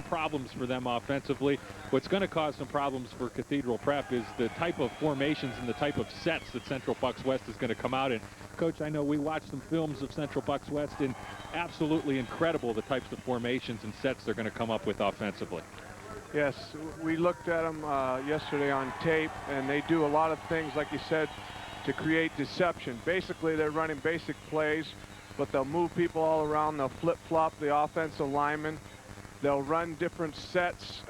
problems for them offensively. What's going to cause some problems for Cathedral Prep is the type of formations and the type of sets that Central Bucks West is going to come out in. Coach, I know we watched some films of Central Bucks West, and absolutely incredible the types of formations and sets they're going to come up with offensively. Yes, we looked at them yesterday on tape, and they do a lot of things, like you said, to create deception. Basically, they're running basic plays, but they'll move people all around. They'll flip-flop the offensive linemen. They'll run different sets,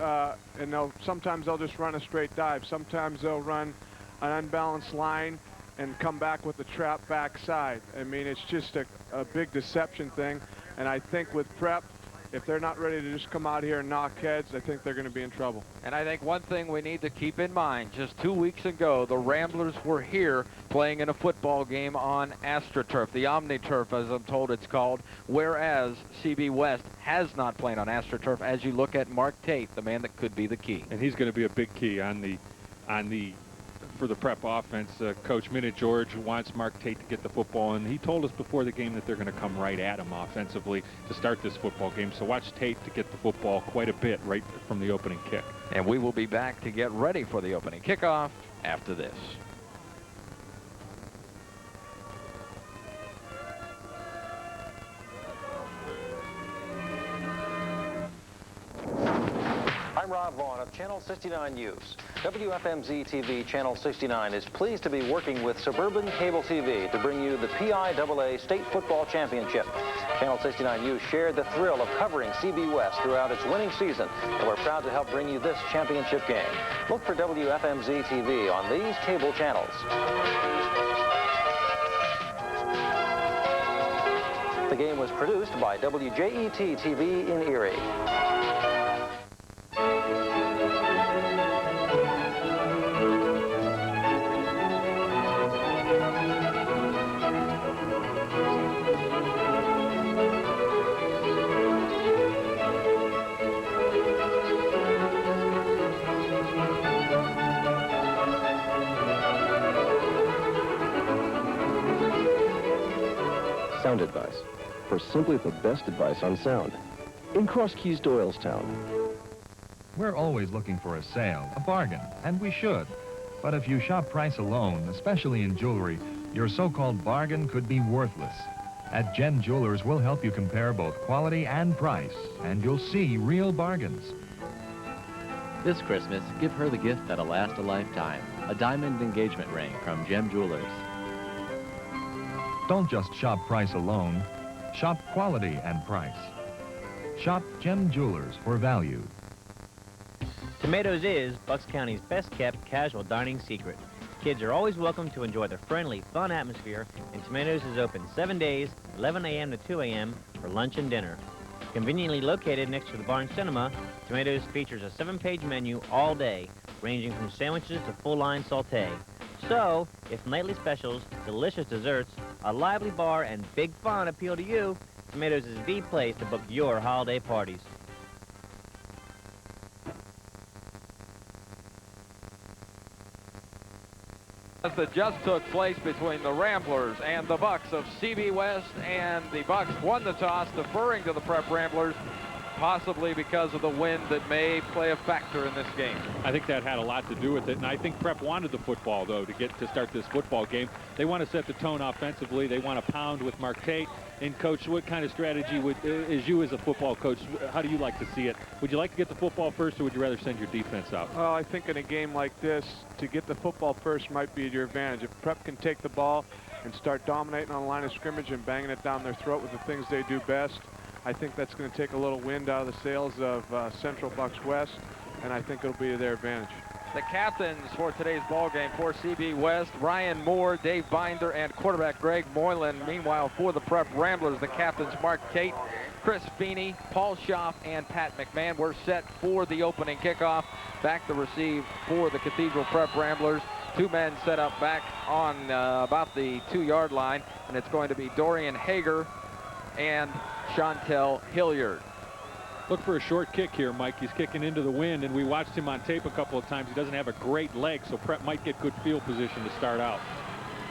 and sometimes they'll just run a straight dive. Sometimes they'll run an unbalanced line and come back with the trap backside. I mean, it's just a big deception thing. And I think with Prep, if they're not ready to just come out here and knock heads, I think they're going to be in trouble. And I think one thing we need to keep in mind, just 2 weeks ago, the Ramblers were here playing in a football game on AstroTurf, the OmniTurf, as I'm told it's called, whereas CB West has not played on AstroTurf, as you look at Mark Tate, the man that could be the key. And he's going to be a big key for the Prep offense. Coach Minute George wants Mark Tate to get the football, and he told us before the game that they're going to come right at him offensively to start this football game. So watch Tate to get the football quite a bit right from the opening kick. And we will be back to get ready for the opening kickoff after this. I'm Rob Vaughn of Channel 69 News. WFMZ TV Channel 69 is pleased to be working with Suburban Cable TV to bring you the PIAA State Football Championship. Channel 69 News shared the thrill of covering CB West throughout its winning season, and we're proud to help bring you this championship game. Look for WFMZ TV on these cable channels. The game was produced by WJET TV in Erie. Sound advice, for simply the best advice on sound. In Cross Keys, Doylestown. We're always looking for a sale, a bargain, and we should. But if you shop price alone, especially in jewelry, your so-called bargain could be worthless. At Gem Jewelers, we'll help you compare both quality and price, and you'll see real bargains. This Christmas, give her the gift that'll last a lifetime, a diamond engagement ring from Gem Jewelers. Don't just shop price alone. Shop quality and price. Shop Gem Jewelers for value. Tomatoes is Bucks County's best-kept casual dining secret. Kids are always welcome to enjoy the friendly, fun atmosphere, and Tomatoes is open 7 days, 11 a.m. to 2 a.m. for lunch and dinner. Conveniently located next to the Barn Cinema, Tomatoes features a 7-page menu all day, ranging from sandwiches to full-line sauté. So, if nightly specials, delicious desserts, a lively bar, and big fun appeal to you, Tomatoes is the place to book your holiday parties. As that just took place between the Ramblers and the Bucks of CB West, and the Bucks won the toss, deferring to the Prep Ramblers, possibly because of the wind that may play a factor in this game. I think that had a lot to do with it, and I think Prep wanted the football, though, to start this football game. They want to set the tone offensively. They want to pound with Mark Tate. And, Coach, what kind of strategy is you as a football coach, how do you like to see it? Would you like to get the football first, or would you rather send your defense out? Well, I think in a game like this, to get the football first might be to your advantage. If Prep can take the ball and start dominating on the line of scrimmage and banging it down their throat with the things they do best, I think that's going to take a little wind out of the sails of Central Bucks West, and I think it'll be to their advantage. The captains for today's ball game for CB West, Ryan Moore, Dave Binder, and quarterback Greg Moylan. Meanwhile, for the Prep Ramblers, the captains Mark Tate, Chris Feeney, Paul Schaff, and Pat McMahon. We're set for the opening kickoff. Back to receive for the Cathedral Prep Ramblers. Two men set up back on about the 2-yard line, and it's going to be Dorian Hager and Chantel Hilliard. Look for a short kick here, Mike. He's kicking into the wind, and we watched him on tape a couple of times. He doesn't have a great leg, so Prep might get good field position to start out.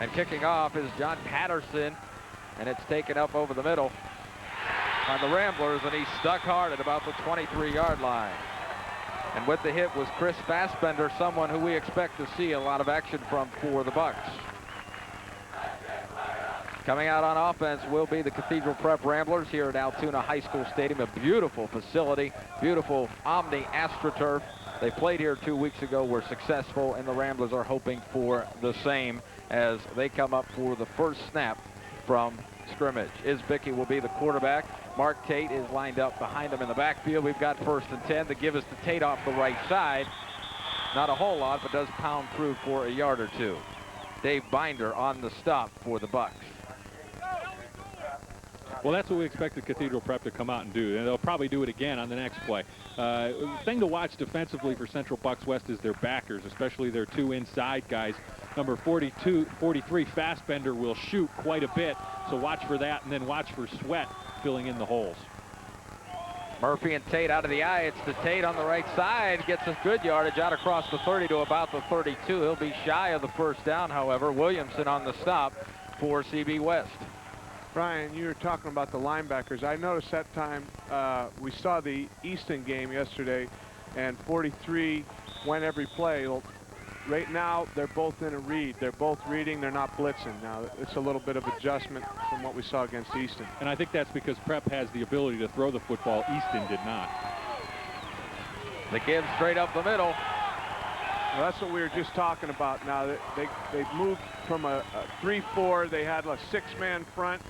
And kicking off is John Patterson, and it's taken up over the middle. on the Ramblers, and he stuck hard at about the 23-yard line. And with the hit was Chris Fassbender, someone who we expect to see a lot of action from for the Bucks. Coming out on offense will be the Cathedral Prep Ramblers here at Altoona High School Stadium, a beautiful facility, beautiful Omni AstroTurf. They played here 2 weeks ago, were successful, and the Ramblers are hoping for the same as they come up for the first snap from scrimmage. Isbicki will be the quarterback. Mark Tate is lined up behind him in the backfield. We've got 1st and 10. The give us to Tate off the right side. Not a whole lot, but does pound through for a yard or two. Dave Binder on the stop for the Bucks. Well, that's what we expected Cathedral Prep to come out and do, and they'll probably do it again on the next play. The thing to watch defensively for Central Bucks West is their backers, especially their 2 inside guys. Number 43, Fassbender, will shoot quite a bit, so watch for that, and then watch for Sweat filling in the holes. Murphy and Tate out of the eye. It's to Tate on the right side. Gets a good yardage out across the 30 to about the 32. He'll be shy of the first down, however. Williamson on the stop for CB West. Brian, you were talking about the linebackers. I noticed that time we saw the Easton game yesterday, and 43 went every play. Well, right now, they're both in a read. They're both reading. They're not blitzing. Now, it's a little bit of adjustment from what we saw against Easton. And I think that's because Prep has the ability to throw the football. Easton did not. The give straight up the middle. Well, that's what we were just talking about. Now, they moved from a 3-4. They had a 6-man front.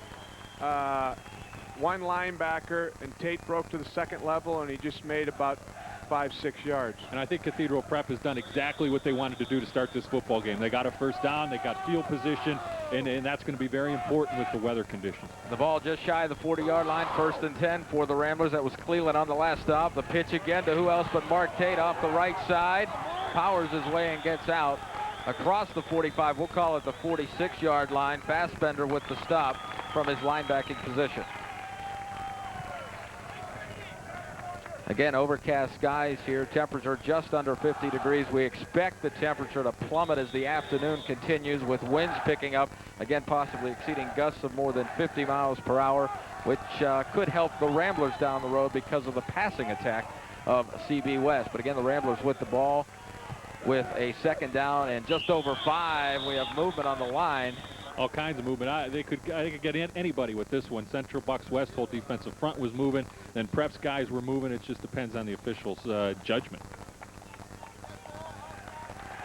1 linebacker, and Tate broke to the 2nd level, and he just made about 5-6 yards. And I think Cathedral Prep has done exactly what they wanted to do to start this football game. They got a first down, they got field position, and that's going to be very important with the weather conditions. The ball just shy of the 40-yard line, 1st and 10 for the Ramblers. That was Cleland on the last stop. The pitch again to who else but Mark Tate off the right side. Powers his way and gets out across the 45. We'll call it the 46-yard line. Fassbender with the stop from his linebacking position. Again, overcast skies here. Temperature just under 50 degrees. We expect the temperature to plummet as the afternoon continues, with winds picking up, again possibly exceeding gusts of more than 50 miles per hour, which could help the Ramblers down the road because of the passing attack of CB West. But again, the Ramblers with the ball with a 2nd down and just over 5. We have movement on the line. All kinds of movement. They could get in anybody with this one. Central Bucks West whole defensive front was moving, then Prep's guys were moving. It just depends on the officials' judgment.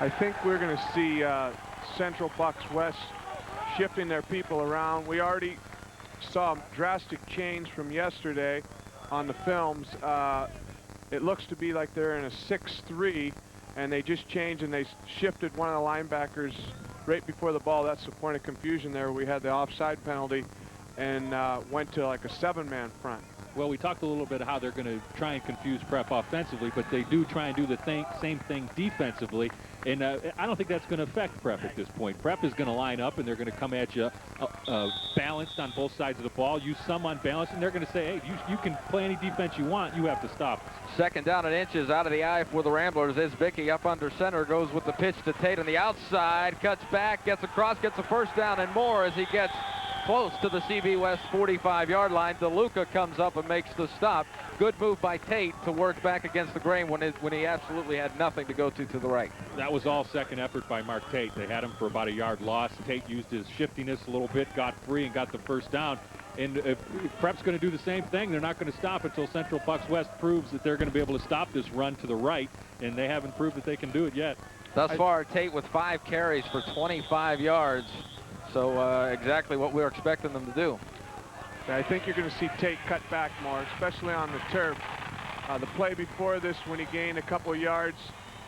I think we're going to see Central Bucks West shifting their people around. We already saw a drastic change from yesterday on the films. It looks to be like they're in a 6-3, and they just changed and they shifted one of the linebackers right before the ball. That's the point of confusion there. We had the offside penalty and went to like a 7-man front. Well, we talked a little bit how they're going to try and confuse Prep offensively, but they do try and do the same thing defensively, and I don't think that's going to affect Prep at this point. Prep is going to line up, and they're going to come at you balanced on both sides of the ball, use some unbalanced, and they're going to say, hey, you can play any defense you want. You have to stop. 2nd down and inches out of the eye for the Ramblers. Isbicki up under center, goes with the pitch to Tate on the outside, cuts back, gets across, gets a first down and more as he gets close to the CB West 45-yard line. DeLuca comes up and makes the stop. Good move by Tate to work back against the grain when he absolutely had nothing to go to the right. That was all second effort by Mark Tate. They had him for about a yard loss. Tate used his shiftiness a little bit, got free, and got the first down. And if Prep's going to do the same thing, they're not going to stop until Central Bucks West proves that they're going to be able to stop this run to the right, and they haven't proved that they can do it yet. Thus far, Tate with 5 carries for 25 yards. So exactly what we're expecting them to do. I think you're going to see Tate cut back more, especially on the turf. The play before this, when he gained a couple of yards,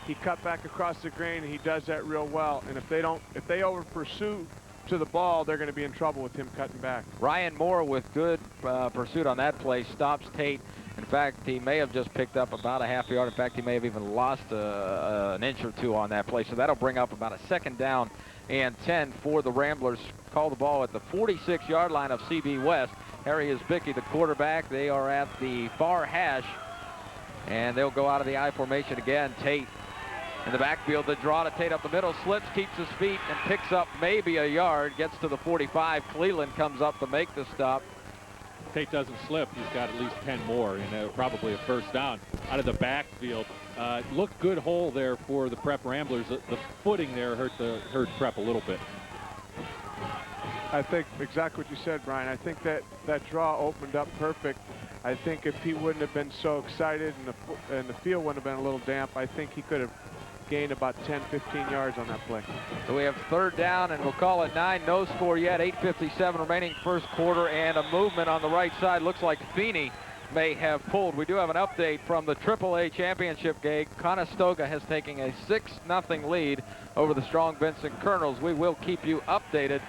he cut back across the grain, and he does that real well. And if they over pursue to the ball, they're going to be in trouble with him cutting back. Ryan Moore with good pursuit on that play stops Tate. In fact, he may have just picked up about a half yard. In fact, he may have even lost an inch or two on that play. So that'll bring up about a 2nd down and 10 for the Ramblers. Call the ball at the 46-yard line of CB West. Harry Isbicki, the quarterback. They are at the far hash, and they'll go out of the I formation again. Tate in the backfield. The draw to Tate up the middle, slips, keeps his feet, and picks up maybe a yard. Gets to the 45. Cleland comes up to make the stop. Tate doesn't slip, he's got at least 10 more, and probably a first down out of the backfield. Looked good hole there for the Prep Ramblers. The footing there hurt Prep a little bit. I think exactly what you said, Brian. I think that draw opened up perfect. I think if he wouldn't have been so excited and the field wouldn't have been a little damp, I think he could have gained about 10, 15 yards on that play. So we have third down, and we'll call it 9. No score yet. 8:57 remaining first quarter, and a movement on the right side. Looks like Feeney may have pulled. We do have an update from the AAA championship game. Conestoga has taken a 6-0 lead over the strong Vincent Colonels. We will keep you updated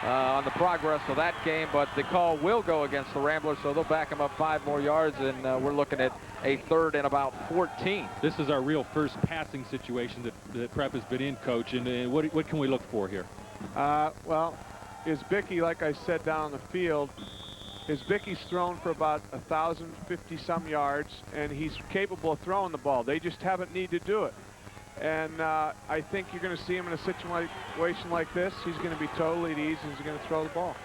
on the progress of that game, but the call will go against the Ramblers, so they'll back them up 5 more yards, and we're looking at a 3rd and about 14. This is our real first passing situation that Prep has been in, Coach, and what can we look for here? Well, Isbicki, like I said down on the field, Isbicki's thrown for about 1,050-some yards, and he's capable of throwing the ball. They just haven't needed to do it. And I think you're going to see him in a situation like this. He's going to be totally at ease, and he's going to throw the ball.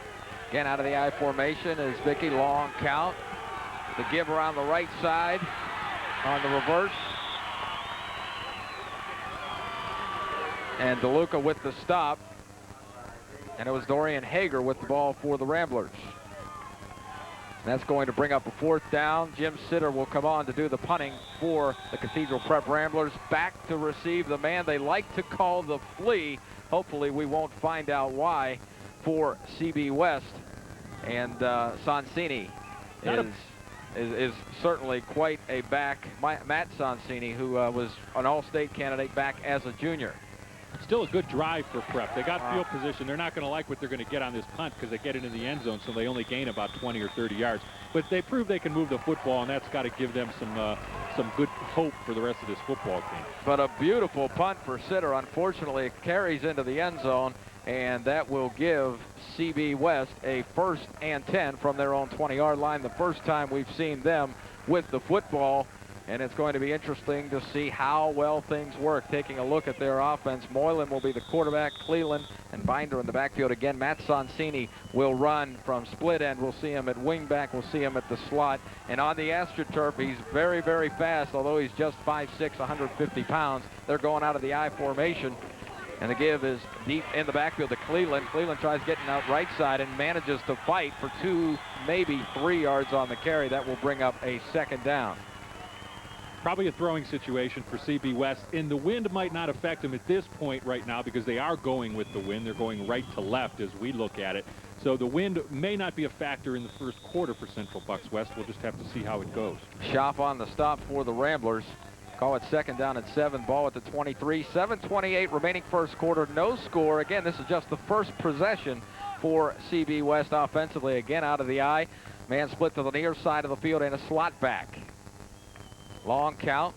Again, out of the I formation is Vicky, long count. The give around the right side on the reverse. And DeLuca with the stop. And it was Dorian Hager with the ball for the Ramblers. That's going to bring up a 4th down. Jim Sitter will come on to do the punting for the Cathedral Prep Ramblers. Back to receive the man they like to call the flea. Hopefully we won't find out why, for CB West. And Sonsini is certainly quite a back. Matt Sonsini, who was an All-State candidate back as a junior. Still a good drive for Prep. They got field position. They're not going to like what they're going to get on this punt because they get it in the end zone, so they only gain about 20 or 30 yards. But they prove they can move the football, and that's got to give them some good hope for the rest of this football game. But a beautiful punt for Sitter. Unfortunately, it carries into the end zone, and that will give CB West a 1st and 10 from their own 20-yard line. The first time we've seen them with the football. And it's going to be interesting to see how well things work. Taking a look at their offense, Moylan will be the quarterback, Cleland and Binder in the backfield. Again, Matt Sonsini will run from split end. We'll see him at wingback. We'll see him at the slot. And on the AstroTurf, he's very, very fast, although he's just 5'6", 150 pounds. They're going out of the I formation. And the give is deep in the backfield to Cleland. Cleland tries getting out right side and manages to fight for 2, maybe 3 yards on the carry. That will bring up a 2nd down. Probably a throwing situation for CB West, and the wind might not affect them at this point right now because they are going with the wind. They're going right to left as we look at it. So the wind may not be a factor in the first quarter for Central Bucks West. We'll just have to see how it goes. Schaff on the stop for the Ramblers. Call it 2nd down and 7. Ball at the 23. 7:28 remaining first quarter. No score. Again, this is just the first possession for CB West offensively. Again, out of the I. Man split to the near side of the field and a slot back. Long count.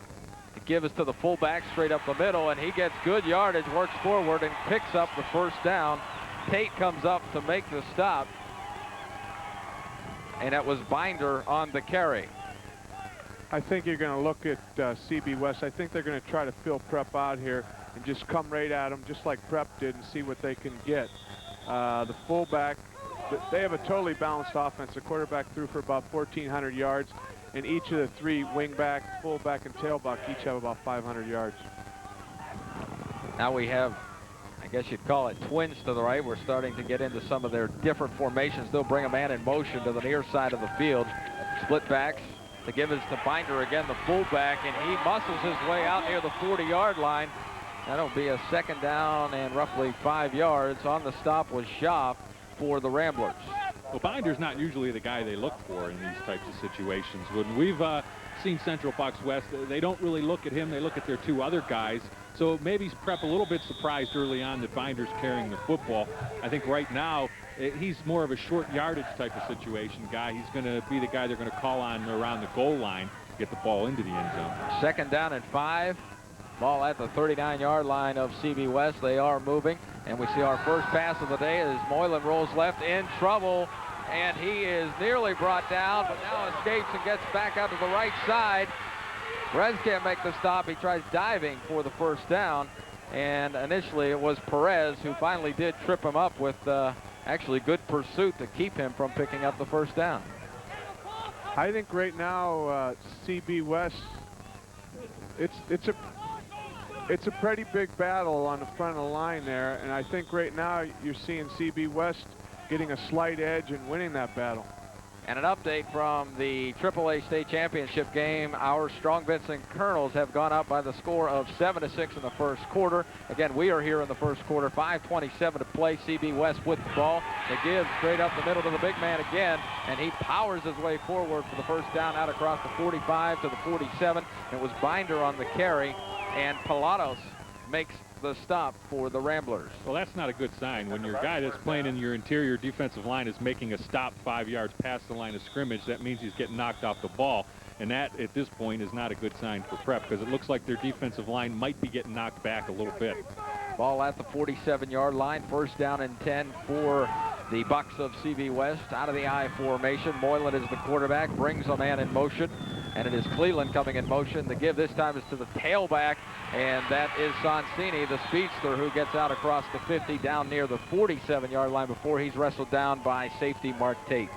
The give is to the fullback straight up the middle, and he gets good yardage, works forward, and picks up the 1st down. Tate comes up to make the stop, and that was Binder on the carry. I think you're going to look at CB West. I think they're going to try to fill Prep out here and just come right at them, just like Prep did, and see what they can get. The fullback, they have a totally balanced offense. The quarterback threw for about 1,400 yards. And each of the 3 wingback, fullback, and tailback each have about 500 yards. Now we have, I guess you'd call it twins to the right. We're starting to get into some of their different formations. They'll bring a man in motion to the near side of the field. Split backs. The give is to Binder again, the fullback, and he muscles his way out near the 40-yard line. That'll be a 2nd down and roughly 5 yards. On the stop was Schaff for the Ramblers. Well, Binder's not usually the guy they look for in these types of situations. When we've seen Central Bucks West, they don't really look at him. They look at their 2 other guys. So maybe Prep a little bit surprised early on that Binder's carrying the football. I think right now he's more of a short yardage type of situation guy. He's going to be the guy they're going to call on around the goal line to get the ball into the end zone. 2nd down and 5. Ball at the 39-yard line of CB West. They are moving, and we see our first pass of the day as Moylan rolls left in trouble, and he is nearly brought down, but now escapes and gets back out to the right side. Perez can't make the stop. He tries diving for the 1st down, and initially it was Perez who finally did trip him up with actually good pursuit to keep him from picking up the 1st down. I think right now, CB West, it's a pretty big battle on the front of the line there, and I think right now you're seeing CB West getting a slight edge and winning that battle. And an update from the AAA state championship game. Our Strong Vincent Colonels have gone up by the score of 7-6 in the first quarter. Again, we are here in the first quarter. 5:27 to play. CB West with the ball. They give straight up the middle to the big man again, and he powers his way forward for the first down out across the 45 to the 47. It was Binder on the carry, and Pilatos makes the stop for the Ramblers. Well, that's not a good sign. When your guy that's playing in your interior defensive line is making a stop 5 yards past the line of scrimmage, that means he's getting knocked off the ball. And that, at this point, is not a good sign for Prep, because it looks like their defensive line might be getting knocked back a little bit. Ball at the 47-yard line. First down and 10 for the Bucks of CB West. Out of the I formation. Moylan is the quarterback, brings a man in motion, and it is Cleland coming in motion. The give this time is to the tailback, and that is Sonsini, the speedster, who gets out across the 50 down near the 47-yard line before he's wrestled down by safety Mark Tate.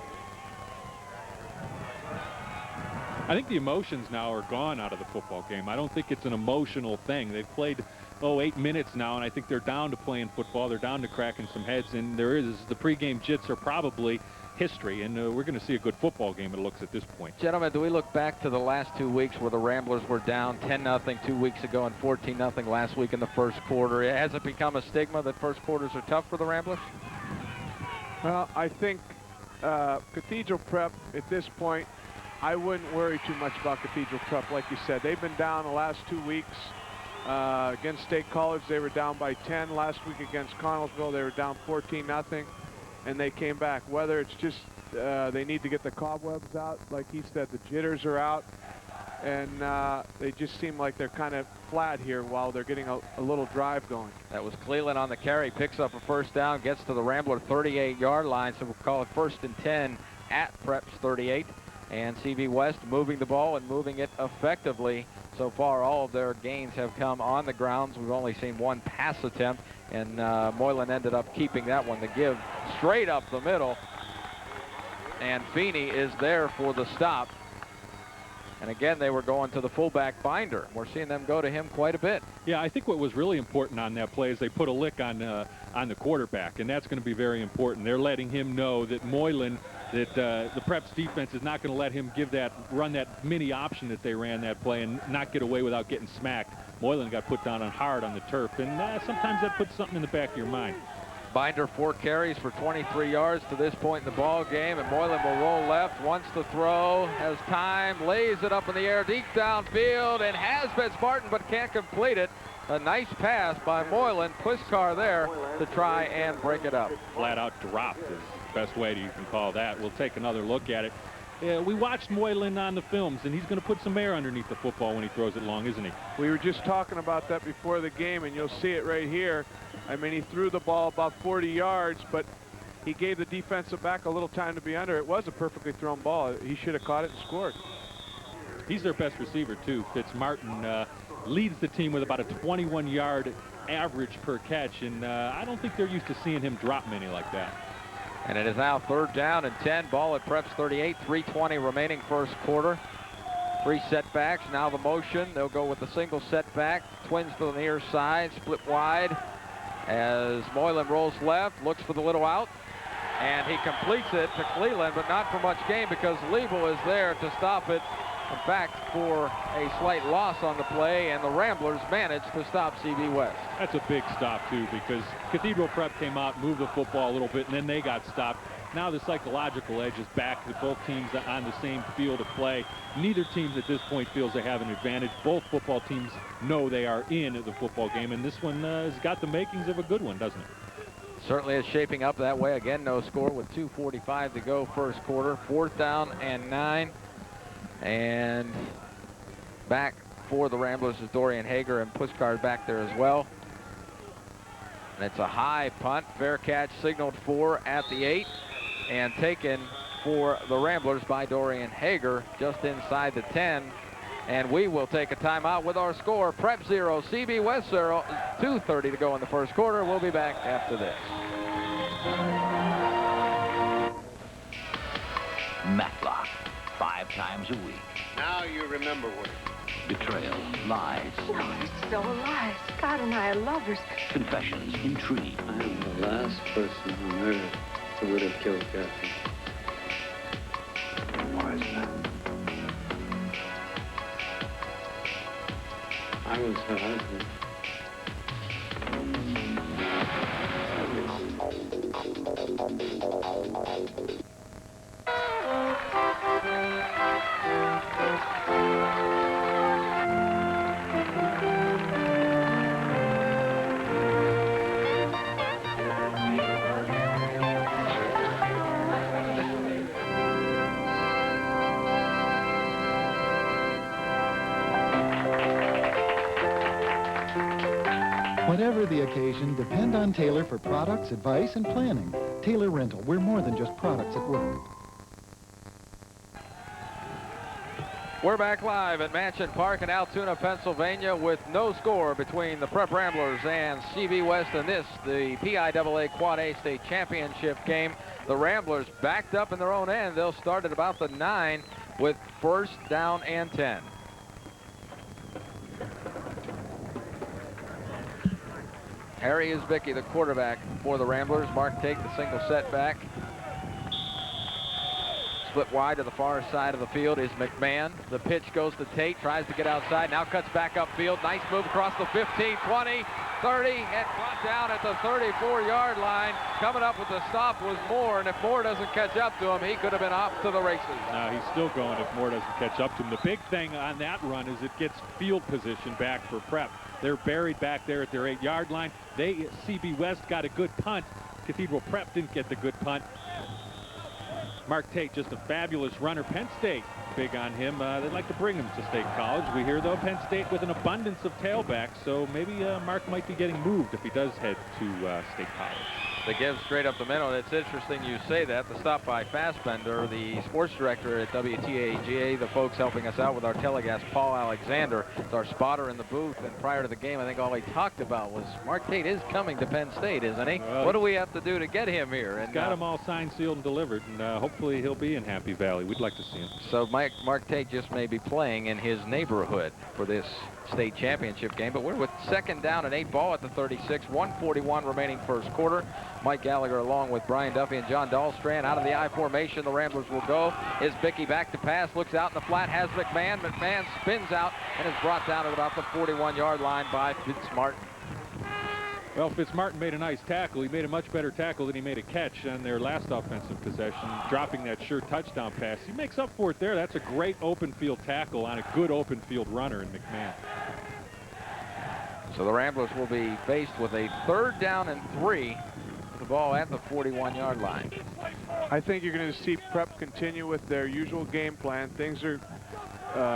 I think the emotions now are gone out of the football game. I don't think it's an emotional thing. They've played, 8 minutes now, and I think they're down to playing football. They're down to cracking some heads, and the pregame jits are probably history, and we're going to see a good football game, it looks, at this point. Gentlemen, do we look back to the last 2 weeks where the Ramblers were down 10-0 2 weeks ago and 14-0 last week in the first quarter? Has it become a stigma that first quarters are tough for the Ramblers? Well, I think Cathedral Prep at this point, I wouldn't worry too much about Cathedral Prep. Like you said, they've been down the last 2 weeks. Against State College, they were down by 10. Last week against Connellsville, they were down 14-0, and they came back. Whether it's just they need to get the cobwebs out, like he said, the jitters are out, and they just seem like they're kind of flat here while they're getting a little drive going. That was Cleland on the carry, picks up a first down, gets to the Rambler 38-yard line, so we'll call it 1st and 10 at Prep's 38. And CB West moving the ball and moving it effectively. So far, all of their gains have come on the grounds. We've only seen one pass attempt, and Moylan ended up keeping that one. The give straight up the middle, and Feeney is there for the stop. And again, they were going to the fullback Binder. We're seeing them go to him quite a bit. Yeah, I think what was really important on that play is they put a lick on the quarterback, and that's going to be very important. They're letting him know that Moylan, that the Prep's defense is not going to let him run that mini option that they ran that play and not get away without getting smacked. Moylan got put down hard on the turf, and sometimes that puts something in the back of your mind. Binder 4 carries for 23 yards to this point in the ball game, and Moylan will roll left, wants to throw, has time, lays it up in the air, deep downfield, and has Betz-Martin but can't complete it. A nice pass by Moylan, Pliskar there to try and break it up. Flat out dropped is the best way you can call that. We'll take another look at it. We watched Moylan on the films, and he's going to put some air underneath the football when he throws it long, isn't he? We were just talking about that before the game, and you'll see it right here. I mean, he threw the ball about 40 yards, but he gave the defensive back a little time to be under. It was a perfectly thrown ball. He should have caught it and scored. He's their best receiver, too. Betz-Martin leads the team with about a 21-yard average per catch, and I don't think they're used to seeing him drop many like that. And it is now 3rd down and 10. Ball at Prep's 38, 3:20 remaining first quarter. 3 setbacks, now the motion. They'll go with the single setback. Twins to the near side, split wide. As Moylan rolls left, looks for the little out. And he completes it to Cleland, but not for much gain because Liebel is there to stop it. In fact, for a slight loss on the play, and the Ramblers managed to stop CB West. That's a big stop, too, because Cathedral Prep came out, moved the football a little bit, and then they got stopped. Now the psychological edge is back to both teams on the same field of play. Neither team at this point feels they have an advantage. Both football teams know they are in the football game, and this one has got the makings of a good one, doesn't it? Certainly is shaping up that way. Again, no score with 2:45 to go first quarter. 4th down and 9. And back for the Ramblers is Dorian Hager, and Puskar back there as well. And it's a high punt. Fair catch signaled for at the 8 and taken for the Ramblers by Dorian Hager just inside the 10. And we will take a timeout with our score. Prep 0, CB West 0. 2:30 to go in the first quarter. We'll be back after this. Matlock, 5 times a week. Now you remember work. Betrayal, lies. No, it's still alive. Scott and I are lovers. Confessions, intrigue. I am the last person on earth who would have killed Catherine. Why is that? I was her husband. Whatever the occasion, depend on Taylor for products, advice, and planning. Taylor Rental, we're more than just products at work. We're back live at Mansion Park in Altoona, Pennsylvania, with no score between the Prep Ramblers and CB West in this, the PIAA Quad A State Championship game. The Ramblers backed up in their own end. They'll start at about the 9 with 1st down and 10. Harry Isbicki, the quarterback for the Ramblers. Mark Tate, the single setback. Split wide to the far side of the field is McMahon. The pitch goes to Tate, tries to get outside, now cuts back upfield. Nice move across the 15, 20, 30, and brought down at the 34-yard line. Coming up with the stop was Moore, and if Moore doesn't catch up to him, he could have been off to the races. No, he's still going if Moore doesn't catch up to him. The big thing on that run is it gets field position back for Prep. They're buried back there at their 8-yard line. CB West got a good punt. Cathedral Prep didn't get the good punt. Mark Tate, just a fabulous runner. Penn State, big on him. They'd like to bring him to State College. We hear, though, Penn State with an abundance of tailbacks, so maybe Mark might be getting moved if he does head to State College. The give straight up the middle. It's interesting you say that. The stop by Fassbender, the sports director at WTAGA, the folks helping us out with our telecast, Paul Alexander, is our spotter in the booth. And prior to the game, I think all he talked about was Mark Tate is coming to Penn State, isn't he? Well, what do we have to do to get him here? And got him all signed, sealed, and delivered, and hopefully he'll be in Happy Valley. We'd like to see him. So Mark Tate just may be playing in his neighborhood for this state championship game, but we're with 2nd down and 8 ball at the 36, 1:41 remaining first quarter. Mike Gallagher along with Brian Duffy and John Dahlstrand out of the I formation. The Ramblers will go. Isbicki back to pass, looks out in the flat, has McMahon. McMahon spins out and is brought down at about the 41-yard line by Fitzmartin. Well, Fitzmartin made a nice tackle. He made a much better tackle than he made a catch on their last offensive possession, dropping that sure touchdown pass. He makes up for it there. That's a great open field tackle on a good open field runner in McMahon. So the Ramblers will be faced with a 3rd down and 3 with the ball at the 41-yard line. I think you're going to see Prep continue with their usual game plan. Things are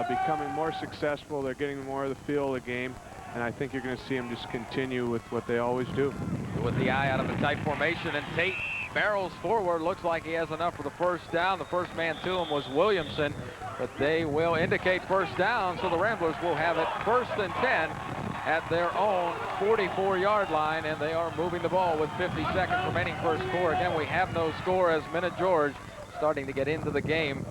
becoming more successful. They're getting more of the feel of the game. And I think you're going to see them just continue with what they always do. With the eye out of the tight formation, and Tate barrels forward. Looks like he has enough for the 1st down. The first man to him was Williamson, but they will indicate 1st down, so the Ramblers will have it 1st and 10 at their own 44-yard line, and they are moving the ball with 50 seconds remaining first quarter. Again, we have no score as Minute George starting to get into the game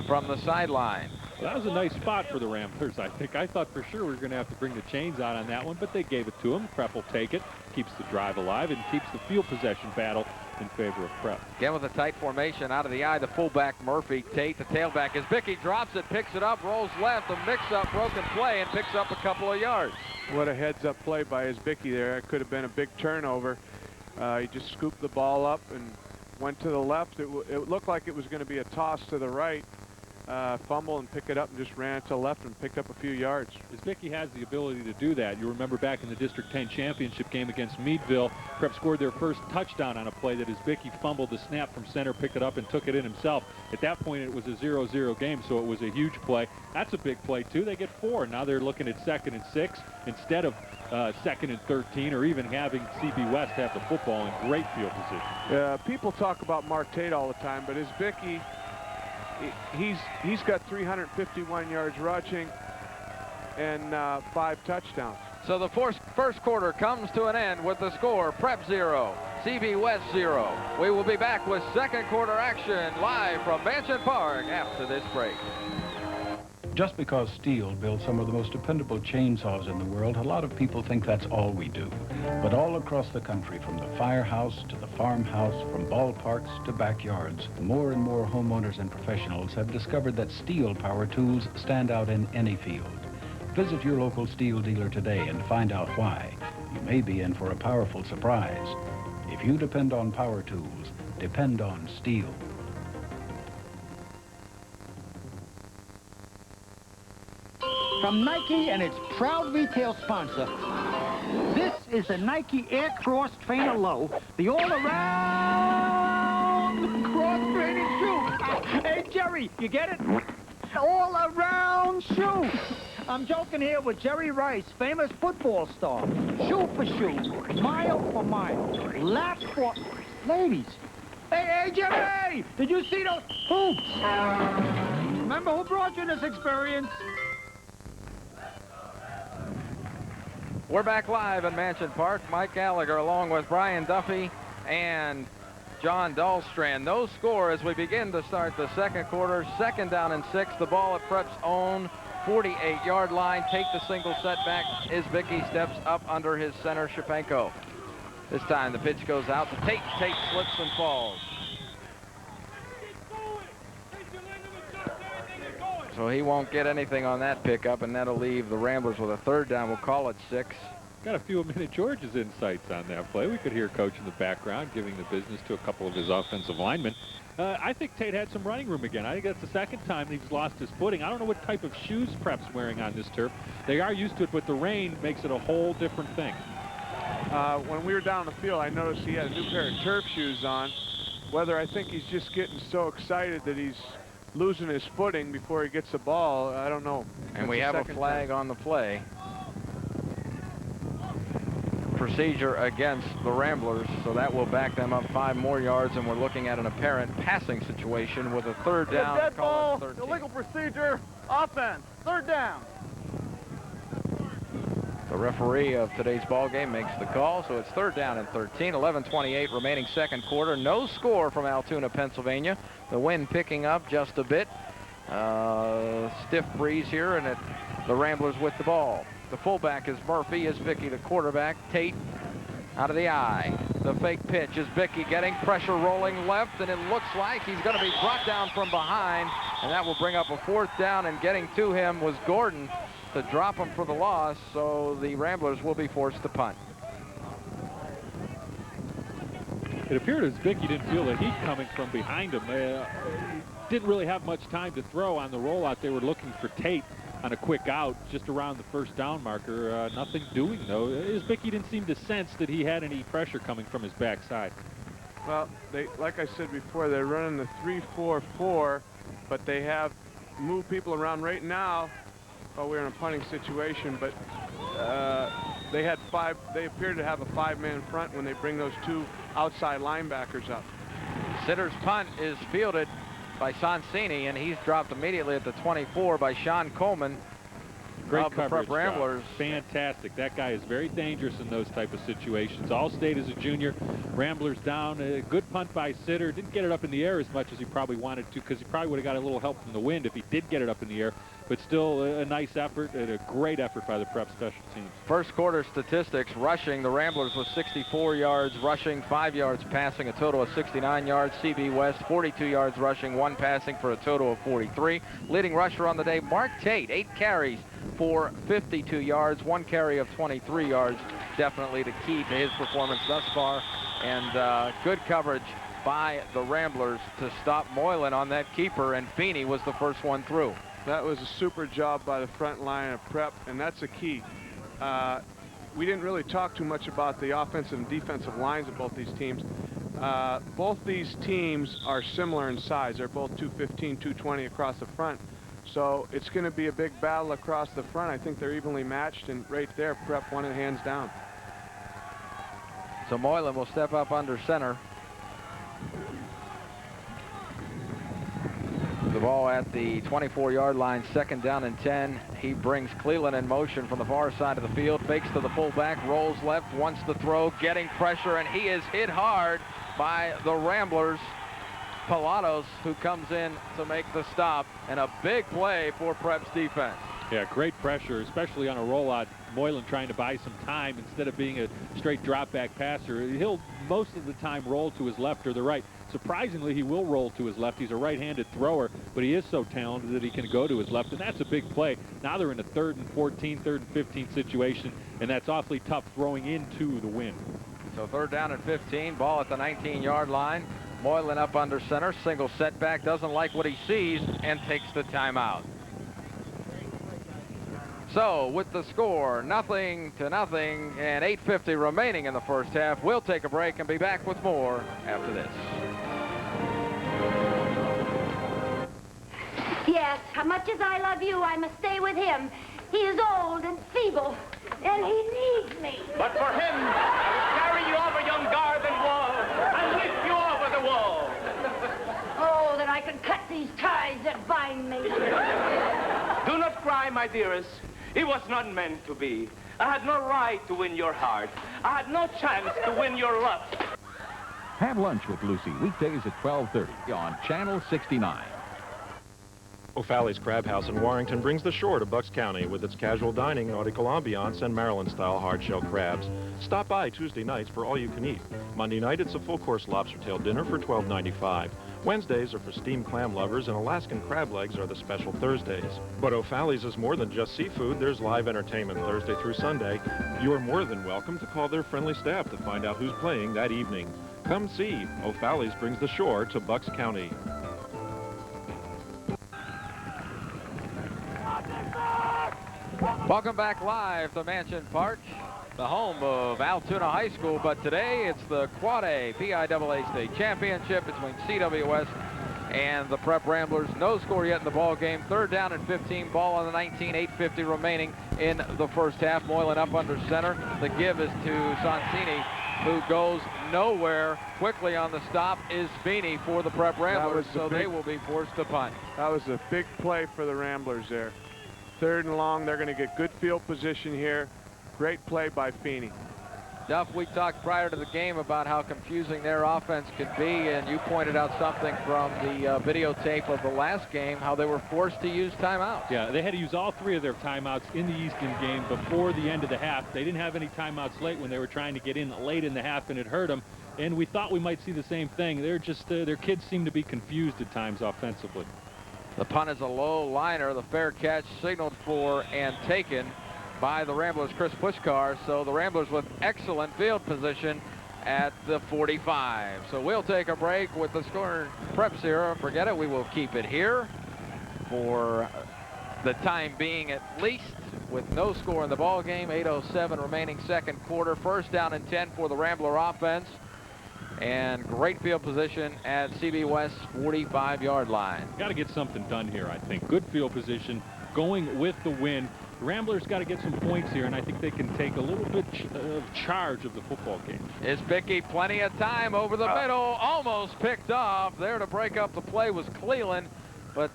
from the sideline. That was a nice spot for the Ramblers, I think. I thought for sure we were going to have to bring the chains out on that one, but they gave it to him. Prep will take it, keeps the drive alive, and keeps the field possession battle in favor of Prep. Again with a tight formation out of the eye, the fullback Murphy. Tate, the tailback, as Isbicki drops it, picks it up, rolls left, a mix-up, broken play, and picks up a couple of yards. What a heads-up play by Isbicki there. It could have been a big turnover. He just scooped the ball up and went to the left. It looked like it was going to be a toss to the right. Fumble and pick it up and just ran to the left and picked up a few yards. Isbicki has the ability to do that. You remember back in the District 10 championship game against Meadville, Prep scored their first touchdown on a play that Isbicki fumbled the snap from center, picked it up, and took it in himself. At that point, it was a 0-0 game, so it was a huge play. That's a big play, too. They get 4. Now they're looking at 2nd and 6 instead of 2nd and 13, or even having CB West have the football in great field position. People talk about Mark Tate all the time, but Isbicki, he's got 351 yards rushing and 5 touchdowns. So the first quarter comes to an end with the score: Prep 0, CB West 0. We will be back with second quarter action live from Mansion Park after this break. Just because Steel builds some of the most dependable chainsaws in the world, a lot of people think that's all we do. But all across the country, from the firehouse to the farmhouse, from ballparks to backyards, more and more homeowners and professionals have discovered that Steel power tools stand out in any field. Visit your local Steel dealer today and find out why. You may be in for a powerful surprise. If you depend on power tools, depend on Steel. From Nike and its proud retail sponsor, this is the Nike Air Cross Trainer Low, the all-around cross-training shoe. Hey, Jerry, you get it? All-around shoe. I'm joking here with Jerry Rice, famous football star. Shoe for shoe, mile for mile, lap for... Ladies. Hey, Jerry! Did you see those hoops? Remember who brought you this experience? We're back live in Mansion Park. Mike Gallagher along with Brian Duffy and John Dahlstrand. No score as we begin to start the second quarter. Second down and 6. The ball at Prep's own 48-yard line. Take the single setback. Isbicki steps up under his center, Shapenko. This time the pitch goes out to Tate. Tate slips and falls. So he won't get anything on that pickup, and that'll leave the Ramblers with a third down. We'll call it 6. Got a few minute George's insights on that play. We could hear Coach in the background giving the business to a couple of his offensive linemen. I think Tate had some running room again. I think that's the second time he's lost his footing. I don't know what type of shoes Prep's wearing on this turf. They are used to it, but the rain makes it a whole different thing. When we were down the field, I noticed he had a new pair of turf shoes on. Whether I think he's just getting so excited that he's losing his footing before he gets the ball, I don't know. And we have a flag on the play. Procedure against the Ramblers, so that will back them up 5 more yards, and we're looking at an apparent passing situation with a third down. Dead ball, illegal procedure, offense, third down. The referee of today's ball game makes the call, so it's third down and 13. 11:28 remaining second quarter. No score from Altoona, Pennsylvania. The wind picking up just a bit. Stiff breeze here, and the Ramblers with the ball. The fullback is Murphy. Isbicki the quarterback. Tate out of the eye. The fake pitch. Isbicki getting pressure rolling left, and it looks like he's going to be brought down from behind, and that will bring up a fourth down, and getting to him was Gordon to drop him for the loss, so the Ramblers will be forced to punt. It appeared as Isbicki didn't feel the heat coming from behind him. Didn't really have much time to throw on the rollout. They were looking for Tate on a quick out just around the first down marker. Nothing doing, though. Isbicki didn't seem to sense that he had any pressure coming from his backside. Well, like I said before, they're running the 3-4-4, but they have moved people around right now. Well, we're in a punting situation, but they appear to have a 5-man front when they bring those 2 outside linebackers up. Sitter's punt is fielded by Sonsini, and he's dropped immediately at the 24 by Sean Coleman. Great of the coverage. Prep Ramblers. Fantastic. That guy is very dangerous in those type of situations. All-State as a junior. Ramblers down. A good punt by Sitter. Didn't get it up in the air as much as he probably wanted to, because he probably would have got a little help from the wind if he did get it up in the air. But still a nice effort and a great effort by the Prep special teams. First quarter statistics, rushing, the Ramblers with 64 yards rushing, 5 yards passing, a total of 69 yards. CB West, 42 yards rushing, 1 passing for a total of 43. Leading rusher on the day, Mark Tate, 8 carries for 52 yards, 1 carry of 23 yards. Definitely the key to his performance thus far. And good coverage by the Ramblers to stop Moylan on that keeper, and Feeney was the first one through. That was a super job by the front line of Prep, and that's a key. We didn't really talk too much about the offensive and defensive lines of both these teams. Both these teams are similar in size. They're both 215, 220 across the front. So it's going to be a big battle across the front. I think they're evenly matched, and right there, Prep won it hands down. So Moylan will step up under center. the ball at the 24-yard line, 2nd down and 10. He brings Cleland in motion from the far side of the field, fakes to the fullback, rolls left, wants to throw, getting pressure, and he is hit hard by the Ramblers. Pilatos, who comes in to make the stop, and a big play for Prep's defense. Yeah, great pressure, especially on a rollout. Moylan trying to buy some time instead of being a straight drop back passer. He'll most of the time roll to his left or the right. Surprisingly, he will roll to his left. He's a right-handed thrower, but he is so talented that he can go to his left, and that's a big play. Now they're in a 3rd and 14, 3rd and 15 situation, and that's awfully tough throwing into the wind. So 3rd down and 15, ball at the 19-yard line. Moylan up under center, single setback, doesn't like what he sees, and takes the timeout. So with the score 0-0 and 8:50 remaining in the first half, we'll take a break and be back with more after this. Yes, much as I love you, I must stay with him. He is old and feeble, and he needs me. But for him, I will carry you over yon garden wall and lift you over the wall. Oh, that I could cut these ties that bind me. Do not cry, my dearest. It was not meant to be. I had no right to win your heart. I had no chance to win your love. Have lunch with Lucy weekdays at 12:30 on Channel 69. O'Falley's Crab House in Warrington brings the shore to Bucks County with its casual dining, nautical ambiance, and Maryland-style hard-shell crabs. Stop by Tuesday nights for all you can eat. Monday night, it's a full-course lobster tail dinner for $12.95. Wednesdays are for steamed clam lovers, and Alaskan crab legs are the special Thursdays. But O'Falley's is more than just seafood. There's live entertainment Thursday through Sunday. You're more than welcome to call their friendly staff to find out who's playing that evening. Come see. O'Falley's brings the shore to Bucks County. Welcome back live to Mansion Park, the home of Altoona High School, but today it's the Quad A PIAA State Championship between CWS and the Prep Ramblers. No score yet in the ball game. 3rd down and 15, ball on the 19, 8:50 remaining in the first half. Moylan up under center. The give is to Sonsini, who goes nowhere. Quickly on the stop is Feeney for the Prep Ramblers, so they will be forced to punt. That was a big play for the Ramblers there. 3rd and long, they're going to get good field position here. Great play by Feeney. Duff, we talked prior to the game about how confusing their offense could be, and you pointed out something from the videotape of the last game, how they were forced to use timeouts. Yeah, they had to use all 3 of their timeouts in the Easton game before the end of the half. They didn't have any timeouts late when they were trying to get in late in the half, and it hurt them. And we thought we might see the same thing. They're just, their kids seem to be confused at times offensively. The punt is a low liner. The fair catch signaled for and taken by the Ramblers' Chris Pushkar. So the Ramblers with excellent field position at the 45. So we'll take a break with the score. Prep's here. Forget it. We will keep it here for the time being at least, with no score in the ball game. 8:07 remaining second quarter. 1st down and 10 for the Rambler offense. And great field position at CB West's 45-yard line. Got to get something done here, I think. Good field position, going with the wind. The Ramblers got to get some points here, and I think they can take a little bit of charge of the football game. Is Bickey plenty of time over the middle, almost picked off. There to break up the play was Cleland, but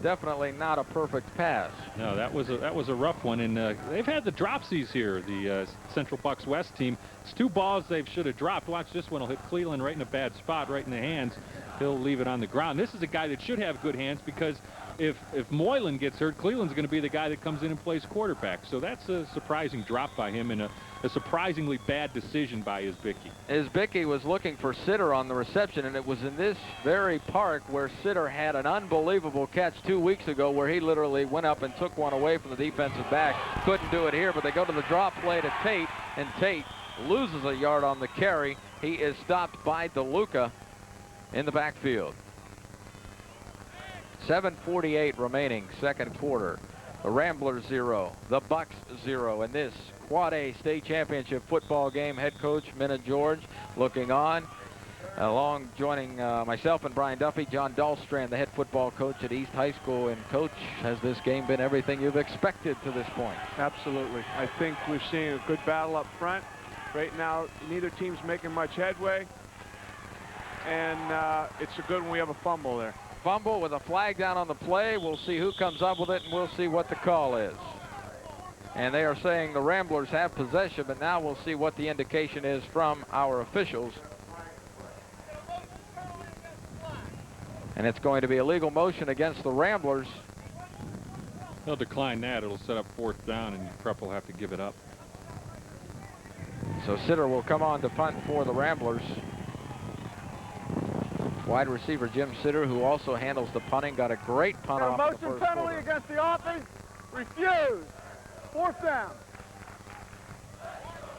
definitely not a perfect pass. No, that was a rough one, and they've had the dropsies here, the Central Bucks West team. It's 2 balls they should have dropped. Watch, this one will hit Cleland right in a bad spot, right in the hands. He'll leave it on the ground. This is a guy that should have good hands, because if Moylan gets hurt, Cleland's going to be the guy that comes in and plays quarterback. So that's a surprising drop by him, and a surprisingly bad decision by Isbicki. Isbicki was looking for Sitter on the reception, and it was in this very park where Sitter had an unbelievable catch 2 weeks ago, where he literally went up and took one away from the defensive back. Couldn't do it here, but they go to the drop play to Tate, and Tate loses a yard on the carry. He is stopped by DeLuca in the backfield. 7:48 remaining second quarter. The Ramblers 0, the Bucks 0 in this Quad A State Championship football game. Head coach Minna George looking on. Along joining myself and Brian Duffy, John Dahlstrand, the head football coach at East High School. And coach, has this game been everything you've expected to this point? Absolutely. I think we've seen a good battle up front. Right now, neither team's making much headway. And it's a good one we have a fumble there. fumble with a flag down on the play. We'll see who comes up with it, and we'll see what the call is. And they are saying the Ramblers have possession, but now we'll see what the indication is from our officials. And it's going to be a legal motion against the Ramblers. They'll decline that. It'll set up 4th down, and Prep will have to give it up. So Sitter will come on to punt for the Ramblers. Wide receiver Jim Sitter, who also handles the punting, got a great punt off the first motion penalty quarter. against the offense. Refused. 4th down.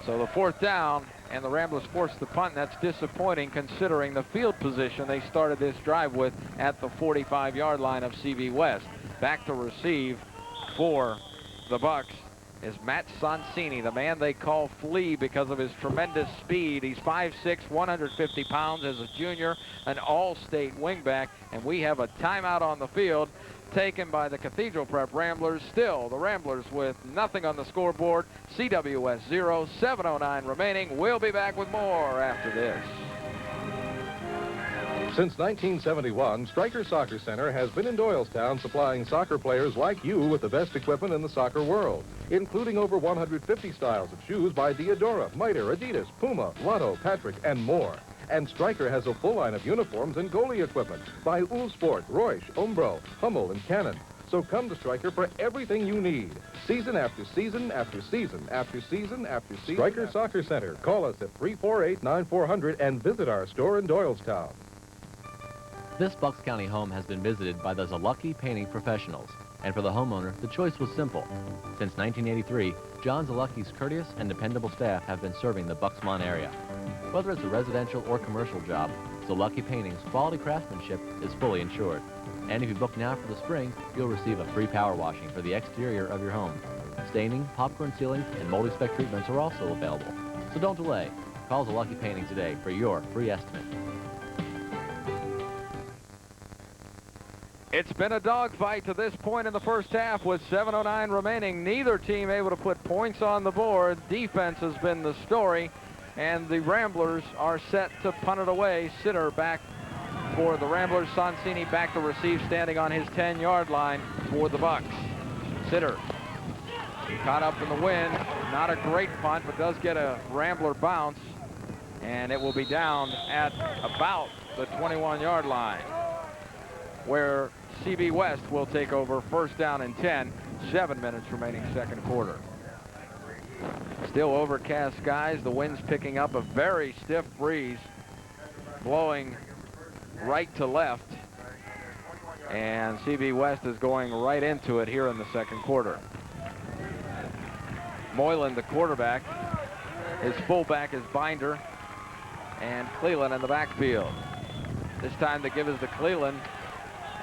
So the 4th down, and the Ramblers forced the punt. That's disappointing considering the field position they started this drive with at the 45-yard line of CB West. Back to receive for the Bucks is Matt Sonsini, the man they call Flea because of his tremendous speed. He's 5'6", 150 pounds as a junior, an all-state wingback, and we have a timeout on the field taken by the Cathedral Prep Ramblers. Still, the Ramblers with nothing on the scoreboard. CWS 0, 7:09 remaining. We'll be back with more after this. Since 1971, Stryker Soccer Center has been in Doylestown supplying soccer players like you with the best equipment in the soccer world, including over 150 styles of shoes by Diadora, Mitre, Adidas, Puma, Lotto, Patrick, and more. And Stryker has a full line of uniforms and goalie equipment by Uhlsport, Reusch, Umbro, Hummel, and Cannon. So come to Stryker for everything you need. Season after season after season after season after season. Stryker Soccer Center. Call us at 348-9400 and visit our store in Doylestown. This Bucks County home has been visited by the Zalucky Painting Professionals, and for the homeowner, the choice was simple. Since 1983, John Zalucky's courteous and dependable staff have been serving the Bucksmont area. Whether it's a residential or commercial job, Zalucky Painting's quality craftsmanship is fully insured. And if you book now for the spring, you'll receive a free power washing for the exterior of your home. Staining, popcorn sealing, and multi-spec treatments are also available. So don't delay. Call Zalucky Painting today for your free estimate. It's been a dogfight to this point in the first half with 7:09 remaining. Neither team able to put points on the board. Defense has been the story, and the Ramblers are set to punt it away. Sitter back for the Ramblers. Sonsini back to receive, standing on his 10-yard line for the Bucks. Sitter caught up in the wind. Not a great punt, but does get a Rambler bounce, and it will be down at about the 21-yard line, where CB West will take over. 1st down and 10, 7 minutes remaining second quarter. Still overcast skies, the wind's picking up, a very stiff breeze blowing right to left, and CB West is going right into it here in the second quarter. Moylan, the quarterback. His fullback is Binder, and Cleland in the backfield. This time the give is to Cleland,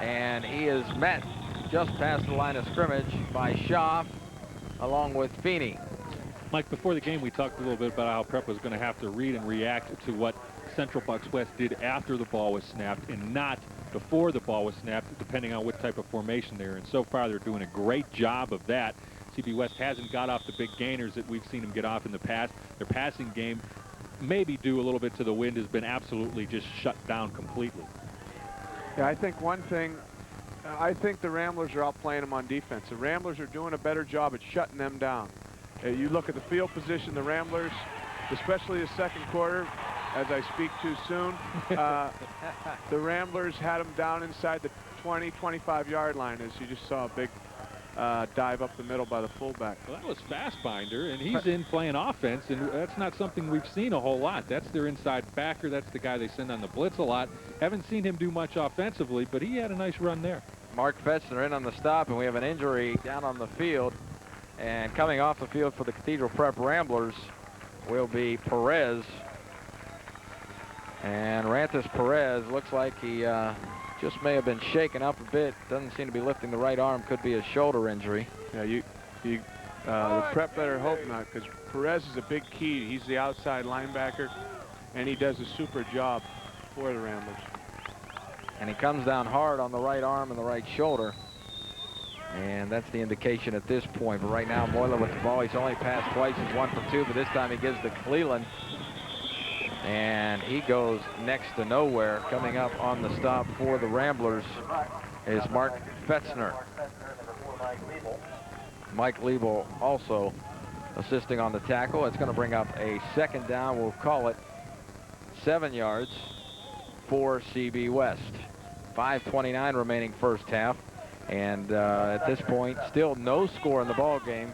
and he is met just past the line of scrimmage by Schaaf along with Feeney. Mike, before the game we talked a little bit about how Prep was going to have to read and react to what Central Bucks West did after the ball was snapped and not before the ball was snapped, depending on what type of formation they're in. So far they're doing a great job of that. CB West hasn't got off the big gainers that we've seen them get off in the past. Their passing game, maybe due a little bit to the wind, has been absolutely just shut down completely. Yeah, I think one thing, I think the Ramblers are outplaying them on defense. The Ramblers are doing a better job at shutting them down. You look at the field position, the Ramblers, especially the second quarter, as I speak too soon, the Ramblers had them down inside the 20, 25-yard line, as you just saw a big dive up the middle by the fullback. Well, that was fast, Binder, and he's in playing offense, and that's not something we've seen a whole lot. That's their inside backer. That's the guy they send on the blitz a lot. Haven't seen him do much offensively, but he had a nice run there. Mark Fetzner in on the stop, and we have an injury down on the field. And coming off the field for the Cathedral Prep Ramblers will be Perez. And Rantis Perez looks like he just may have been shaken up a bit. Doesn't seem to be lifting the right arm. Could be a shoulder injury. Yeah, the Prep better hope not, because Perez is a big key. He's the outside linebacker, and he does a super job for the Ramblers. And he comes down hard on the right arm and the right shoulder. And that's the indication at this point. But right now, Moylan with the ball. He's only passed twice. He's 1 for 2, but this time he gives to Cleland. and he goes next to nowhere. Coming up on the stop for the Ramblers is Mark Fetzner. Mike Liebel also assisting on the tackle. It's going to bring up a second down. We'll call it 7 yards for CB West. 5:29 remaining first half. And at this point, still no score in the ball game.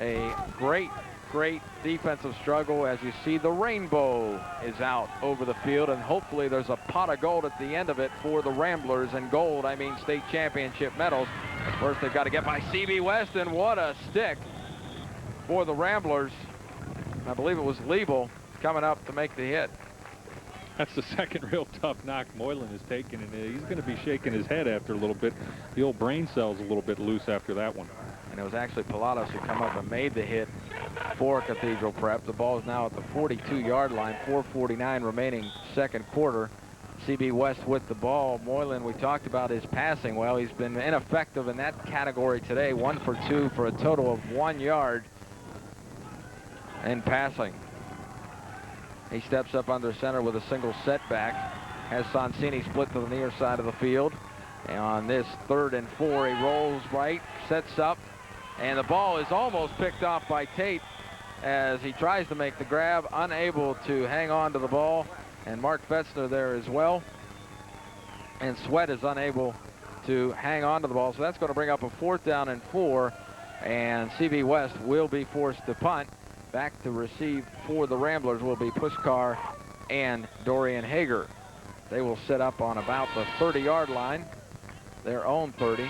A great defensive struggle. As you see, the rainbow is out over the field, and hopefully there's a pot of gold at the end of it for the Ramblers. And gold, I mean state championship medals. First, they've got to get by CB West, and what a stick for the Ramblers. I believe it was Liebel coming up to make the hit. That's the second real tough knock Moylan has taken, and he's going to be shaking his head after a little bit. The old brain cell's a little bit loose after that one. And it was actually Pilatos who come up and made the hit for Cathedral Prep. The ball is now at the 42-yard line, 4:49 remaining second quarter. CB West with the ball. Moylan, we talked about his passing. Well, he's been ineffective in that category today. 1 for 2 for a total of 1 yard in passing. He steps up under center with a single setback. Has Sonsini split to the near side of the field. And on this 3rd and 4, he rolls right, sets up, and the ball is almost picked off by Tate as he tries to make the grab, unable to hang on to the ball. And Mark Fetzner there as well. And Sweat is unable to hang on to the ball. So that's going to bring up a 4th down and 4. And CB West will be forced to punt. Back to receive for the Ramblers will be Pushkar and Dorian Hager. They will set up on about the 30-yard line, their own 30.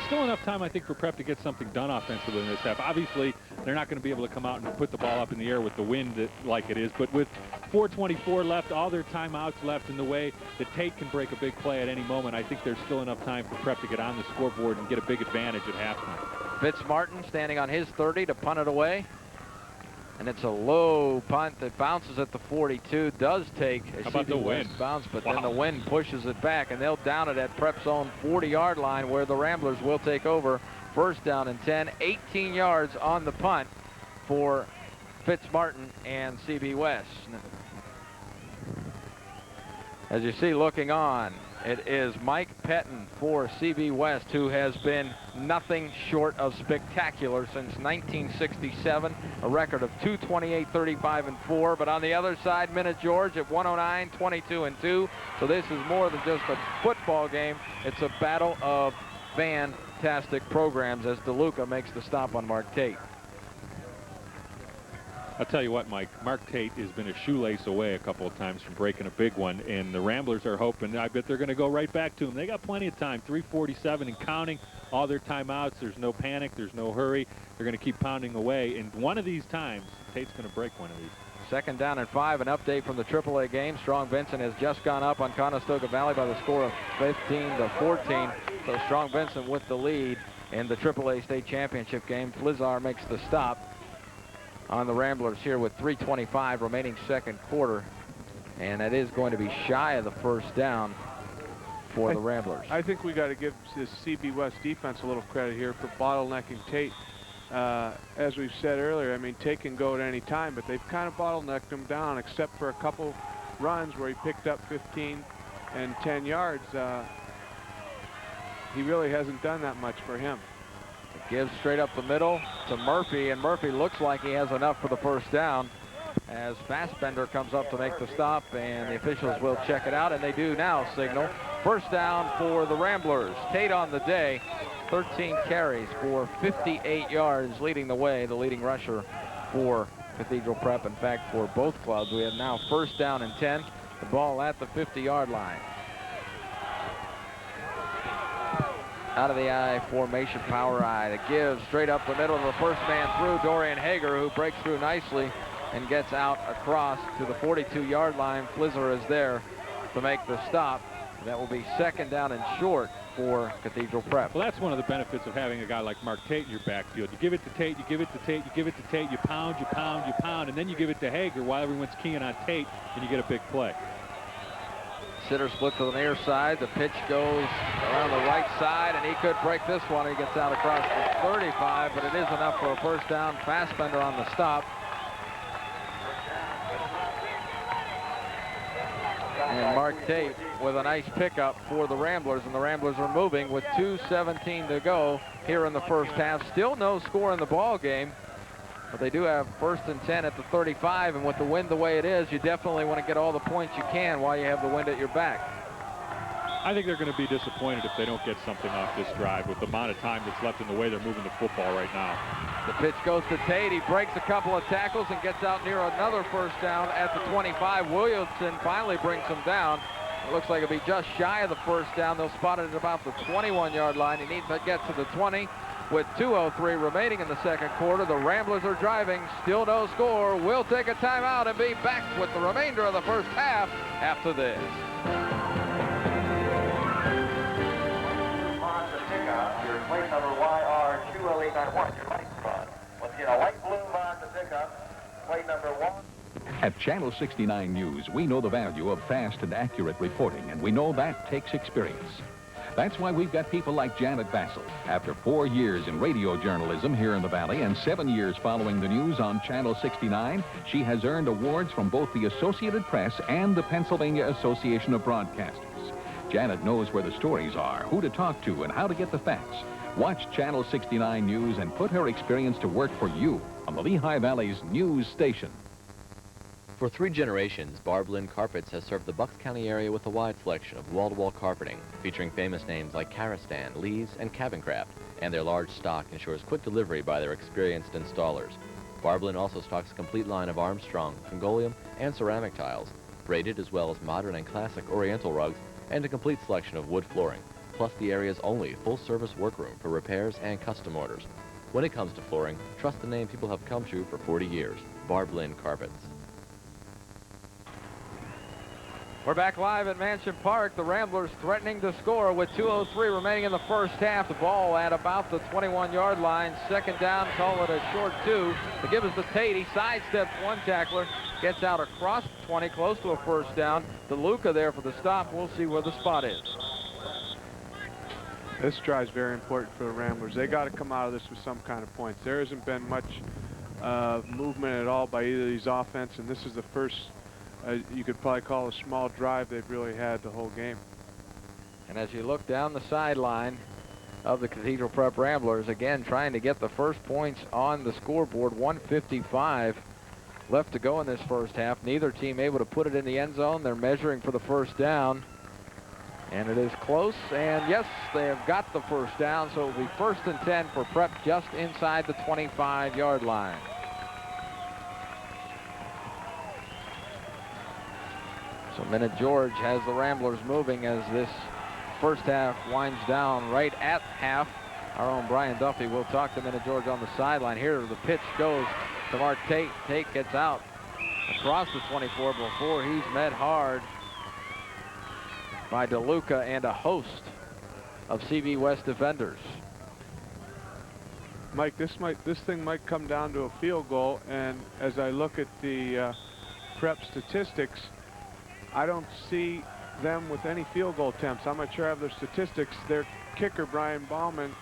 Still enough time, I think, for Prep to get something done offensively in this half. Obviously, they're not going to be able to come out and put the ball up in the air with the wind like it is, but with 4:24 left, all their timeouts left in the way that Tate can break a big play at any moment, I think there's still enough time for Prep to get on the scoreboard and get a big advantage at halftime. Fitz Martin standing on his 30 to punt it away. And it's a low punt that bounces at the 42. Does take a CB West bounce, but then the wind pushes it back, and they'll down it at Prep's own 40-yard line where the Ramblers will take over. 1st down and 10, 18 yards on the punt for Fitz Martin and CB West. As you see looking on, it is Mike Pettin for CB West, who has been nothing short of spectacular since 1967, a record of 228, 35, and 4. But on the other side, Minute George at 109, 22, and 2. So this is more than just a football game. It's a battle of fantastic programs as DeLuca makes the stop on Mark Tate. I'll tell you what, Mike, Mark Tate has been a shoelace away a couple of times from breaking a big one, and the Ramblers are hoping. I bet they're going to go right back to him. They got plenty of time, 3:47 and counting, all their timeouts. There's no panic. There's no hurry. They're going to keep pounding away, and one of these times, Tate's going to break one of these. 2nd down and 5, an update from the AAA game. Strong Vincent has just gone up on Conestoga Valley by the score of 15-14. So Strong Vincent with the lead in the AAA state championship game. Flizar makes the stop on the Ramblers here with 3:25 remaining second quarter. And that is going to be shy of the 1st down for the Ramblers. I think we got to give this CB West defense a little credit here for bottlenecking Tate. As we've said earlier, I mean, Tate can go at any time, but they've kind of bottlenecked him down, except for a couple runs where he picked up 15 and 10 yards. He really hasn't done that much for him. It gives straight up the middle to Murphy, and Murphy looks like he has enough for the 1st down as Fassbender comes up to make the stop, and the officials will check it out, and they do now signal 1st down for the Ramblers. Tate on the day, 13 carries for 58 yards, leading the way, the leading rusher for Cathedral Prep. In fact, for both clubs, we have now 1st down and 10, the ball at the 50-yard line. Out of the I formation, power I that gives straight up the middle of the 1st man through, Dorian Hager, who breaks through nicely and gets out across to the 42-yard line. Flizzer is there to make the stop. That will be 2nd down and short for Cathedral Prep. Well, that's one of the benefits of having a guy like Mark Tate in your backfield. You give it to Tate, you give it to Tate, you give it to Tate, you pound, you pound, you pound, and then you give it to Hager while everyone's keying on Tate, and you get a big play. Sitter split to the near side. The pitch goes around the right side, and he could break this one. He gets out across the 35, but it is enough for a 1st down. Fassbender on the stop. And Mark Tate with a nice pickup for the Ramblers, and the Ramblers are moving with 2:17 to go here in the first half. Still no score in the ball game, but they do have 1st and 10 at the 35, and with the wind the way it is, you definitely want to get all the points you can while you have the wind at your back. I think they're going to be disappointed if they don't get something off this drive with the amount of time that's left in the way they're moving the football right now. The pitch goes to Tate. He breaks a couple of tackles and gets out near another first down at the 25. Williamson finally brings him down. It looks like it'll be just shy of the first down. They'll spot it at about the 21-yard line. He needs to get to the 20 with 2:03 remaining in the second quarter. The Ramblers are driving. Still no score. We'll take a timeout and be back with the remainder of the first half after this. Your plate number YR20891. Your light spot. We'll see a light blue on the pickup. Plate number 1. At Channel 69 News, we know the value of fast and accurate reporting, and we know that takes experience. That's why we've got people like Janet Bassel. After 4 years in radio journalism here in the Valley and 7 years following the news on Channel 69, she has earned awards from both the Associated Press and the Pennsylvania Association of Broadcasters. Janet knows where the stories are, who to talk to, and how to get the facts. Watch Channel 69 News and put her experience to work for you on the Lehigh Valley's news station. For 3 generations, Barb Lynn Carpets has served the Bucks County area with a wide selection of wall-to-wall carpeting, featuring famous names like Karastan, Lee's, and Cabin Craft, and their large stock ensures quick delivery by their experienced installers. Barb Lynn also stocks a complete line of Armstrong, Mongolian, and ceramic tiles, braided as well as modern and classic Oriental rugs, and a complete selection of wood flooring, plus the area's only full-service workroom for repairs and custom orders. When it comes to flooring, trust the name people have come to for 40 years, Barb Lynn Carpets. We're back live at Mansion Park. The Ramblers threatening to score with 2:03 remaining in the first half. The ball at about the 21-yard line. Second down, call it a short 2. The give is to Tate. He sidesteps one tackler, gets out across the 20, close to a first down. DeLuca there for the stop. We'll see where the spot is. This drive's very important for the Ramblers. They got to come out of this with some kind of points. There hasn't been much movement at all by either of these offense, and this is the first you could probably call a small drive they've really had the whole game. And as you look down the sideline of the Cathedral Prep Ramblers, again trying to get the first points on the scoreboard, 1:55 left to go in this first half. Neither team able to put it in the end zone. They're measuring for the first down, and it is close, and yes, they have got the first down, so it'll be 1st and 10 for Prep just inside the 25-yard line. So Minute George has the Ramblers moving as this first half winds down right at half. Our own Brian Duffy will talk to Minute George on the sideline. Here the pitch goes to Mark Tate. Tate gets out across the 24 before he's met hard by DeLuca and a host of CB West defenders. Mike, this thing might come down to a field goal, and as I look at the Prep statistics, I don't see them with any field goal attempts. I'm not sure I have their statistics. Their kicker, Brian Bauman,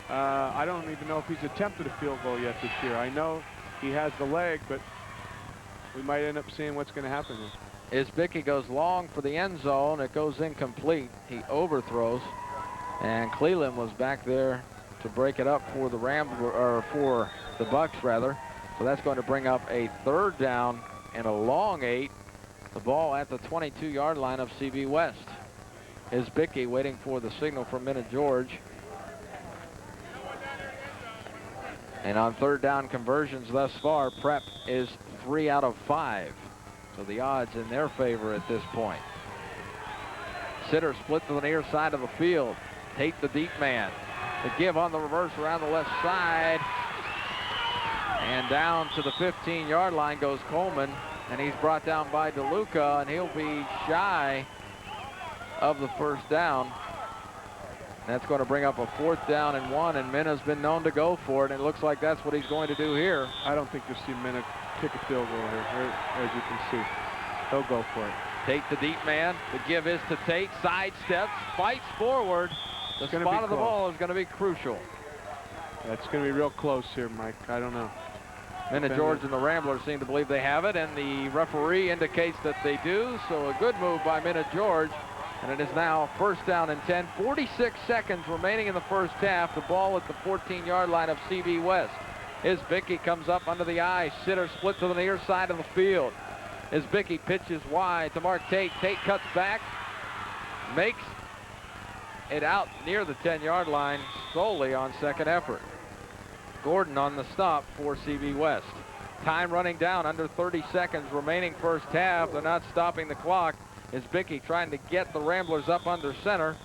I don't even know if he's attempted a field goal yet this year. I know he has the leg, but we might end up seeing what's going to happen here. Isbicki goes long for the end zone. It goes incomplete. He overthrows, and Cleland was back there to break it up for the for the Bucks rather. So that's going to bring up a 3rd down and a long 8. The ball at the 22-yard line of CB West. Isbicki waiting for the signal from Minute George. And on 3rd down conversions thus far, Prep is 3 out of 5. So the odds in their favor at this point. Sitter split to the near side of the field. Tate the deep man. The give on the reverse around the left side. And down to the 15-yard line goes Coleman. And he's brought down by DeLuca, and he'll be shy of the first down. That's going to bring up a 4th down and 1, and Minna's been known to go for it, and it looks like that's what he's going to do here. I don't think you'll see Minna kick a field goal here, as you can see. He'll go for it. Tate the deep man. The give is to Tate. Sidesteps, fights forward. The spot of the ball is going to be crucial. That's going to be real close here, Mike. I don't know. Minna George and the Ramblers seem to believe they have it, and the referee indicates that they do, so a good move by Minna George, and it is now first down and 10. 46 seconds remaining in the first half. The ball at the 14-yard line of CB West. Isbicki comes up under the eye. Sitter split to the near side of the field. Isbicki pitches wide to Mark Tate. Tate cuts back, makes it out near the 10-yard line solely on second effort. Gordon on the stop for CB West. Time running down, under 30 seconds remaining first half. They're not stopping the clock. Isbicki trying to get the Ramblers up under center.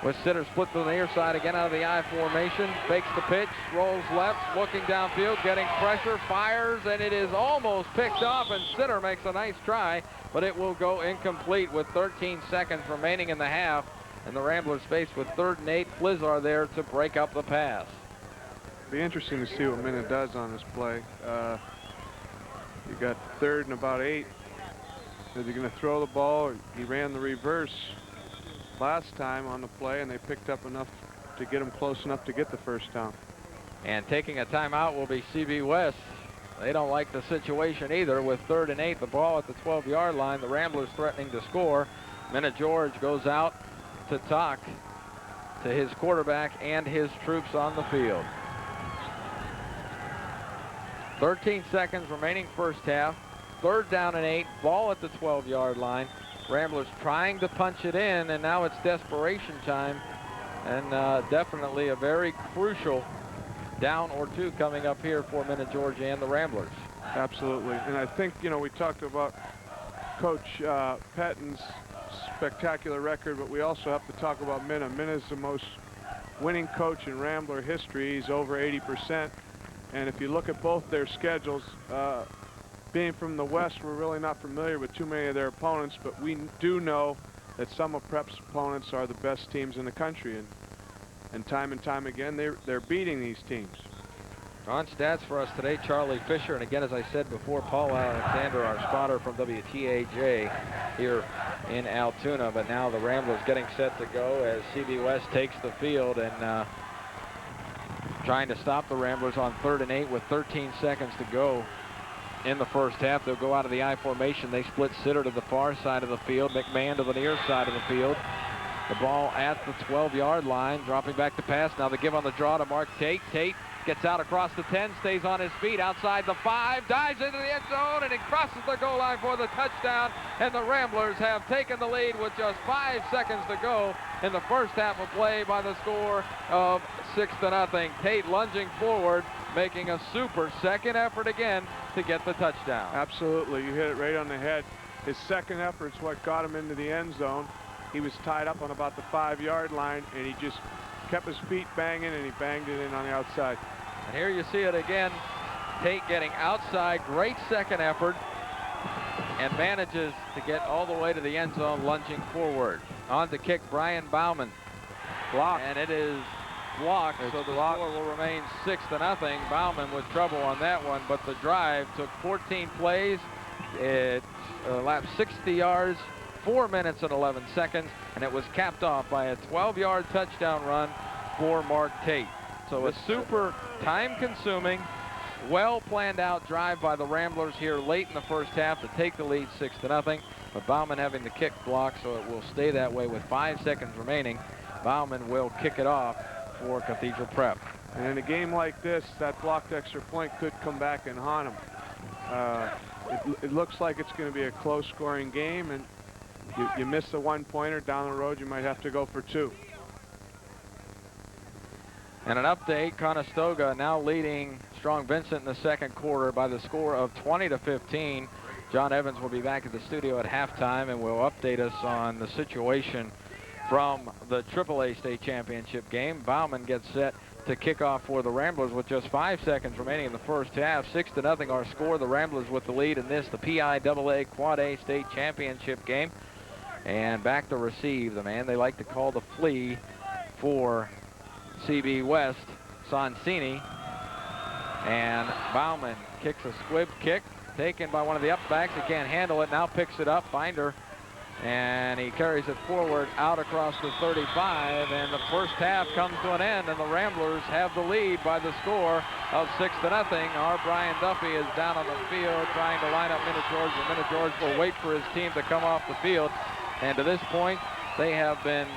With Sitter split to the near side again out of the I formation. Fakes the pitch, rolls left, looking downfield, getting pressure, fires, and it is almost picked off, and Sitter makes a nice try, but it will go incomplete with 13 seconds remaining in the half. And the Ramblers faced with 3rd and 8. Flizzar there to break up the pass. Be interesting to see what Minna does on this play. You got 3rd and about 8. Is he going to throw the ball? He ran the reverse last time on the play, and they picked up enough to get him close enough to get the first down. And taking a timeout will be CB West. They don't like the situation either with 3rd and 8. The ball at the 12-yard line. The Ramblers threatening to score. Minna George goes out to talk to his quarterback and his troops on the field. 13 seconds remaining first half. 3rd down and 8. Ball at the 12-yard line. Ramblers trying to punch it in, and now it's desperation time. And definitely a very crucial down or 2 coming up here for Minna George and the Ramblers. Absolutely. And I think, you know, we talked about Coach Pettin's spectacular record, but we also have to talk about Minna. Minna's the most winning coach in Rambler history. He's over 80%. And if you look at both their schedules, being from the West, we're really not familiar with too many of their opponents, but we do know that some of Prep's opponents are the best teams in the country. And time again, they're beating these teams. On stats for us today, Charlie Fisher, and again, as I said before, Paul Alexander, our spotter from WTAJ here in Altoona. But now the Ramblers getting set to go as CB West takes the field and trying to stop the Ramblers on 3rd and 8 with 13 seconds to go in the first half. They'll go out of the I formation. They split Sitter to the far side of the field, McMahon to the near side of the field. The ball at the 12-yard line, dropping back to pass. Now the give on the draw to Mark Tate. Tate gets out across the 10, stays on his feet outside the 5, dives into the end zone, and he crosses the goal line for the touchdown. And the Ramblers have taken the lead with just 5 seconds to go in the first half of play by the score of 6-0. Tate lunging forward, making a super second effort again to get the touchdown. Absolutely, you hit it right on the head. His second effort's what got him into the end zone. He was tied up on about the 5-yard line, and he just kept his feet banging, and he banged it in on the outside. And here you see it again. Tate getting outside, great second effort, and manages to get all the way to the end zone, lunging forward. On to kick, Brian Bauman. Blocked. And it is blocked, so the score will remain 6-0. Bauman with trouble on that one, but the drive took 14 plays. It lapped 60 yards, 4 minutes and 11 seconds, and it was capped off by a 12-yard touchdown run for Mark Tate. So a super time-consuming, well-planned out drive by the Ramblers here late in the first half to take the lead 6-0. But Bauman having the kick blocked, so it will stay that way with 5 seconds remaining. Bauman will kick it off for Cathedral Prep. And in a game like this, that blocked extra point could come back and haunt him. It looks like it's going to be a close-scoring game, and you miss the one-pointer down the road, you might have to go for 2. And an update, Conestoga now leading Strong Vincent in the second quarter by the score of 20-15. John Evans will be back at the studio at halftime and will update us on the situation from the AAA state championship game. Bauman gets set to kick off for the Ramblers with just 5 seconds remaining in the first half. 6-0 our score. The Ramblers with the lead in this, the PIAA Quad A state championship game. And back to receive, the man they like to call the flea for CB West, Sonsini. And Bauman kicks a squib kick, taken by one of the upbacks. He can't handle it, now picks it up. Binder And he carries it forward out across the 35, and the first half comes to an end, and the Ramblers have the lead by the score of 6-0. Our Brian Duffy is down on the field trying to line up Minna George, and Minna George will wait for his team to come off the field. And to this point, they have been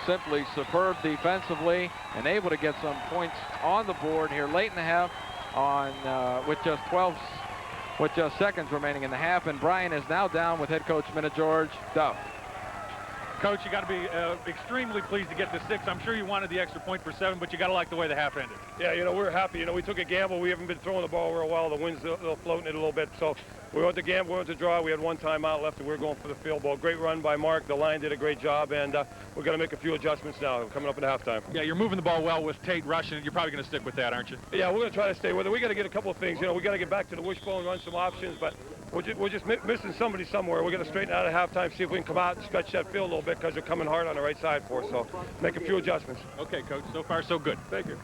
simply superb defensively and able to get some points on the board here late in the half on with just seconds remaining in the half, and Brian is now down with head coach Minna George. Duff. Coach, you got to be extremely pleased to get the 6. I'm sure you wanted the extra point for 7, but you got to like the way the half ended. Yeah, you know, we're happy. You know, we took a gamble. We haven't been throwing the ball for a while. The wind's floating it a little bit. So we went to gamble, we went to draw. We had one timeout left, and we were going for the field goal. Great run by Mark. The line did a great job, and we're going to make a few adjustments now coming up in halftime. Yeah, you're moving the ball well with Tate rushing. You're probably going to stick with that, aren't you? Yeah, we're going to try to stay with it. We got to get a couple of things. You know, we got to get back to the wishbone, run some options, but we're just missing somebody somewhere. We're going to straighten out at halftime, see if we can come out and stretch that field a little bit because they're coming hard on the right side for us. So make a few adjustments. Okay, Coach. So far, so good. Thank you.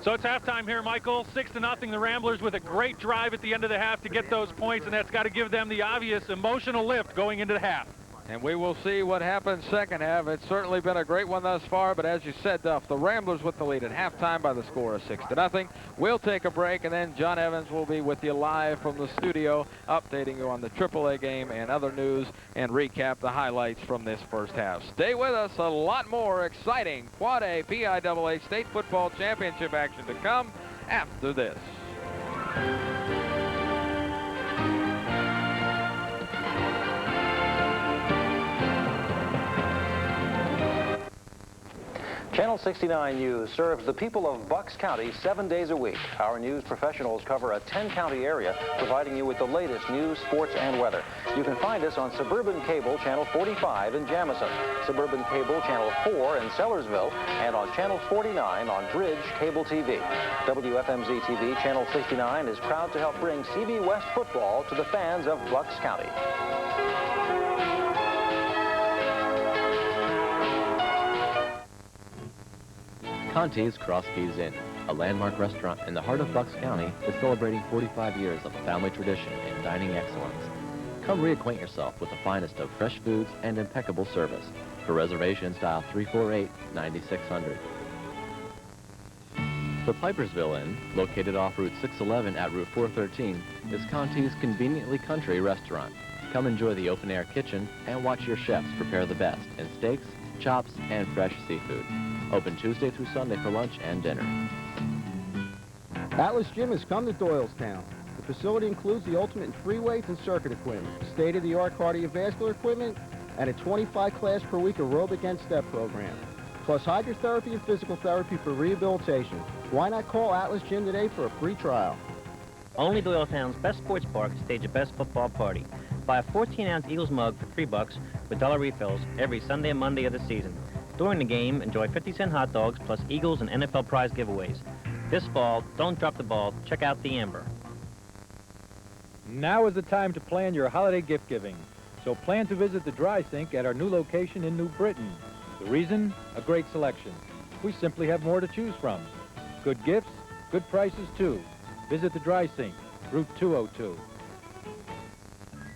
So it's halftime here, Michael. 6-0. The Ramblers with a great drive at the end of the half to get those points, and that's got to give them the obvious emotional lift going into the half. And we will see what happens second half. It's certainly been a great one thus far, but as you said, Duff, the Ramblers with the lead at halftime by the score of 6-0. We'll take a break, and then John Evans will be with you live from the studio, updating you on the AAA game and other news, and recap the highlights from this first half. Stay with us. A lot more exciting Quad A PIAA State Football Championship action to come after this. Channel 69 News serves the people of Bucks County 7 days a week. Our news professionals cover a 10-county area, providing you with the latest news, sports, and weather. You can find us on Suburban Cable Channel 45 in Jamison, Suburban Cable Channel 4 in Sellersville, and on Channel 49 on Bridge Cable TV. WFMZ TV Channel 69 is proud to help bring CB West football to the fans of Bucks County. Conti's Cross Keys Inn, a landmark restaurant in the heart of Bucks County, is celebrating 45 years of a family tradition in dining excellence. Come reacquaint yourself with the finest of fresh foods and impeccable service. For reservations, dial 348-9600. The Pipersville Inn, located off Route 611 at Route 413, is Conti's conveniently country restaurant. Come enjoy the open-air kitchen and watch your chefs prepare the best in steaks, chops, and fresh seafood. Open Tuesday through Sunday for lunch and dinner. Atlas Gym has come to Doylestown. The facility includes the ultimate in free weights and circuit equipment, state-of-the-art cardiovascular equipment, and a 25-class per week aerobic and step program, plus hydrotherapy and physical therapy for rehabilitation. Why not call Atlas Gym today for a free trial? Only Doylestown's best sports bar can stage the best football party. Buy a 14-ounce Eagles mug for $3 with dollar refills every Sunday and Monday of the season. During the game, enjoy 50-cent hot dogs plus Eagles and NFL prize giveaways. This fall, don't drop the ball. Check out the Amber. Now is the time to plan your holiday gift giving. So plan to visit the Dry Sink at our new location in New Britain. The reason? A great selection. We simply have more to choose from. Good gifts, good prices too. Visit the Dry Sink, Route 202.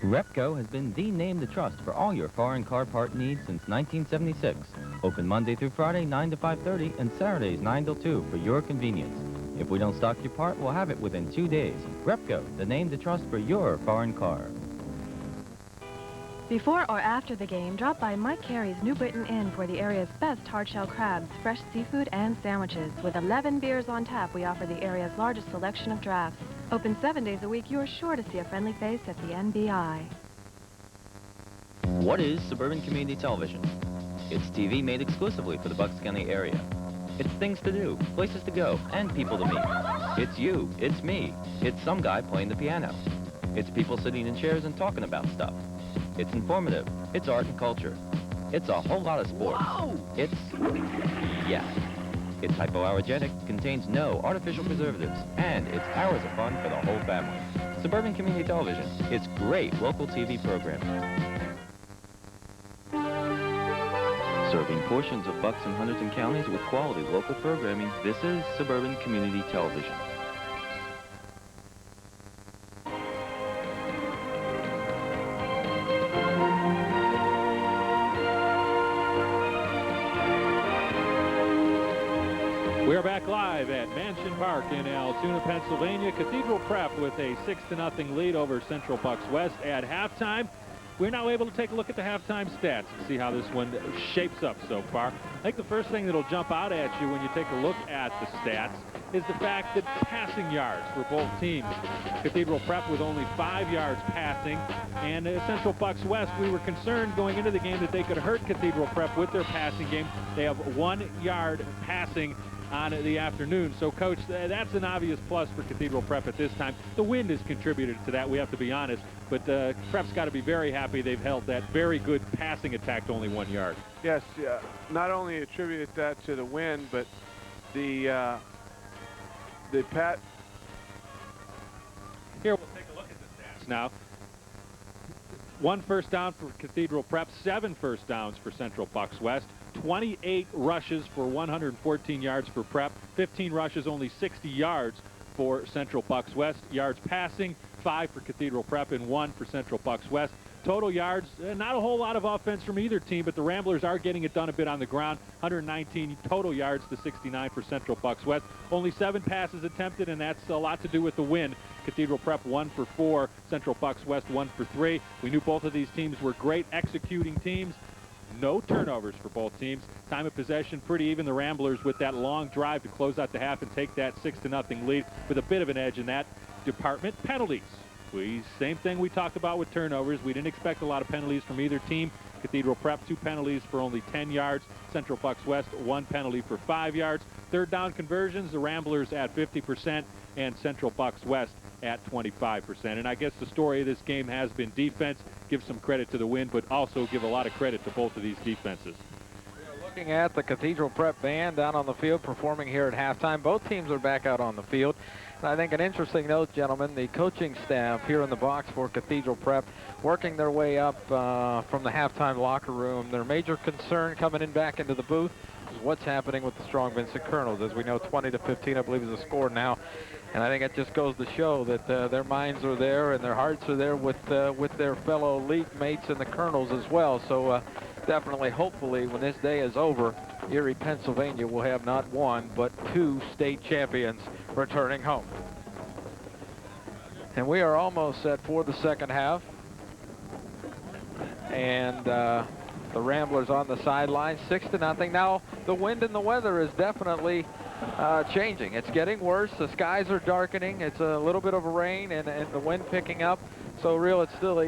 Repco has been the name to trust for all your foreign car part needs since 1976. Open Monday through Friday, 9 to 5:30, and Saturdays, 9 till 2 for your convenience. If we don't stock your part, we'll have it within 2 days. Repco, the name to trust for your foreign car. Before or after the game, drop by Mike Carey's New Britain Inn for the area's best hard-shell crabs, fresh seafood, and sandwiches. With 11 beers on tap, we offer the area's largest selection of drafts. Open 7 days a week, you're sure to see a friendly face at the NBI. What is Suburban Community Television? It's TV made exclusively for the Bucks County area. It's things to do, places to go, and people to meet. It's you, it's me, it's some guy playing the piano. It's people sitting in chairs and talking about stuff. It's informative, it's art and culture. It's a whole lot of sports. Whoa! Yeah. It's hypoallergenic, contains no artificial preservatives, and it's hours of fun for the whole family. Suburban Community Television. It's great local TV programming. Serving portions of Bucks and Hunterdon counties with quality local programming, this is Suburban Community Television. are back live at Mansion Park in Altoona, Pennsylvania. Cathedral Prep with a 6-0 lead over Central Bucks West at halftime. We're now able to take a look at the halftime stats and see how this one shapes up so far. I think the first thing that'll jump out at you when you take a look at the stats is the fact that passing yards for both teams. Cathedral Prep with only 5 yards passing, and Central Bucks West, we were concerned going into the game that they could hurt Cathedral Prep with their passing game. They have 1 yard passing on the afternoon. So, Coach, that's an obvious plus for Cathedral Prep at this time. The wind has contributed to that, we have to be honest, but Prep's got to be very happy they've held that very good passing attack to only 1 yard. Yes, not only attributed that to the wind, but the pat. Here, we'll take a look at the stats now. 1 first down for Cathedral Prep, 7 first downs for Central Bucks West. 28 rushes for 114 yards for Prep, 15 rushes, only 60 yards for Central Bucks West. Yards passing, 5 for Cathedral Prep and 1 for Central Bucks West. Total yards, not a whole lot of offense from either team, but the Ramblers are getting it done a bit on the ground. 119 total yards to 69 for Central Bucks West. Only 7 passes attempted, and that's a lot to do with the win. Cathedral Prep 1 for 4, Central Bucks West 1 for 3. We knew both of these teams were great executing teams. No turnovers for both teams. Time of possession pretty even. The Ramblers with that long drive to close out the half and take that 6-0 lead with a bit of an edge in that department. Penalties. Same thing we talked about with turnovers. We didn't expect a lot of penalties from either team. Cathedral Prep 2 penalties for only 10 yards. Central Bucks West 1 penalty for 5 yards. Third down conversions, the Ramblers at 50% and Central Bucks West at 25%. And I guess the story of this game has been defense. Give some credit to the win, but also give a lot of credit to both of these defenses. Looking at the Cathedral Prep band down on the field performing here at halftime. Both teams are back out on the field. And I think an interesting note, gentlemen, the coaching staff here in the box for Cathedral Prep working their way up from the halftime locker room. Their major concern coming in back into the booth is what's happening with the Strong Vincent Colonels. As we know, 20-15, I believe, is the score now. And I think it just goes to show that their minds are there and their hearts are there with their fellow league mates and the Colonels as well. So definitely, hopefully, when this day is over, Erie, Pennsylvania will have not 1, but 2 state champions returning home. And we are almost set for the second half. And the Ramblers on the sideline, 6-0. Now, the wind and the weather is definitely changing. It's getting worse. The skies are darkening. It's a little bit of rain and the wind picking up. So, it's still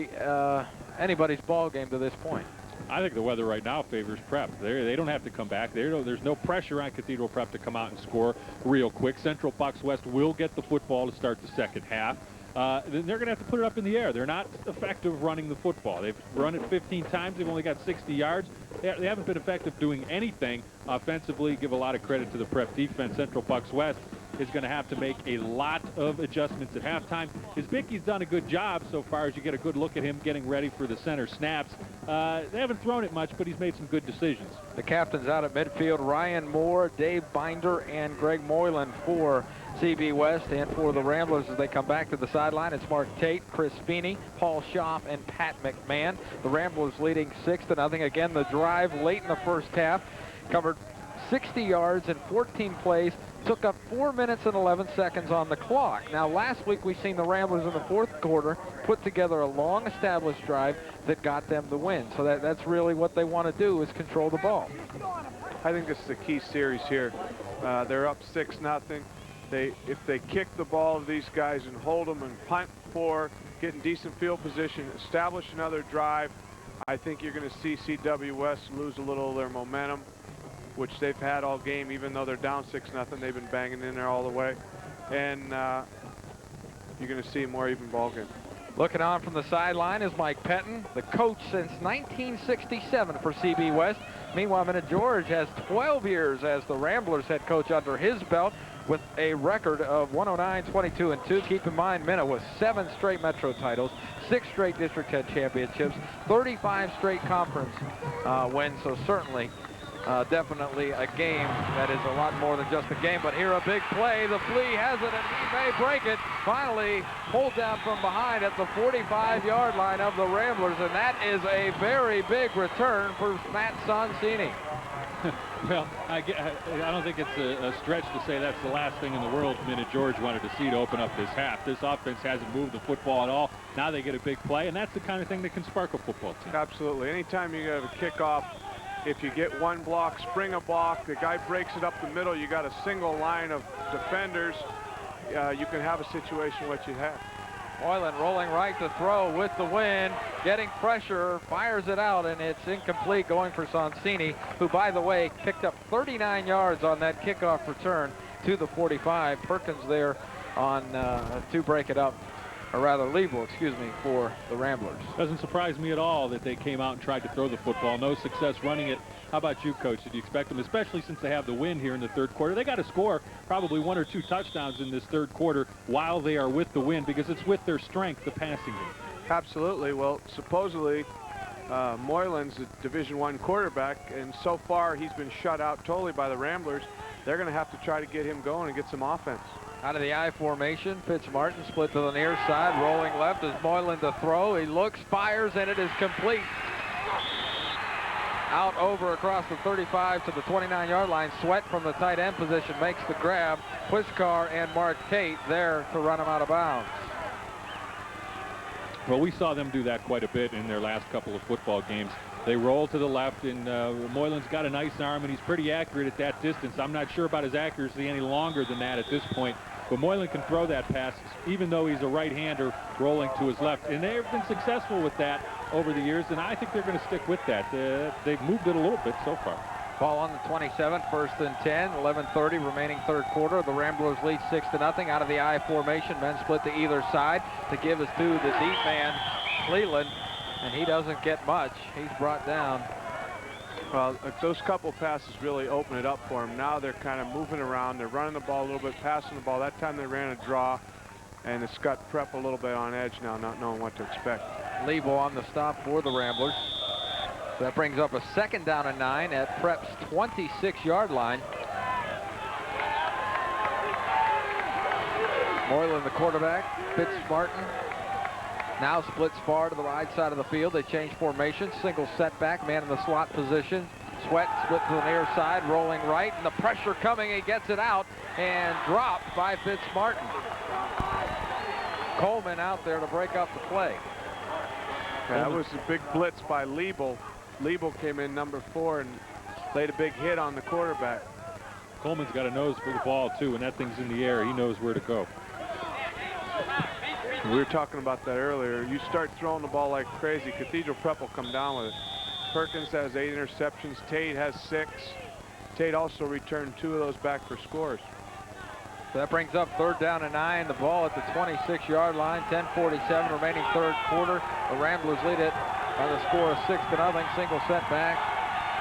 anybody's ball game to this point. I think the weather right now favors Prep. They don't have to come back. There's no pressure on Cathedral Prep to come out and score real quick. Central Bucks West will get the football to start the second half. Then they're going to have to put it up in the air. They're not effective running the football. They've run it 15 times. They've only got 60 yards. They haven't been effective doing anything offensively. Give a lot of credit to the Prep defense. Central Bucks West is going to have to make a lot of adjustments at halftime. Isbicki's done a good job so far as you get a good look at him getting ready for the center snaps. They haven't thrown it much, but he's made some good decisions. The captains out at midfield, Ryan Moore, Dave Binder, and Greg Moylan for CB West. And for the Ramblers as they come back to the sideline, it's Mark Tate, Chris Feeney, Paul Schaff, and Pat McMahon. The Ramblers leading 6-0. Again, the drive late in the first half covered 60 yards in 14 plays. Took up 4 minutes and 11 seconds on the clock. Now, last week we've seen the Ramblers in the fourth quarter put together a long established drive that got them the win. So that's really what they want to do, is control the ball. I think this is the key series here. They're up 6-0. If they kick the ball to these guys and hold them and punt for, get in decent field position, establish another drive, I think you're going to see CW West lose a little of their momentum, which they've had all game. Even though they're down 6-0, they've been banging in there all the way. And you're going to see a more even ball game. Looking on from the sideline is Mike Pettin, the coach since 1967 for CB West. Meanwhile, Minute George has 12 years as the Ramblers head coach under his belt with a record of 109-22-2. Keep in mind, Minute with 7 straight Metro titles, 6 straight District 10 championships, 35 straight conference wins. So certainly definitely a game that is a lot more than just a game. But here a big play. The flea has it, and he may break it. Finally pulled down from behind at the 45-yard line of the Ramblers, and that is a very big return for Matt Sonsini. Well, I don't think it's a stretch to say that's the last thing in the world Minute George wanted to see to open up this half. This offense hasn't moved the football at all. Now they get a big play, and that's the kind of thing that can spark a football team. Absolutely. Anytime you have a kickoff, if you get one block, spring a block, the guy breaks it up the middle, you got a single line of defenders, you can have a situation what you have. Moylan rolling right to throw with the wind, getting pressure, fires it out, and it's incomplete, going for Sonsini, who, by the way, picked up 39 yards on that kickoff return to the 45. Perkins there on to break it up, or rather Level, excuse me, for the Ramblers. Doesn't surprise me at all that they came out and tried to throw the football. No success running it. How about you, Coach? Did you expect them, especially since they have the win here in the third quarter? They got to score probably 1 or 2 touchdowns in this third quarter while they are with the win, because it's with their strength, the passing game. Absolutely. Well, supposedly Moylan's a Division I quarterback, and so far he's been shut out totally by the Ramblers. They're going to have to try to get him going and get some offense. Out of the I formation, Fitzmartin split to the near side, rolling left as Moylan to throw. He looks, fires, and it is complete. Out over across the 35 to the 29-yard line. Sweat from the tight end position makes the grab. Pushkar and Mark Tate there to run him out of bounds. Well, we saw them do that quite a bit in their last couple of football games. They roll to the left, and Moylan's got a nice arm, and he's pretty accurate at that distance. I'm not sure about his accuracy any longer than that at this point. But Moylan can throw that pass, even though he's a right-hander rolling to his left. And they've been successful with that over the years, and I think they're going to stick with that. They've moved it a little bit so far. Ball on the 27, 1st and 10, 11:30 remaining third quarter. The Ramblers lead 6-0 out of the I formation. Men split to either side to give us to the deep man, Cleland, and he doesn't get much. He's brought down. Well, those couple passes really open it up for him. Now they're kind of moving around. They're running the ball a little bit, passing the ball. That time they ran a draw, and it's got Prep a little bit on edge now, not knowing what to expect. Levo on the stop for the Ramblers. So that brings up a 2nd down and 9 at Prep's 26-yard line. Moylan, the quarterback. Fitzmartin now splits far to the right side of the field. They change formation. Single setback, man in the slot position. Sweat split to the near side, rolling right, and the pressure coming. He gets it out and dropped by Fitzmartin. Coleman out there to break up the play. That was a big blitz by Liebel. Liebel came in number 4 and laid a big hit on the quarterback. Coleman's got a nose for the ball, too. When that thing's in the air, he knows where to go. We were talking about that earlier. You start throwing the ball like crazy, Cathedral Prep will come down with it. Perkins has 8 interceptions. Tate has 6. Tate also returned 2 of those back for scores. So that brings up 3rd down and 9. The ball at the 26-yard line. 10:47 remaining third quarter. The Ramblers lead it by the score of 6-0. Single setback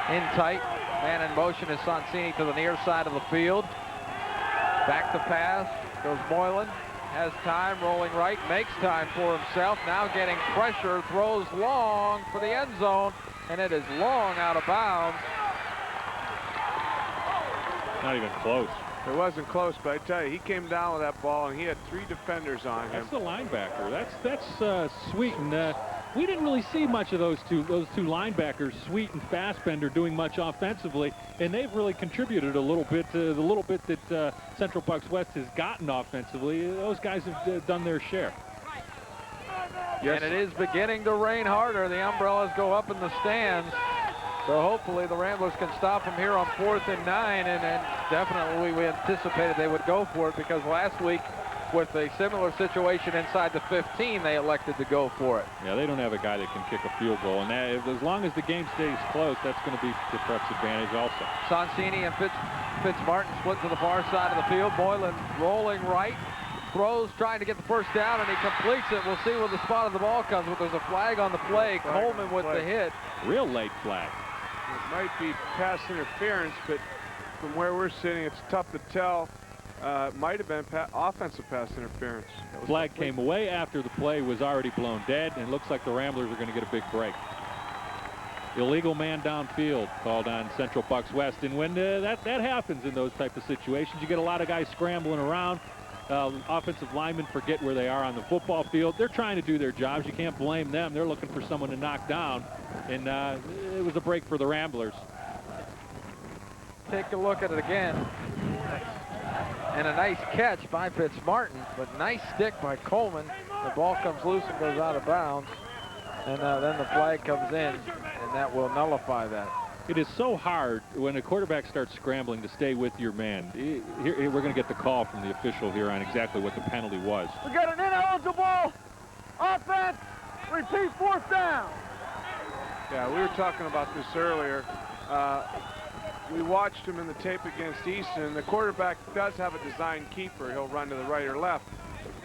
in tight. Man in motion is Sonsini to the near side of the field. Back to pass goes Moylan. Has time, rolling right, makes time for himself. Now getting pressure, throws long for the end zone, and it is long out of bounds. Not even close. It wasn't close, but I tell you, he came down with that ball, and he had 3 defenders on him. That's the linebacker. That's Sweet, and we didn't really see much of those two linebackers, Sweet and Fassbender, doing much offensively, and they've really contributed a little bit to the little bit that Central Bucks West has gotten offensively. Those guys have done their share. Yes. And it is beginning to rain harder. The umbrellas go up in the stands. So hopefully the Ramblers can stop them here on 4th and 9, and definitely we anticipated they would go for it, because last week with a similar situation inside the 15, they elected to go for it. Yeah, they don't have a guy that can kick a field goal, and as long as the game stays close, that's going to be the Prep's advantage also. Sonsini and Fitzmartin split to the far side of the field. Moylan rolling right, throws, trying to get the 1st down, and he completes it. We'll see where the spot of the ball comes, but there's a flag on the play. Coleman with the hit. Real late flag. It might be pass interference, but from where we're sitting, it's tough to tell. It might have been offensive pass interference. Flag came away after the play was already blown dead, and it looks like the Ramblers are going to get a big break. Illegal man downfield called on Central Bucks West, and when that happens in those type of situations, you get a lot of guys scrambling around. Offensive linemen forget where they are on the football field. They're trying to do their jobs. You can't blame them. They're looking for someone to knock down, and it was a break for the Ramblers. take a look at it again. And a nice catch by Fitzmartin, but nice stick by Coleman. The ball comes loose and goes out of bounds. And then the flag comes in, and that will nullify that. It is so hard when a quarterback starts scrambling to stay with your man. Here, we're going to get the call from the official here on exactly what the penalty was. We got an ineligible offense. Repeat, 4th down. Yeah, we were talking about this earlier. We watched him in the tape against Easton. The quarterback does have a design keeper. He'll run to the right or left.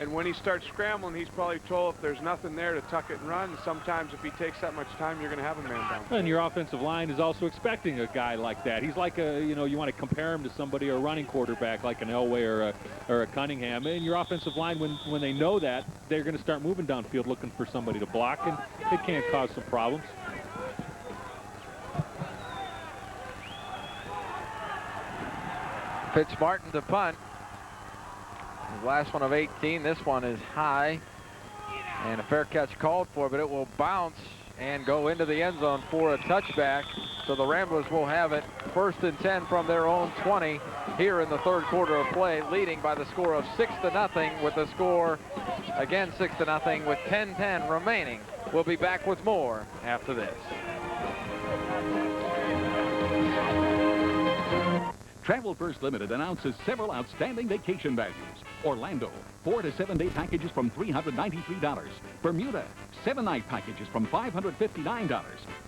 And when he starts scrambling, he's probably told if there's nothing there to tuck it and run. Sometimes if he takes that much time, you're going to have a man down. And your offensive line is also expecting a guy like that. He's like a, you know, you want to compare him to somebody, a running quarterback like an Elway or a Cunningham. And your offensive line, when they know that, they're going to start moving downfield looking for somebody to block, and it can cause some problems. Fitzmartin to punt. His last one of 18. This one is high. And a fair catch called for, but it will bounce and go into the end zone for a touchback. So the Ramblers will have it 1st and 10 from their own 20 here in the 3rd quarter of play, leading by the score of 6-0 with the score, again 6-0 with 10:10 remaining. We'll be back with more after this. Travel First Limited announces several outstanding vacation values. Orlando, 4 to 7 day packages from $393. Bermuda, 7-night packages from $559.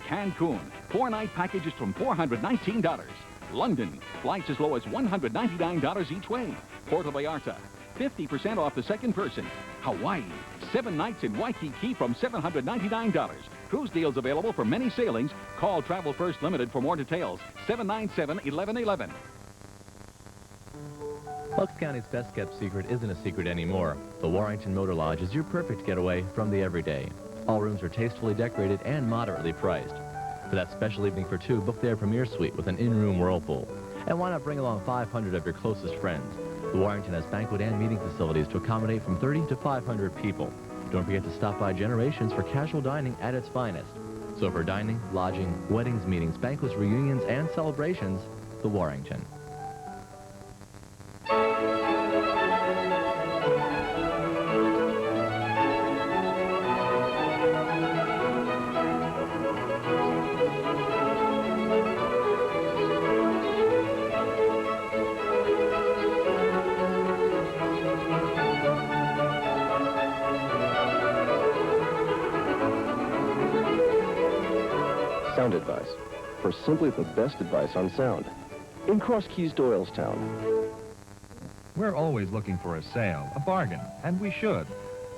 Cancun, 4-night packages from $419. London, flights as low as $199 each way. Puerto Vallarta, 50% off the second person. Hawaii, 7 nights in Waikiki from $799. Cruise deals available for many sailings. Call Travel First Limited for more details. 797-1111. Bucks County's best-kept secret isn't a secret anymore. The Warrington Motor Lodge is your perfect getaway from the everyday. All rooms are tastefully decorated and moderately priced. For that special evening for two, book their premier suite with an in-room whirlpool. And why not bring along 500 of your closest friends? The Warrington has banquet and meeting facilities to accommodate from 30 to 500 people. Don't forget to stop by Generations for casual dining at its finest. So for dining, lodging, weddings, meetings, banquets, reunions, and celebrations, the Warrington. Sound advice. For simply the best advice on sound. In Cross Keys, Doylestown. We're always looking for a sale, a bargain, and we should.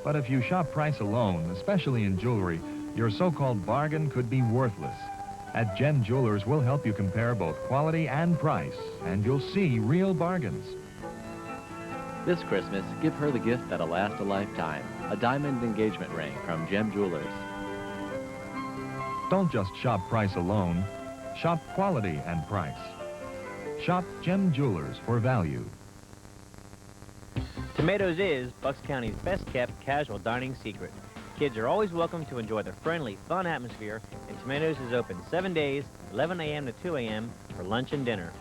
But if you shop price alone, especially in jewelry, your so-called bargain could be worthless. At Gem Jewelers, we'll help you compare both quality and price, and you'll see real bargains. This Christmas, give her the gift that'll last a lifetime. A diamond engagement ring from Gem Jewelers. Don't just shop price alone. Shop quality and price. Shop Gem Jewelers for value. Tomatoes is Bucks County's best-kept casual dining secret. Kids are always welcome to enjoy the friendly, fun atmosphere, and Tomatoes is open 7 days, 11 a.m. to 2 a.m. for lunch and dinner.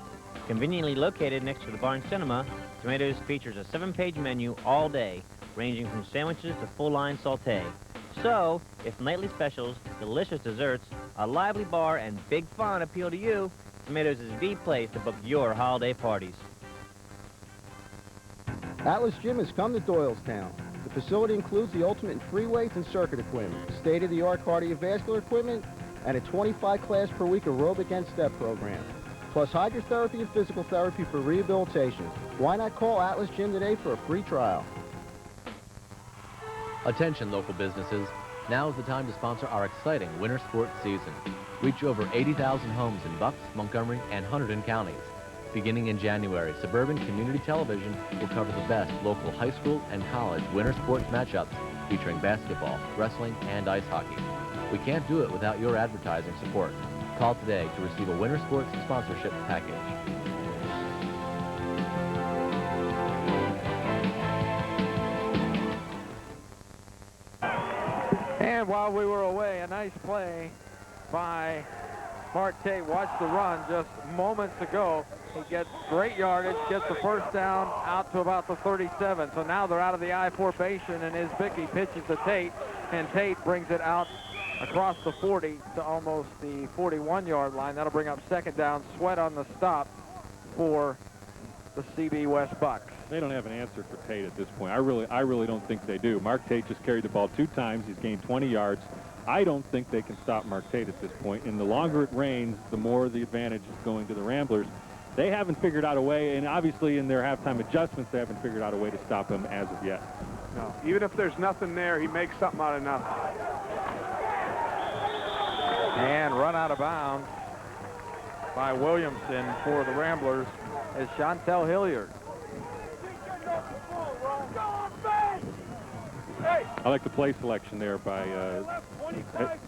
Conveniently located next to the Barn Cinema, Tomatoes features a 7-page menu all day, ranging from sandwiches to full-line sauté. So, if nightly specials, delicious desserts, a lively bar, and big fun appeal to you, Tomatoes is the place to book your holiday parties. Atlas Gym has come to Doylestown. The facility includes the ultimate in free weights and circuit equipment, state-of-the-art cardiovascular equipment, and a 25-class per week aerobic and step program, plus hydrotherapy and physical therapy for rehabilitation. Why not call Atlas Gym today for a free trial? Attention, local businesses. Now is the time to sponsor our exciting winter sports season. Reach over 80,000 homes in Bucks, Montgomery, and Hunterdon counties. Beginning in January, Suburban Community Television will cover the best local high school and college winter sports matchups featuring basketball, wrestling, and ice hockey. We can't do it without your advertising support. Call today to receive a winter sports sponsorship package. And while we were away, a nice play by Mark Tate watched the run just moments ago. He gets great yardage, gets the first down out to about the 37. So now they're out of the I formation, and Isbicki pitches to Tate, and Tate brings it out across the 40 to almost the 41-yard line. That'll bring up second down. Sweat on the stop for the CB West Bucks. They don't have an answer for Tate at this point. I really don't think they do. Mark Tate just carried the ball 2 times. He's gained 20 yards. I don't think they can stop Mark Tate at this point. And the longer it rains, the more the advantage is going to the Ramblers. They haven't figured out a way, and obviously in their halftime adjustments, they haven't figured out a way to stop him as of yet. No, even if there's nothing there, he makes something out of nothing. And run out of bounds by Williamson for the Ramblers is Chantel Hilliard. I like the play selection there by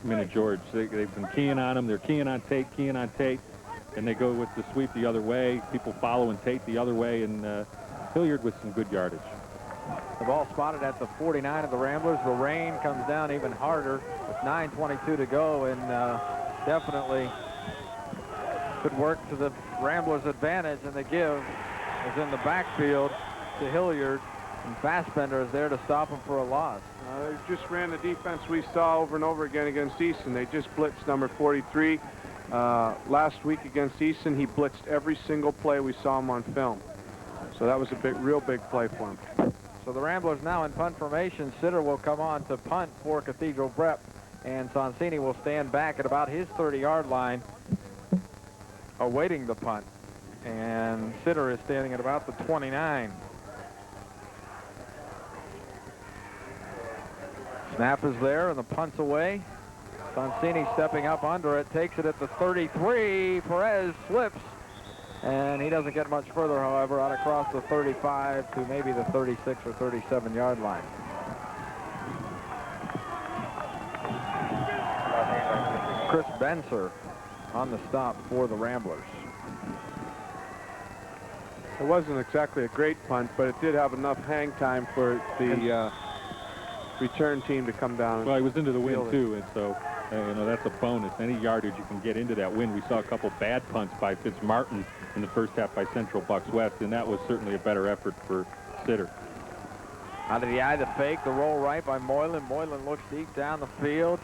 Minute George. They've been keying on him. They're keying on Tate, and they go with the sweep the other way. People following Tate the other way, and Hilliard with some good yardage. The ball spotted at the 49 of the Ramblers. The rain comes down even harder with 9:22 to go, and definitely could work to the Ramblers' advantage, and the give is in the backfield to Hilliard, and Fassbender is there to stop him for a loss. They just ran the defense we saw over and over again against Easton. They just blitzed number 43. Last week against Easton, he blitzed every single play we saw him on film. So that was a real big play for him. So the Ramblers now in punt formation. Sitter will come on to punt for Cathedral Prep, and Sonsini will stand back at about his 30-yard line awaiting the punt. And Sitter is standing at about the 29. Snap is there, and the punt's away. Sonsini stepping up under it, takes it at the 33. Perez slips, and he doesn't get much further, however, out across the 35 to maybe the 36 or 37-yard line. Chris Benser on the stop for the Ramblers. It wasn't exactly a great punt, but it did have enough hang time for the return team to come down. Well, he was into the wind too, and so you know, that's a bonus. Any yardage you can get into that wind. We saw a couple bad punts by Fitzmartin in the first half by Central Bucks West, and that was certainly a better effort for Sitter. Out of the eye, the fake, the roll right by Moylan. Moylan looks deep down the field,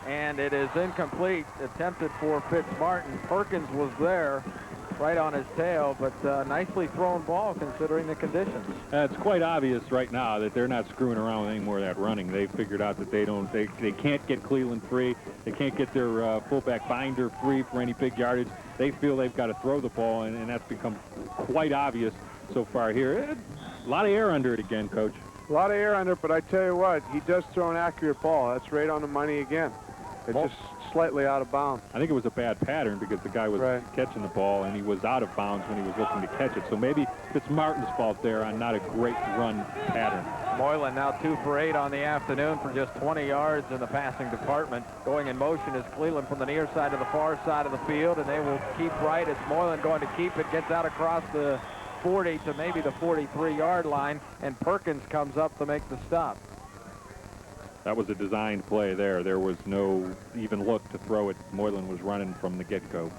and it is incomplete. Attempted for Fitzmartin. Perkins was there, right on his tail, but nicely thrown ball considering the conditions. It's quite obvious right now that they're not screwing around with any more of that running. They figured out that they can't get Cleveland free. They can't get their fullback Binder free for any big yardage. They feel they've got to throw the ball, and that's become quite obvious so far here. A lot of air under it again, Coach. A lot of air under it, but I tell you what, he does throw an accurate ball. That's right on the money again. It's just slightly out of bounds. I think it was a bad pattern because the guy was catching the ball, and he was out of bounds when he was looking to catch it. So maybe it's Martin's fault there on not a great run pattern. Moylan now 2 for 8 on the afternoon for just 20 yards in the passing department. Going in motion is Cleveland from the near side to the far side of the field, and they will keep right. It's Moylan going to keep it, gets out across the 40 to maybe the 43-yard line, and Perkins comes up to make the stop. That was a designed play there. There was no even look to throw it. Moylan was running from the get-go.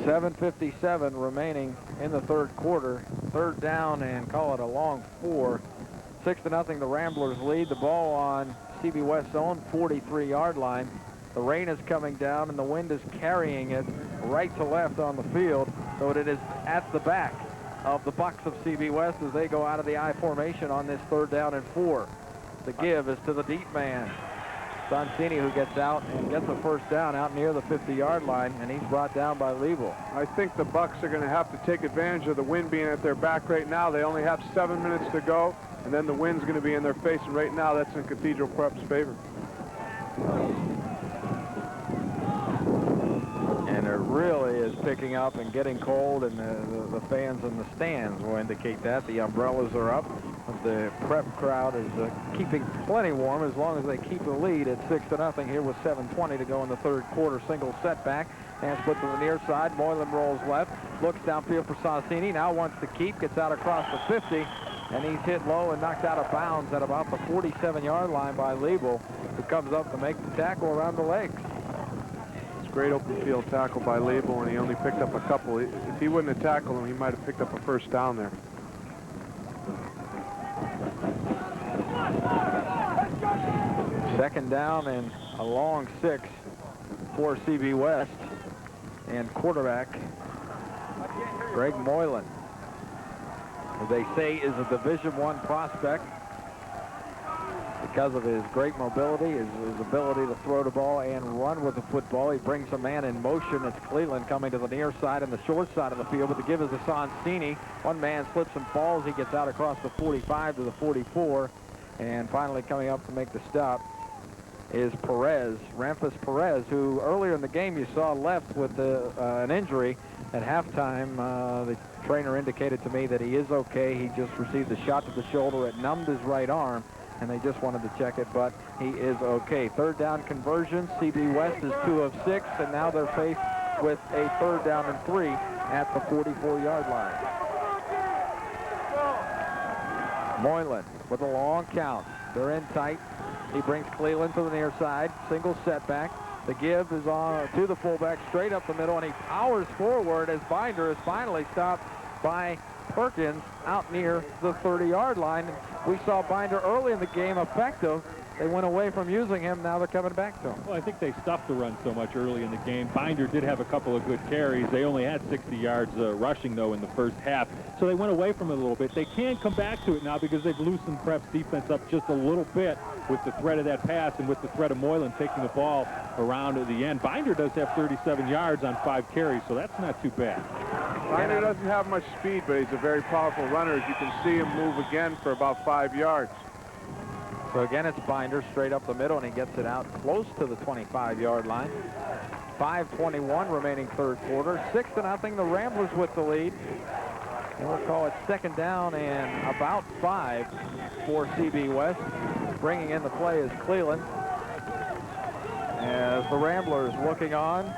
7:57 remaining in the third quarter. Third down, and call it a long 4. 6-0, the Ramblers lead. The ball on CB West's own 43-yard line. The rain is coming down, and the wind is carrying it right to left on the field, so it is at the back of the Bucks of CB West as they go out of the I formation on this 3rd down and 4. The give is to the deep man, Sonsini, who gets out and gets a first down out near the 50-yard line, and he's brought down by Liebel. I think the Bucks are going to have to take advantage of the wind being at their back right now. They only have 7 minutes to go, and then the wind's going to be in their face, and right now that's in Cathedral Prep's favor. And it really is picking up and getting cold, and the fans in the stands will indicate that. The umbrellas are up. The Prep crowd is keeping plenty warm as long as they keep the lead at 6-0 here with 7:20 to go in the third quarter. Single setback. Hands put to the near side. Moylan rolls left. Looks downfield for Sonsini. Now wants to keep. Gets out across the 50. And he's hit low and knocked out of bounds at about the 47-yard line by Liebel, who comes up to make the tackle around the legs. Great open field tackle by Label, and he only picked up a couple. If he wouldn't have tackled him, he might have picked up a first down there. Second down and a long 6 for CB West. And quarterback Greg Moylan, who they say is a Division I prospect because of his great mobility, his ability to throw the ball and run with the football. He brings a man in motion. It's Cleveland coming to the near side and the short side of the field, but the give is to Sonsini. One man slips and falls. He gets out across the 45 to the 44, and finally coming up to make the stop is Perez, Ramphis Perez, who earlier in the game you saw left with an injury. At halftime, the trainer indicated to me that he is okay. He just received a shot to the shoulder. It numbed his right arm, and they just wanted to check it, but he is okay. Third down conversion. CB West is 2 of 6, and now they're faced with a third down and 3 at the 44-yard line. Moylan with a long count. They're in tight. He brings Cleveland to the near side. Single setback. The give is on to the fullback, straight up the middle, and he powers forward as Binder is finally stopped by Perkins out near the 30-yard line. We saw Binder early in the game effective. They went away from using him. Now they're coming back to him. Well, I think they stuffed the run so much early in the game. Binder did have a couple of good carries. They only had 60 yards rushing, though, in the first half. So they went away from it a little bit. They can come back to it now because they've loosened Prep's defense up just a little bit with the threat of that pass and with the threat of Moylan taking the ball around at the end. Binder does have 37 yards on 5 carries, so that's not too bad. Binder doesn't have much speed, but he's a very powerful runner. As you can see him move again for about 5 yards. So again, it's Binder straight up the middle, and he gets it out close to the 25-yard line. 5:21 remaining third quarter. 6-0, the Ramblers with the lead. And we'll call it second down and about 5 for CB West. Bringing in the play is Cleveland. As the Ramblers looking on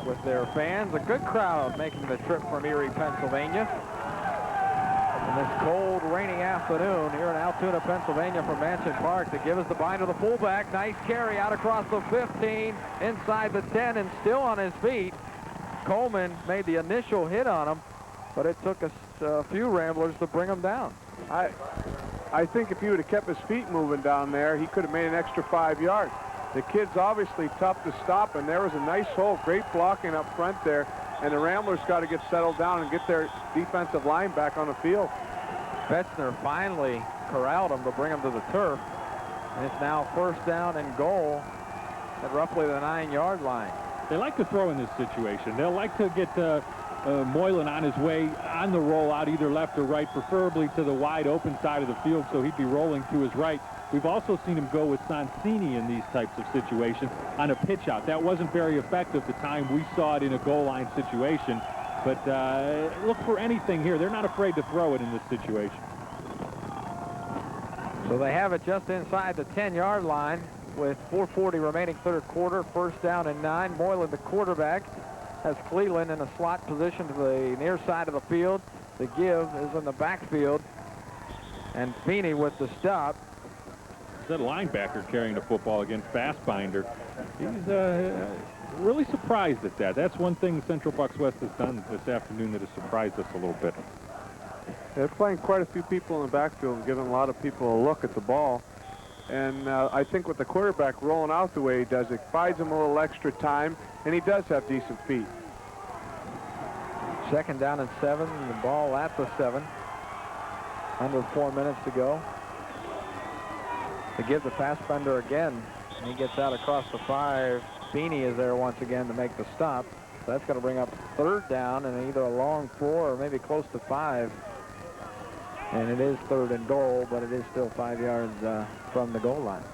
with their fans. A good crowd making the trip from Erie, Pennsylvania. In this cold, rainy afternoon here in Altoona, Pennsylvania from Mansion Park. The give is the Binder, the fullback. Nice carry out across the 15, inside the 10, and still on his feet. Coleman made the initial hit on him, but it took a few Ramblers to bring him down. I think if he would have kept his feet moving down there, he could have made an extra 5 yards. The kid's obviously tough to stop, and there was a nice hole, great blocking up front there. And the Ramblers got to get settled down and get their defensive line back on the field. Betzner finally corralled him to bring him to the turf. And it's now first down and goal at roughly the 9-yard line. They like to throw in this situation. They'll like to get Moylan on his way on the roll out either left or right, preferably to the wide open side of the field, so he'd be rolling to his right. We've also seen him go with Sonsini in these types of situations on a pitch out. That wasn't very effective the time we saw it in a goal line situation. But look for anything here. They're not afraid to throw it in this situation. So they have it just inside the 10-yard line with 4:40 remaining third quarter. First down and 9. Moylan, the quarterback, has Cleveland in a slot position to the near side of the field. The give is in the backfield. And Feeney with the stop. That linebacker carrying the football against Binder. He's really surprised at that. That's one thing Central Bucks West has done this afternoon that has surprised us a little bit. They're playing quite a few people in the backfield and giving a lot of people a look at the ball. And I think with the quarterback rolling out the way he does, it buys him a little extra time, and he does have decent feet. Second down and 7, the ball at the 7. Under 4 minutes to go. To give the pass Bender again, and he gets out across the 5. Feeney is there once again to make the stop. So that's going to bring up third down and either a long 4 or maybe close to 5. And it is third and goal, but it is still 5 yards from the goal line.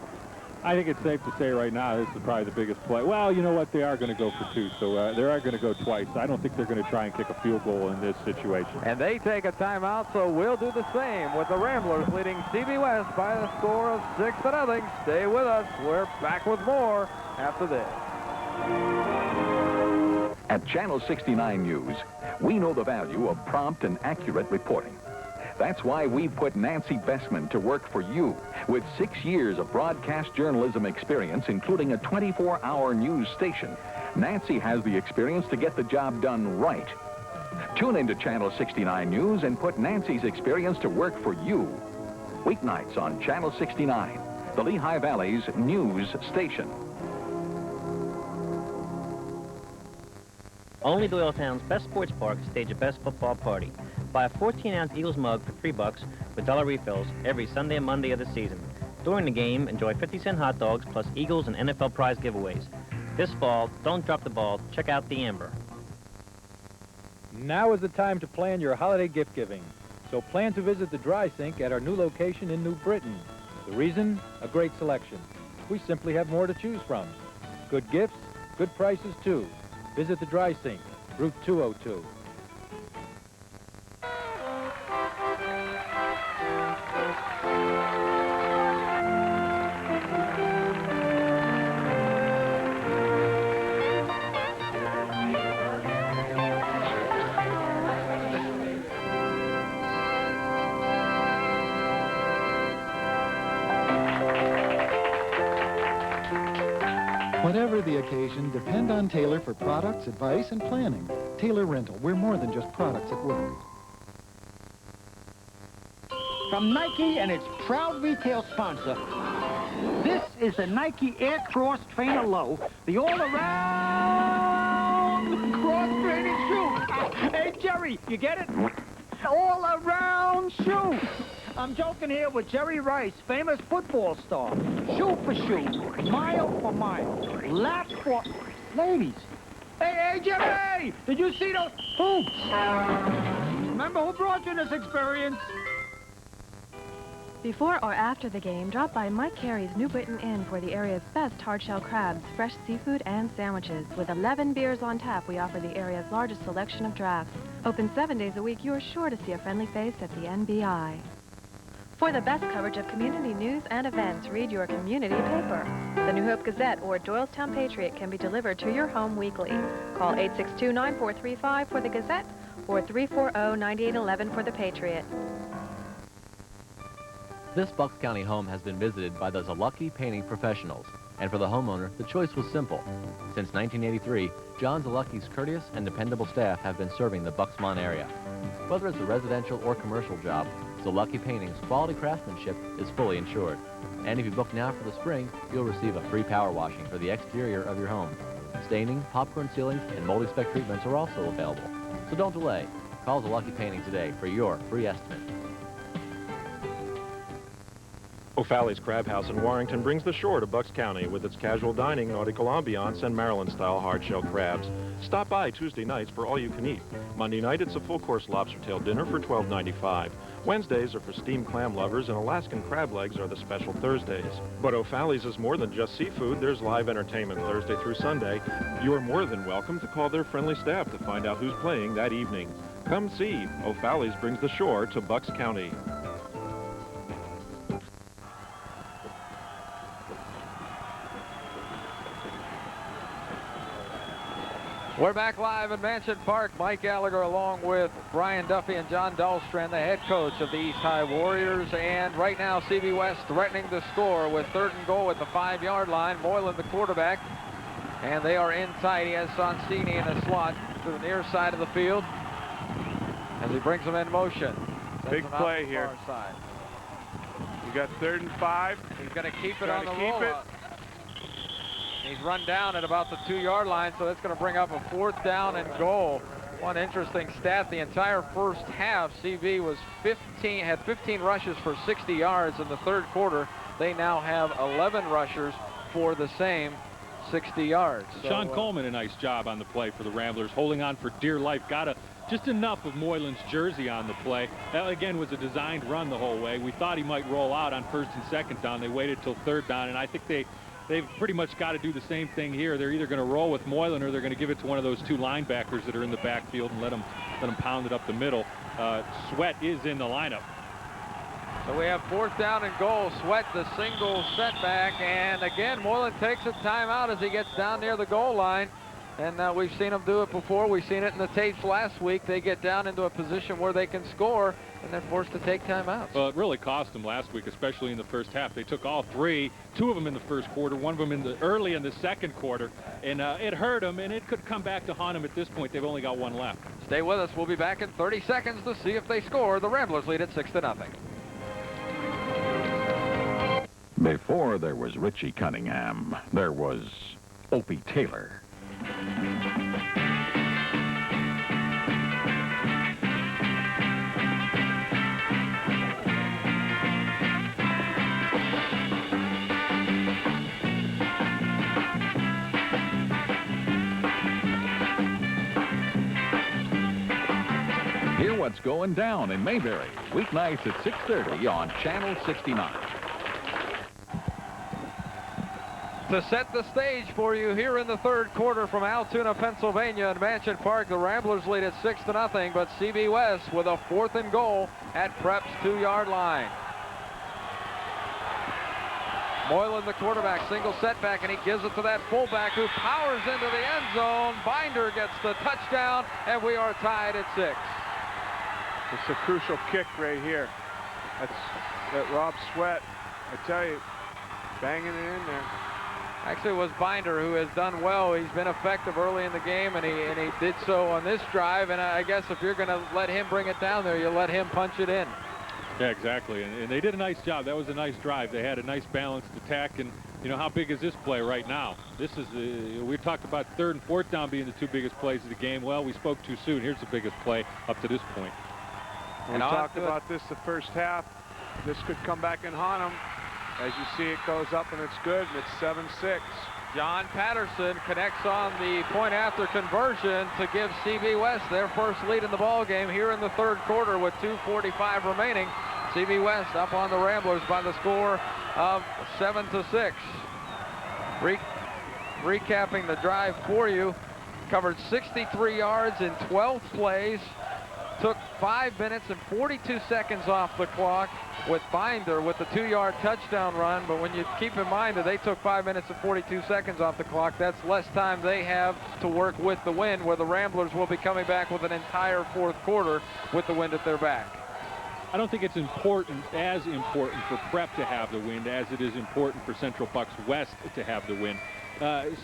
I think it's safe to say right now this is probably the biggest play. Well, you know what? They are going to go for 2, so they are going to go twice. I don't think they're going to try and kick a field goal in this situation. And they take a timeout, so we'll do the same with the Ramblers leading CB West by a score of 6-0. Stay with us. We're back with more after this. At Channel 69 News, we know the value of prompt and accurate reporting. That's why we put Nancy Bessman to work for you with 6 years of broadcast journalism experience, including a 24-hour news station. Nancy has the experience to get the job done right. Tune into Channel 69 News and put Nancy's experience to work for you. Weeknights on Channel 69, the Lehigh Valley's news station. Only Doylestown's best sports parks stage a best football party. Buy a 14-ounce Eagles mug for $3 with dollar refills every Sunday and Monday of the season. During the game, enjoy 50-cent hot dogs plus Eagles and NFL prize giveaways. This fall, don't drop the ball. Check out the Amber. Now is the time to plan your holiday gift giving. So plan to visit the dry sink at our new location in New Britain. The reason? A great selection. We simply have more to choose from. Good gifts, good prices too. Visit the dry sink, Route 202. Whatever the occasion, depend on Taylor for products, advice, and planning. Taylor Rental, we're more than just products at work. From Nike and its proud retail sponsor, this is the Nike Air Cross Trainer Low, the all-around cross-training shoe. Hey, Jerry, you get it? All-around shoe. I'm joking here with Jerry Rice, famous football star. Shoe for shoe, mile for mile, lap for... Ladies. Hey, Jerry! Did you see those hoops? Remember who brought you this experience? Before or after the game, drop by Mike Carey's New Britain Inn for the area's best hard-shell crabs, fresh seafood, and sandwiches. With 11 beers on tap, we offer the area's largest selection of drafts. Open 7 days a week, you're sure to see a friendly face at the NBI. For the best coverage of community news and events, read your community paper. The New Hope Gazette or Doylestown Patriot can be delivered to your home weekly. Call 862-9435 for the Gazette or 340-9811 for the Patriot. This Bucks County home has been visited by the Zalucky Painting Professionals, and for the homeowner, the choice was simple. Since 1983, John Zalucky's courteous and dependable staff have been serving the Bucksmont area. Whether it's a residential or commercial job, Zalucky Painting's quality craftsmanship is fully insured. And if you book now for the spring, you'll receive a free power washing for the exterior of your home. Staining, popcorn sealing, and multi-spec treatments are also available. So don't delay. Call Zalucky Painting today for your free estimate. O'Falley's Crab House in Warrington brings the shore to Bucks County with its casual dining, nautical ambiance, and Maryland-style hard-shell crabs. Stop by Tuesday nights for all-you-can-eat. Monday night, it's a full-course lobster tail dinner for $12.95. Wednesdays are for steamed clam lovers, and Alaskan crab legs are the special Thursdays. But O'Falley's is more than just seafood. There's live entertainment Thursday through Sunday. You're more than welcome to call their friendly staff to find out who's playing that evening. Come see. O'Falley's brings the shore to Bucks County. We're back live at Mansion Park. Mike Gallagher along with Brian Duffy and John Dahlstrand, the head coach of the East High Warriors. And right now, CB West threatening to score with 3rd and goal at the 5-yard line. Moylan, the quarterback. And they are in tight. He has Sonsini in a slot to the near side of the field as he brings them in motion. Big play here. Side. You got 3rd and 5. He's going to keep it on the roll. He's run down at about the 2-yard line, so that's going to bring up a 4th down and goal. One interesting stat, the entire first half, CB had 15 rushes for 60 yards. In the 3rd quarter, they now have 11 rushers for the same 60 yards. So, Sean Coleman, a nice job on the play for the Ramblers, holding on for dear life. Got just enough of Moylan's jersey on the play. That, again, was a designed run the whole way. We thought he might roll out on 1st and 2nd down. They waited till 3rd down, and I think they've pretty much got to do the same thing here. They're either going to roll with Moylan or they're going to give it to one of those 2 linebackers that are in the backfield and let them pound it up the middle. Sweat is in the lineup. So we have 4th down and goal. Sweat the single setback, and again Moylan takes a timeout as he gets down near the goal line. And we've seen them do it before. We've seen it in the tapes last week. They get down into a position where they can score, and they're forced to take timeouts. Well, it really cost them last week, especially in the first half. They took all three, two of them in the first quarter, one of them early in the second quarter, and it hurt them, and it could come back to haunt them at this point. They've only got one left. Stay with us. We'll be back in 30 seconds to see if they score. The Ramblers lead at 6-0. Before there was Richie Cunningham, there was Opie Taylor. Hear what's going down in Mayberry, weeknights at 6:30 on Channel 69. To set the stage for you here in the third quarter from Altoona, Pennsylvania and Mansion Park, the Ramblers lead at 6-0, but CB West with a 4th and goal at Prep's 2-yard line. Moylan, the quarterback, single setback, and he gives it to that fullback who powers into the end zone. Binder gets the touchdown, and we are tied at 6. It's a crucial kick right here. That Rob Sweat, I tell you, banging it in there. Actually, it was Binder who has done well. He's been effective early in the game, and he did so on this drive. And I guess if you're going to let him bring it down there, you let him punch it in. Yeah, exactly. And they did a nice job. That was a nice drive. They had a nice balanced attack. And, you know, how big is this play right now? This is, we talked about 3rd and 4th down being the 2 biggest plays of the game. Well, we spoke too soon. Here's the biggest play up to this point. We talked about this the first half. This could come back and haunt them. As you see, it goes up and it's good, and it's 7-6. John Patterson connects on the point after conversion to give CB West their first lead in the ball game here in the third quarter with 2:45 remaining. CB West up on the Ramblers by the score of 7-6. Recapping the drive for you, covered 63 yards in 12 plays, took 5 minutes and 42 seconds off the clock with Binder with the 2-yard touchdown run. But when you keep in mind that they took 5 minutes and 42 seconds off the clock, that's less time they have to work with the wind, where the Ramblers will be coming back with an entire 4th quarter with the wind at their back. I don't think it's as important for Prep to have the wind as it is important for Central Bucks West to have the wind.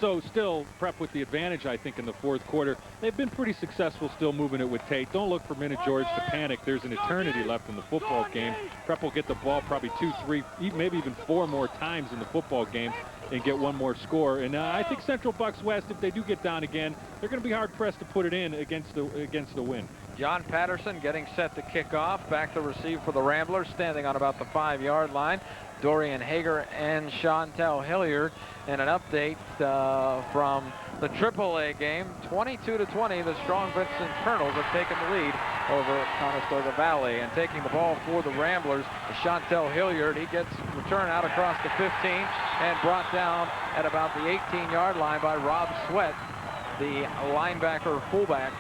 So still, Prep with the advantage, I think, in the 4th quarter. They've been pretty successful still moving it with Tate. Don't look for Minute George to panic. There's an eternity left in the football game. Prep will get the ball probably 2, 3, maybe even 4 more times in the football game and get one more score. And I think Central Bucks West, if they do get down again, they're going to be hard-pressed to put it in against the wind. John Patterson getting set to kick off. Back to receive for the Ramblers, standing on about the 5-yard line. Dorian Hager and Chantel Hilliard. And an update from the AAA game. 22-20, the Strong Vincent Colonels have taken the lead over Conestoga Valley. And taking the ball for the Ramblers is Chantel Hilliard. He gets returned out across the 15 and brought down at about the 18-yard line by Rob Sweat, the linebacker fullback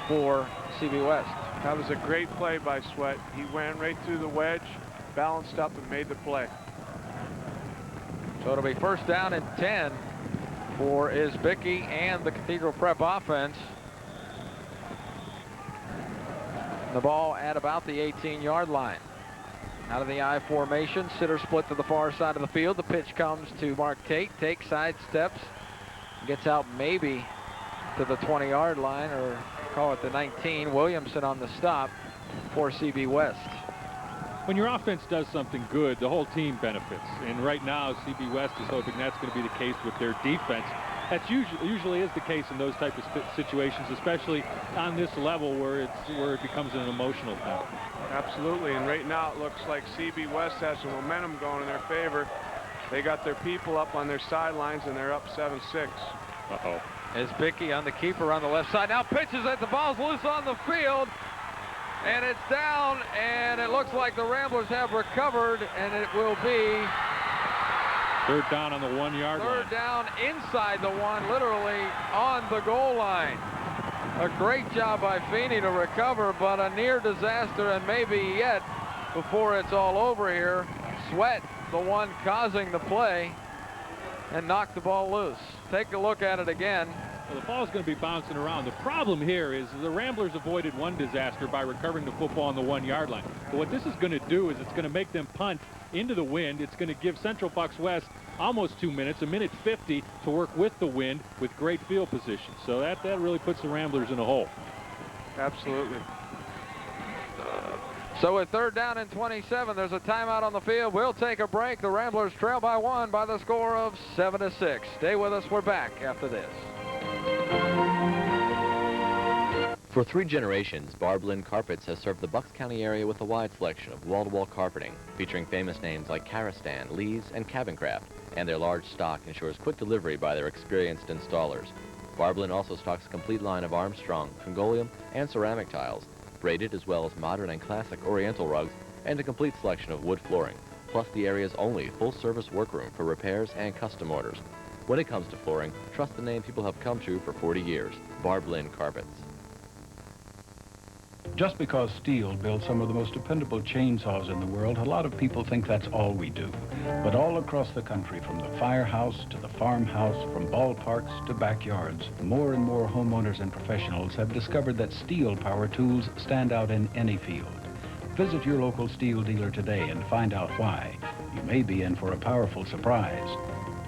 for CB West. That was a great play by Sweat. He went right through the wedge, balanced up, and made the play. So it'll be 1st down and 10 for Isbicki and the Cathedral Prep offense. The ball at about the 18-yard line. Out of the I formation, sitter split to the far side of the field. The pitch comes to Mark Tate. Tate sidesteps, gets out maybe to the 20-yard line, or call it the 19. Williamson on the stop for CB West. When your offense does something good, the whole team benefits. And right now, CB West is hoping that's going to be the case with their defense. That's usually is the case in those type of situations, especially on this level where it becomes an emotional thing. Absolutely, and right now it looks like CB West has some momentum going in their favor. They got their people up on their sidelines, and they're up 7-6. Uh-oh. Isbicki on the keeper on the left side. Now pitches it. The ball's loose on the field. And it's down, and it looks like the Ramblers have recovered, and it will be 3rd down on the 1-yard line. 3rd down inside the 1, literally on the goal line. A great job by Feeney to recover, but a near disaster, and maybe yet before it's all over here. Sweat, the one causing the play, and knocked the ball loose. Take a look at it again. Well, the ball's going to be bouncing around. The problem here is the Ramblers avoided one disaster by recovering the football on the 1-yard line. But what this is going to do is it's going to make them punt into the wind. It's going to give Central Bucks West almost 2 minutes, 1:50 to work with the wind with great field position. So that really puts the Ramblers in a hole. Absolutely. So with 3rd down and 27, there's a timeout on the field. We'll take a break. The Ramblers trail by 1 by the score of 7-6. Stay with us. We're back after this. For 3 generations, Barb Lynn Carpets has served the Bucks County area with a wide selection of wall-to-wall carpeting, featuring famous names like Karastan, Lee's, and Cabin Craft, and their large stock ensures quick delivery by their experienced installers. Barb Lynn also stocks a complete line of Armstrong, Congolium, and ceramic tiles, braided as well as modern and classic oriental rugs, and a complete selection of wood flooring, plus the area's only full-service workroom for repairs and custom orders. When it comes to flooring, trust the name people have come to for 40 years, Barb Lynn Carpets. Just because Steel builds some of the most dependable chainsaws in the world, a lot of people think that's all we do. But all across the country, from the firehouse to the farmhouse, from ballparks to backyards, more and more homeowners and professionals have discovered that Steel power tools stand out in any field. Visit your local Steel dealer today and find out why. You may be in for a powerful surprise.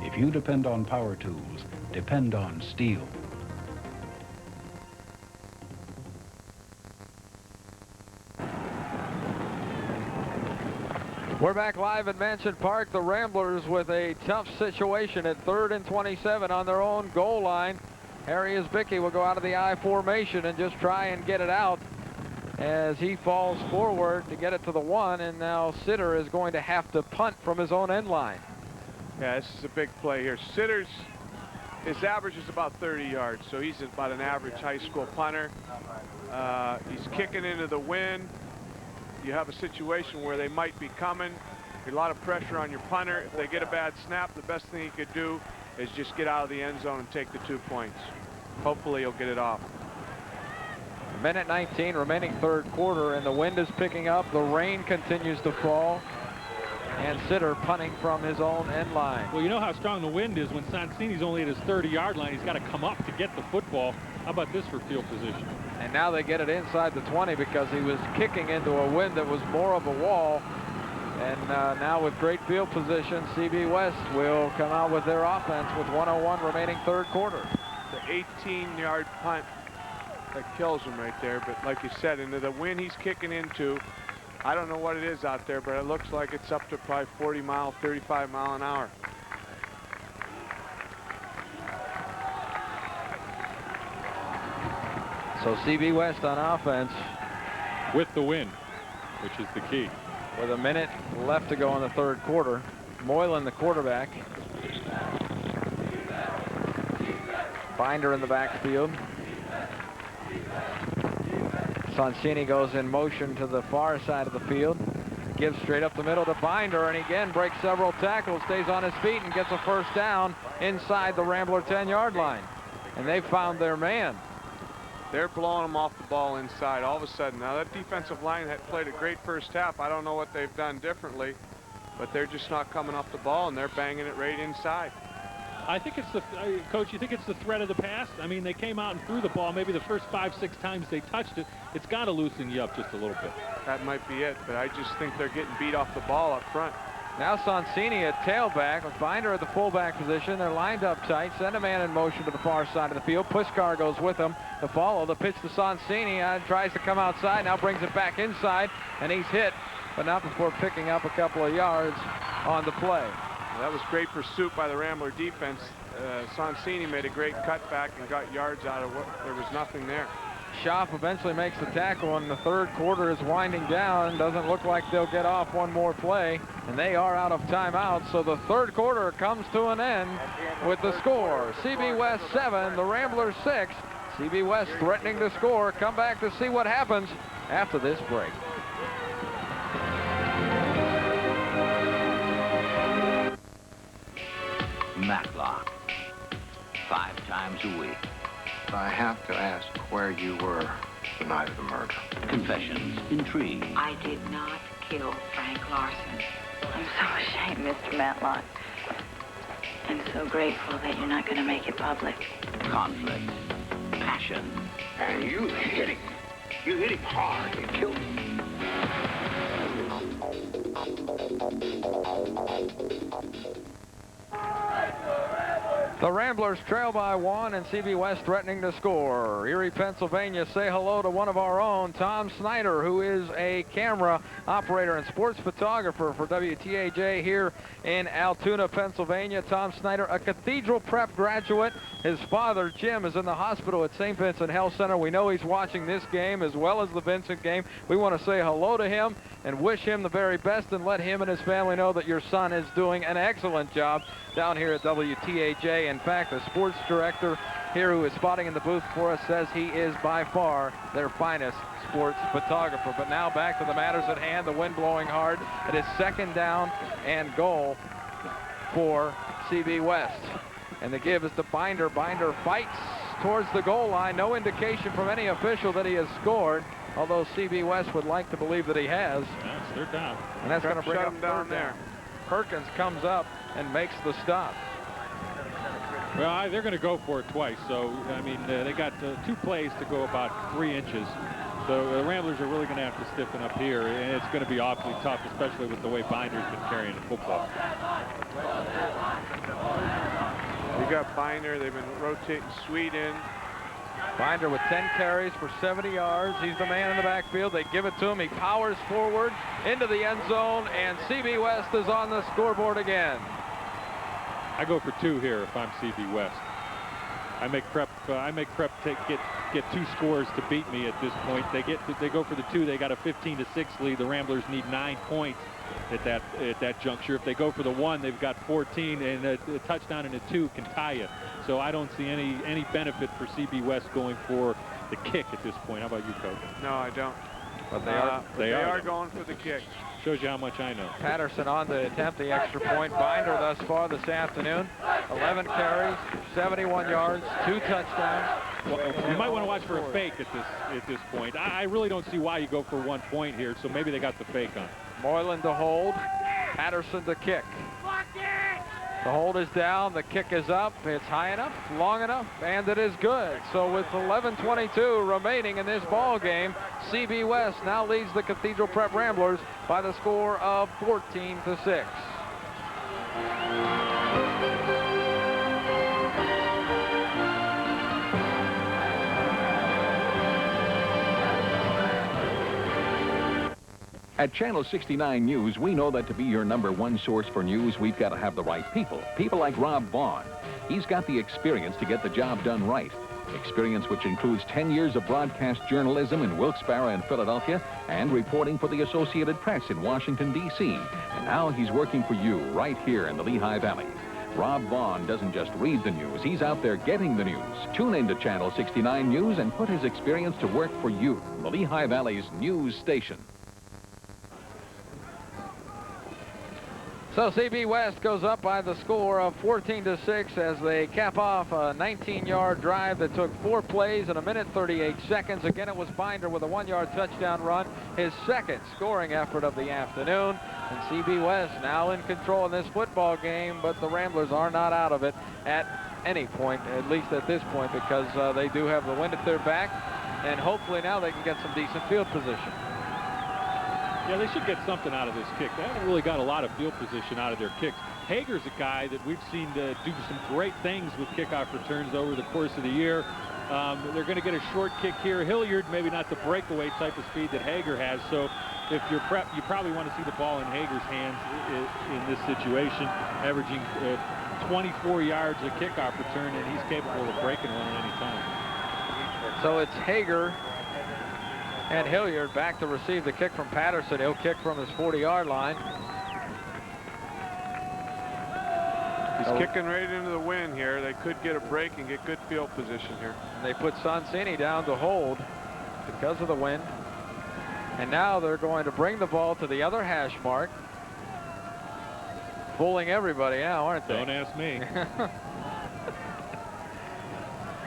If you depend on power tools, depend on Steel. We're back live at Mansion Park. The Ramblers with a tough situation at 3rd and 27 on their own goal line. Harry Isbicki will go out of the I formation and just try and get it out as he falls forward to get it to the 1, and now Sitter is going to have to punt from his own end line. Yeah, this is a big play here. Sitter's, his average is about 30 yards, so he's about an average high school punter. He's kicking into the wind. You have a situation where they might be coming. A lot of pressure on your punter. If they get a bad snap, the best thing he could do is just get out of the end zone and take the 2 points. Hopefully he'll get it off. 1:19 remaining 3rd quarter, and the wind is picking up. The rain continues to fall, and Sitter punting from his own end line. Well, you know how strong the wind is when Sonsini's only at his 30-yard line. He's got to come up to get the football. How about this for field position? And now they get it inside the 20 because he was kicking into a wind that was more of a wall. And now with great field position, CB West will come out with their offense with 1:01 remaining 3rd quarter. The 18-yard punt that kills him right there. But like you said, into the wind he's kicking into, I don't know what it is out there, but it looks like it's up to probably 40 mile, 35 mile an hour. So CB West on offense. With the win, which is the key. With a minute left to go in the 3rd quarter. Moylan, the quarterback. Binder in the backfield. Sonsini goes in motion to the far side of the field. Gives straight up the middle to Binder, and again breaks several tackles, stays on his feet, and gets a 1st down inside the Rambler 10-yard line. And they found their man. They're blowing them off the ball inside all of a sudden. Now that defensive line had played a great 1st half. I don't know what they've done differently, but they're just not coming off the ball, and they're banging it right inside. I think it's the, Coach, you think it's the threat of the pass? I mean, they came out and threw the ball maybe the first 5-6 times they touched it. It's got to loosen you up just a little bit. That might be it, but I just think they're getting beat off the ball up front. Now Sonsini at tailback with Binder at the fullback position. They're lined up tight. Send a man in motion to the far side of the field. Puskar goes with him to follow. The pitch to Sonsini. Tries to come outside. Now brings it back inside, and he's hit, but not before picking up a couple of yards on the play. That was great pursuit by the Rambler defense. Sonsini made a great cutback and got yards out of what there was nothing there. Schaff eventually makes the tackle, and the 3rd quarter is winding down. Doesn't look like they'll get off one more play, and they are out of timeout. So the 3rd quarter comes to an end with the score. CB West 7, the Ramblers 6. CB West threatening to score. Come back to see what happens after this break. Matlock. 5 times a week. I have to ask where you were the night of the murder. Confessions, intrigue. I did not kill Frank Larson. I'm so ashamed, Mr. Matlock. I'm so grateful that you're not going to make it public. Conflict. Passion. And you hit him. You hit him hard. You killed him. The Ramblers trail by 1 and CB West threatening to score. Erie, Pennsylvania, say hello to one of our own, Tom Snyder, who is a camera operator and sports photographer for WTAJ here in Altoona, Pennsylvania. Tom Snyder, a Cathedral Prep graduate. His father, Jim, is in the hospital at St. Vincent Health Center. We know he's watching this game as well as the Vincent game. We want to say hello to him and wish him the very best and let him and his family know that your son is doing an excellent job down here at WTAJ. In fact, the sports director here who is spotting in the booth for us says he is by far their finest sports photographer. But now back to the matters at hand, the wind blowing hard. It is 2nd down and goal for CB West. And the give is to Binder. Binder fights towards the goal line. No indication from any official that he has scored, although CB West would like to believe that he has. Yeah, it's 3rd down. And that's going to bring Shut up him down there. Perkins comes up and makes the stop. Well, they're going to go for it twice. So, I mean, they got 2 plays to go about 3 inches. So the Ramblers are really going to have to stiffen up here, and it's going to be awfully tough, especially with the way Binder's been carrying the football. You got Binder. They've been rotating Sweet in. Binder with 10 carries for 70 yards. He's the man in the backfield. They give it to him. He powers forward into the end zone, and CB West is on the scoreboard again. I go for 2 here if I'm CB West. I make Prep get 2 scores to beat me at this point. They go for the 2. They got a 15-6 lead. The Ramblers need 9 points at that juncture. If they go for the 1, they've got 14, and a touchdown and a 2 can tie you. So I don't see any benefit for CB West going for the kick at this point. How about you, Coach? No, I don't. But they are going for the kick. Shows you how much I know. Patterson on to attempt the extra point. Binder thus far this afternoon. 11 carries, 71 yards, 2 touchdowns. Well, you might want to watch for a fake at this point. I really don't see why you go for 1 point here, so maybe they got the fake on. Moylan to hold, Patterson to kick. The hold is down, the kick is up, it's high enough, long enough, and it is good. So with 11:22 remaining in this ball game, CB West now leads the Cathedral Prep Ramblers by the score of 14-6. At Channel 69 News, we know that to be your #1 source for news, we've got to have the right people. People like Rob Vaughn. He's got the experience to get the job done right. Experience which includes 10 years of broadcast journalism in Wilkes-Barre and Philadelphia and reporting for the Associated Press in Washington, D.C. And now he's working for you right here in the Lehigh Valley. Rob Vaughn doesn't just read the news. He's out there getting the news. Tune in to Channel 69 News and put his experience to work for you, the Lehigh Valley's news station. So CB West goes up by the score of 14-6 as they cap off a 19-yard drive that took 4 plays in 1:38 seconds. Again, it was Binder with a 1-yard touchdown run, his 2nd scoring effort of the afternoon. And CB West now in control in this football game, but the Ramblers are not out of it at any point, at least at this point, because they do have the wind at their back, and hopefully now they can get some decent field position. Yeah, they should get something out of this kick. They haven't really got a lot of field position out of their kicks. Hager's a guy that we've seen do some great things with kickoff returns over the course of the year. They're going to get a short kick here. Hilliard, maybe not the breakaway type of speed that Hager has. So if you're Prep, you probably want to see the ball in Hager's hands in this situation, averaging 24 yards a kickoff return, and he's capable of breaking one at any time. So it's Hager and Hilliard back to receive the kick from Patterson. He'll kick from his 40-yard line. He's kicking right into the wind here. They could get a break and get good field position here. And they put Sonsini down to hold because of the wind. And now they're going to bring the ball to the other hash mark. Fooling everybody now, aren't they? Don't ask me.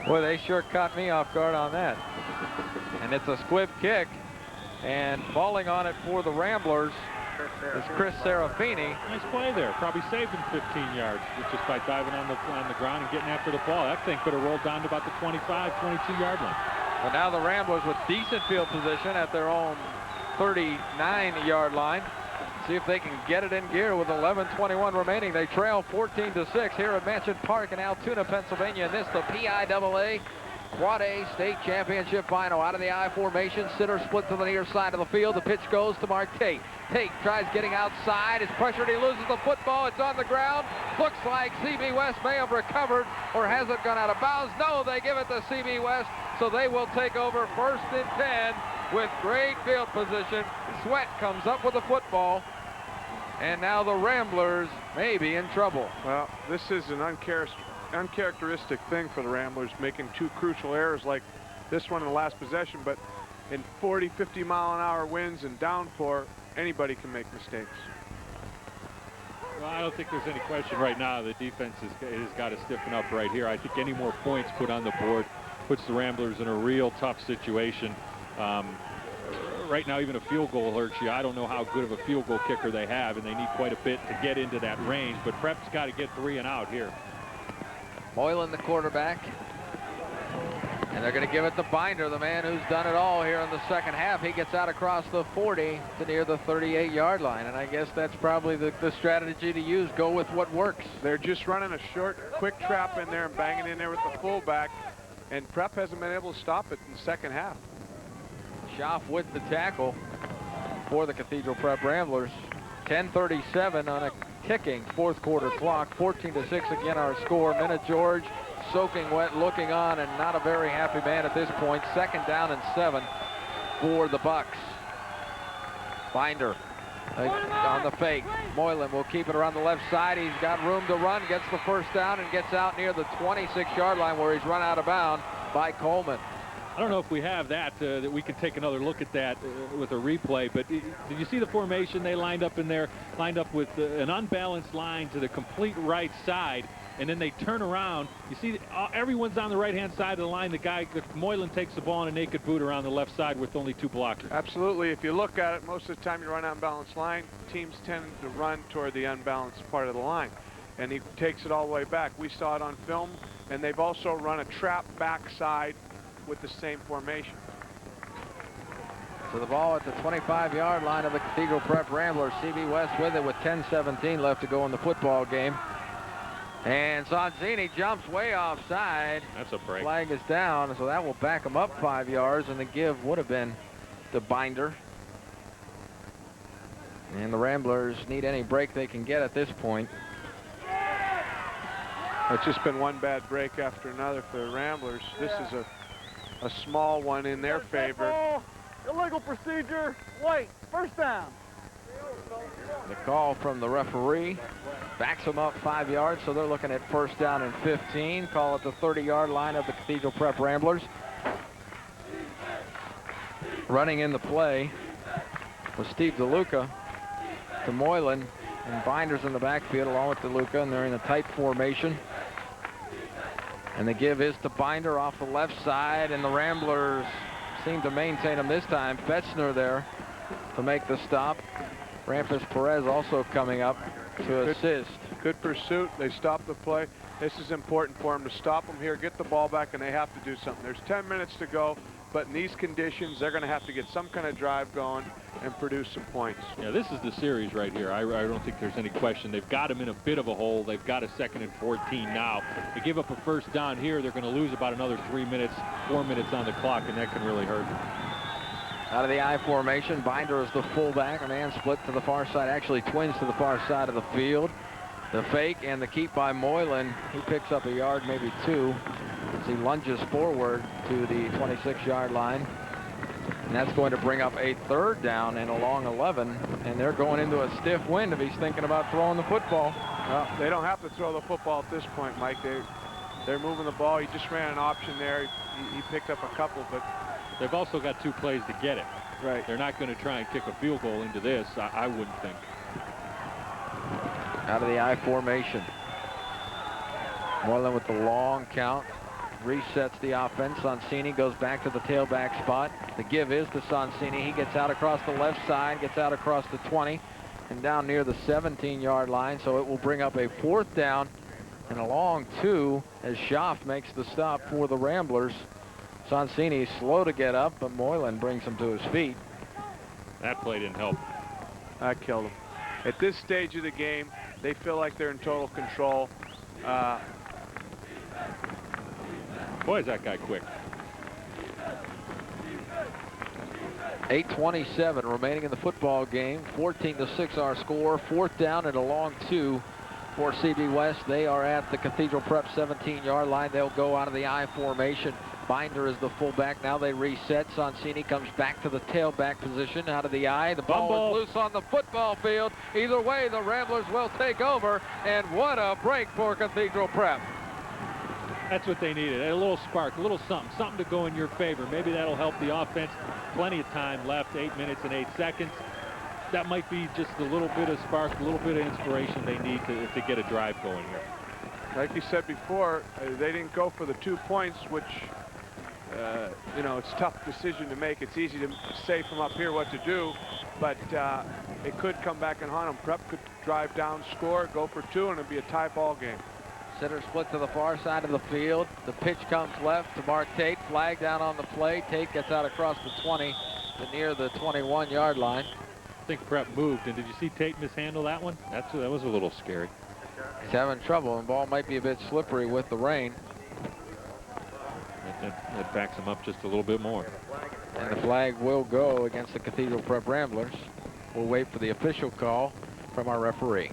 Boy, they sure caught me off guard on that. And it's a squib kick. And falling on it for the Ramblers It's Chris Serafini. Nice play there. Probably saved him 15 yards just by diving on the ground and getting after the ball. That thing could have rolled down to about the 25, 22-yard line. But now the Ramblers with decent field position at their own 39-yard line. See if they can get it in gear with 11:21 remaining. They trail 14-6 here at Mansion Park in Altoona, Pennsylvania. And this the PIAA Quad A State Championship final. Out of the I formation, Sitter split to the near side of the field. The pitch goes to Mark Tate. Tate tries getting outside. Is pressured. He loses the football. It's on the ground. Looks like CB West may have recovered, or has it gone out of bounds? No, they give it to CB West, so they will take over 1st and 10 with great field position. Sweat comes up with the football, and now the Ramblers may be in trouble. Well, this is an uncharacteristic thing for the Ramblers, making 2 crucial errors like this one in the last possession, but in 40, 50-mile-an-hour winds and downpour, anybody can make mistakes. Well, I don't think there's any question right now. The defense has got to stiffen up right here. I think any more points put on the board puts the Ramblers in a real tough situation. Right now, even a field goal hurts you. I don't know how good of a field goal kicker they have, and they need quite a bit to get into that range, but Prep's got to get 3 and out here. Moylan, the quarterback. And they're going to give it to Binder, the man who's done it all here in the second half. He gets out across the 40 to near the 38-yard line, and I guess that's probably the strategy to use. Go with what works. They're just running a short, quick trap in there and banging in there with the fullback, and Prep hasn't been able to stop it in the second half. Schaff with the tackle for the Cathedral Prep Ramblers. 10:37 on a ticking 4th quarter clock. 14-6 again our score. Minute George soaking wet, looking on, and not a very happy man at this point. 2nd down and 7 for the Bucks. Binder on the fake. Moylan will keep it around the left side. He's got room to run, gets the 1st down, and gets out near the 26-yard line where he's run out of bounds by Coleman. I don't know if we have that we can take another look at that with a replay, but did you see the formation they lined up in there? Lined up with an unbalanced line to the complete right side, and then they turn around. You see everyone's on the right-hand side of the line. Moylan takes the ball on a naked boot around the left side with only 2 blockers. Absolutely. If you look at it, most of the time you run an unbalanced line, teams tend to run toward the unbalanced part of the line, and he takes it all the way back. We saw it on film, and they've also run a trap backside with the same formation. So the ball at the 25-yard line of the Cathedral Prep Ramblers. CB West with it with 10:17 left to go in the football game. And Sanzini jumps way offside. That's a break. Flag is down, so that will back him up 5 yards, and the give would have been to Binder. And the Ramblers need any break they can get at this point. It's just been one bad break after another for the Ramblers. This is a small one in their favor. Illegal procedure. Wait. 1st down. The call from the referee backs him up 5 yards, so they're looking at 1st down and 15. Call at the 30-yard line of the Cathedral Prep Ramblers. Running in the play was Steve DeLuca to Moylan, and Binder's in the backfield along with DeLuca, and they're in a tight formation. And the give is to Binder off the left side, and the Ramblers seem to maintain him this time. Fetzner there to make the stop. Ramphis Perez also coming up to assist. Good pursuit. They stop the play. This is important for them to stop them here, get the ball back, and they have to do something. There's 10 minutes to go, but in these conditions, they're going to have to get some kind of drive going and produce some points. Yeah, this is the series right here. I don't think there's any question. They've got him in a bit of a hole. They've got a 2nd and 14 now. They give up a 1st down here, they're going to lose about another 3 minutes, 4 minutes on the clock, and that can really hurt them. Out of the I formation, Binder is the fullback. A man split to the far side, actually twins to the far side of the field. The fake and the keep by Moylan. He picks up a yard, maybe 2, as he lunges forward to the 26-yard line. And that's going to bring up a 3rd down and a long 11. And they're going into a stiff wind if he's thinking about throwing the football. Well, they don't have to throw the football at this point, Mike. They're moving the ball. He just ran an option there. He picked up a couple, but they've also got 2 plays to get it. Right. They're not going to try and kick a field goal into this, I wouldn't think. Out of the I formation. Moylan with the long count. Resets the offense. Sonsini goes back to the tailback spot. The give is to Sonsini. He gets out across the left side, gets out across the 20, and down near the 17-yard line, so it will bring up a 4th down and a long 2 as Schaff makes the stop for the Ramblers. Sonsini slow to get up, but Moylan brings him to his feet. That play didn't help. That killed him. At this stage of the game, they feel like they're in total control. Boy, is that guy quick. 8:27 remaining in the football game. 14-6 our score. 4th down and a long 2 for CB West. They are at the Cathedral Prep 17-yard line. They'll go out of the I formation. Binder is the fullback. Now they reset. Sonsini comes back to the tailback position out of the I. The ball is loose on the football field. Either way, the Ramblers will take over. And what a break for Cathedral Prep. That's what they needed. A little spark, a little something to go in your favor. Maybe that'll help the offense. Plenty of time left, 8 minutes and 8 seconds. That might be just a little bit of spark, a little bit of inspiration they need to get a drive going here. Like you said before, they didn't go for the 2 points, which, you know, it's a tough decision to make. It's easy to say from up here what to do, but it could come back and haunt them. Prep could drive down, score, go for 2, and it'd be a tie ball game. Center split to the far side of the field. The pitch comes left to Mark Tate. Flag down on the play. Tate gets out across the 20 to near the 21-yard line. I think Prep moved, and did you see Tate mishandle that one? That was a little scary. He's having trouble, and the ball might be a bit slippery with the rain. That backs him up just a little bit more. And the flag will go against the Cathedral Prep Ramblers. We'll wait for the official call from our referee.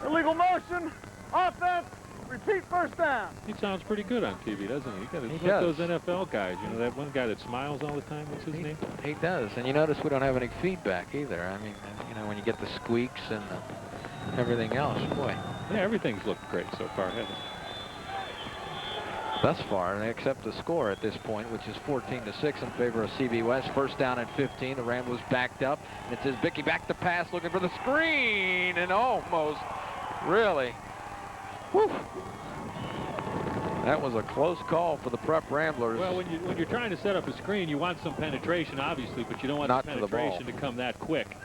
Illegal motion, offense, repeat 1st down. He sounds pretty good on TV, doesn't he? He's like those NFL guys. You know, that one guy that smiles all the time. What's his name? He does. And you notice we don't have any feedback either. I mean, you know, when you get the squeaks and everything else, boy. Yeah, everything's looked great so far, hasn't it? Thus far, and they accept the score at this point, which is 14-6 in favor of CB West. 1st down and 15. The Ramblers backed up. And it says Bickey back to pass, looking for the screen, and almost, really. Whew. That was a close call for the Prep Ramblers. Well, when you're trying to set up a screen, you want some penetration, obviously, but you don't want the penetration to come that quick.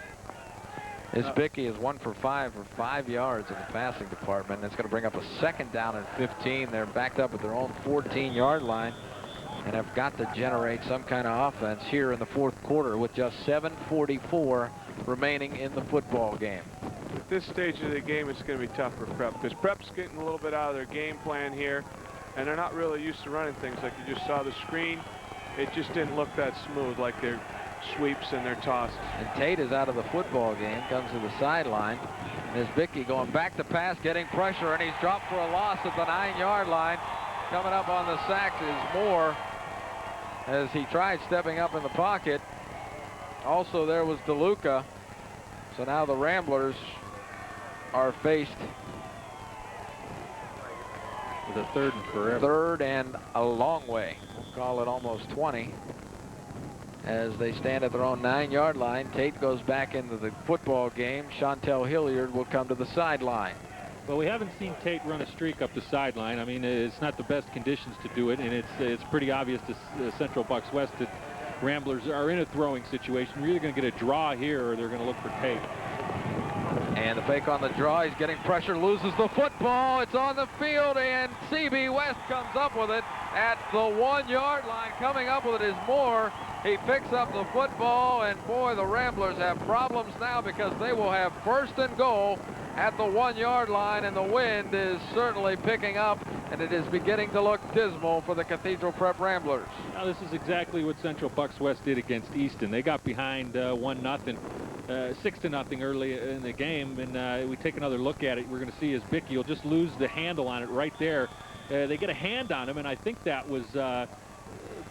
Bickey is 1 for 5 for 5 yards in the passing department. It's going to bring up a 2nd down and 15. They're backed up at their own 14-yard line and have got to generate some kind of offense here in the 4th quarter with just 7:44 remaining in the football game. At this stage of the game, it's going to be tough for Prep because Prep's getting a little bit out of their game plan here, and they're not really used to running things like you just saw the screen. It just didn't look that smooth, like their sweeps and their tosses. And Tate is out of the football game, comes to the sideline. There's Bickey going back to pass, getting pressure, and he's dropped for a loss at the 9-yard line. Coming up on the sacks is Moore as he tried stepping up in the pocket. Also there was DeLuca. So now the Ramblers are faced with a 3rd and forever. 3rd and a long way. We'll call it almost 20. As they stand at their own 9-yard line, Tate goes back into the football game. Chantel Hilliard will come to the sideline. Well, we haven't seen Tate run a streak up the sideline. I mean, it's not the best conditions to do it, and it's pretty obvious to Central Bucks West that Ramblers are in a throwing situation. We're either going to get a draw here or they're going to look for Tate. And the fake on the draw. He's getting pressure, loses the football. It's on the field, and CB West comes up with it at the 1-yard line. Coming up with it is Moore. He picks up the football, and boy, the Ramblers have problems now because they will have 1st and goal at the 1-yard line, and the wind is certainly picking up, and it is beginning to look dismal for the Cathedral Prep Ramblers. Now, this is exactly what Central Bucks West did against Easton. They got behind 1-0, 6-0 early in the game, and we take another look at it. We're going to see as Bickey will just lose the handle on it right there. They get a hand on him, and I think that was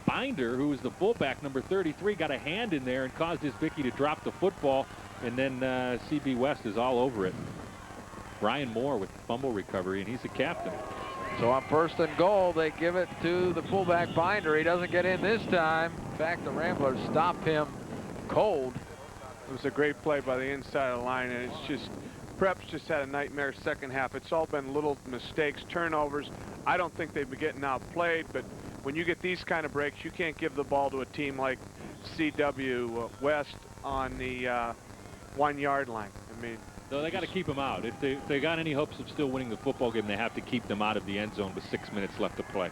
Binder, who was the fullback, number 33, got a hand in there and caused his Bickey to drop the football, and then CB West is all over it. Ryan Moore with the fumble recovery, and he's the captain. So on 1st and goal, they give it to the fullback Binder. He doesn't get in this time. In fact, the Ramblers stop him cold. It was a great play by the inside of the line, and it's just, Prep's just had a nightmare 2nd half. It's all been little mistakes, turnovers. I don't think they've been getting outplayed, but when you get these kind of breaks, you can't give the ball to a team like CW West on the 1-yard line. I mean, so they got to keep them out. If they got any hopes of still winning the football game, they have to keep them out of the end zone with 6 minutes left to play.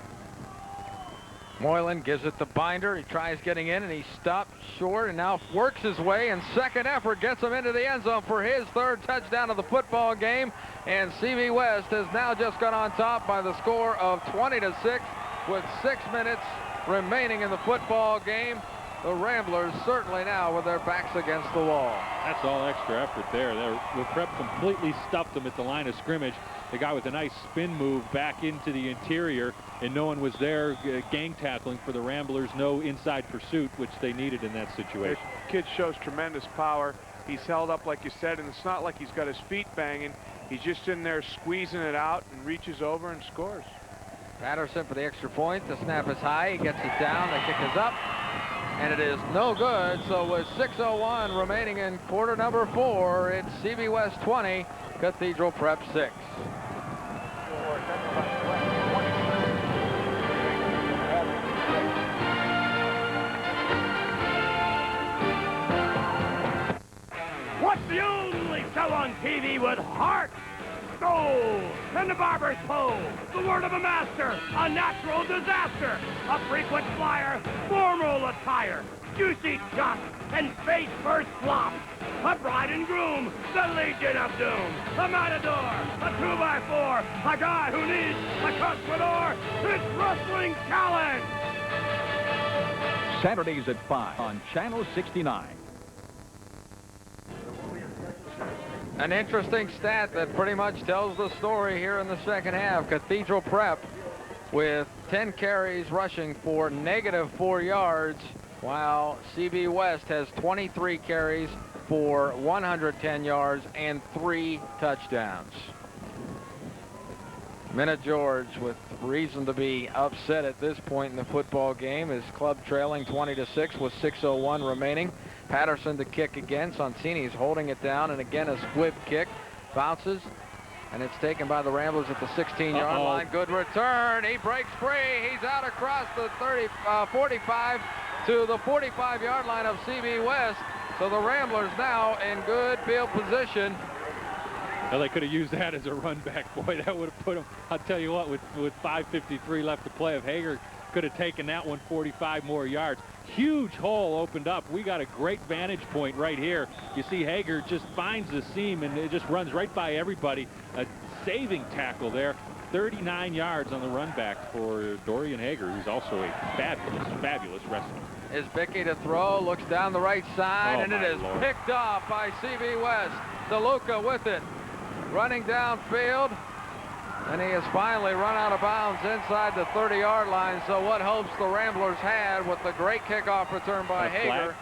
Moylan gives it to Binder. He tries getting in, and he stopped short and now works his way, and second effort gets him into the end zone for his 3rd touchdown of the football game. And CB West has now just gone on top by the score of 20-6 with 6 minutes remaining in the football game. The Ramblers certainly now with their backs against the wall. That's all extra effort there. The Prep completely stuffed them at the line of scrimmage. The guy with a nice spin move back into the interior, and no one was there gang tackling for the Ramblers. No inside pursuit, which they needed in that situation. The kid shows tremendous power. He's held up, like you said, and it's not like he's got his feet banging. He's just in there squeezing it out and reaches over and scores. Patterson for the extra point. The snap is high. He gets it down. The kick is up. And it is no good. So with 6:01 remaining in quarter number 4, it's CB West 20, Cathedral Prep 6. What's the only show on TV with heart, soul, and the barber's pole? The word of a master, a natural disaster, a frequent flyer, formal attire, juicy shots, and face-first flop. A bride and groom, the Legion of Doom, a matador, a 2x4, a guy who needs a cuspidor. It's Wrestling Challenge! Saturdays at 5 on Channel 69. An interesting stat that pretty much tells the story here in the second half. Cathedral Prep with 10 carries rushing for -4 yards, while CB West has 23 carries for 110 yards and 3 touchdowns. Minute George with reason to be upset at this point in the football game. His club trailing 20-6 with 6:01 remaining. Patterson to kick again. Sonsini's holding it down, and again a squib kick. Bounces, and it's taken by the Ramblers at the 16-yard line. Good return. He breaks free. He's out across the 45 to the 45-yard line of CB West. So the Ramblers now in good field position. Well, they could have used that as a run back. Boy, that would have put them, I'll tell you what, with 5:53 left to play, if Hager could have taken that one 45 more yards. Huge hole opened up. We got a great vantage point right here. You see Hager just finds the seam, and it just runs right by everybody. A saving tackle there. 39 yards on the run back for Dorian Hager, who's also a fabulous wrestler. Is Bickey to throw, looks down the right side, and it is picked off by CB West. DeLuca with it, running downfield, and he has finally run out of bounds inside the 30-yard line. So what hopes the Ramblers had with the great kickoff return by Hager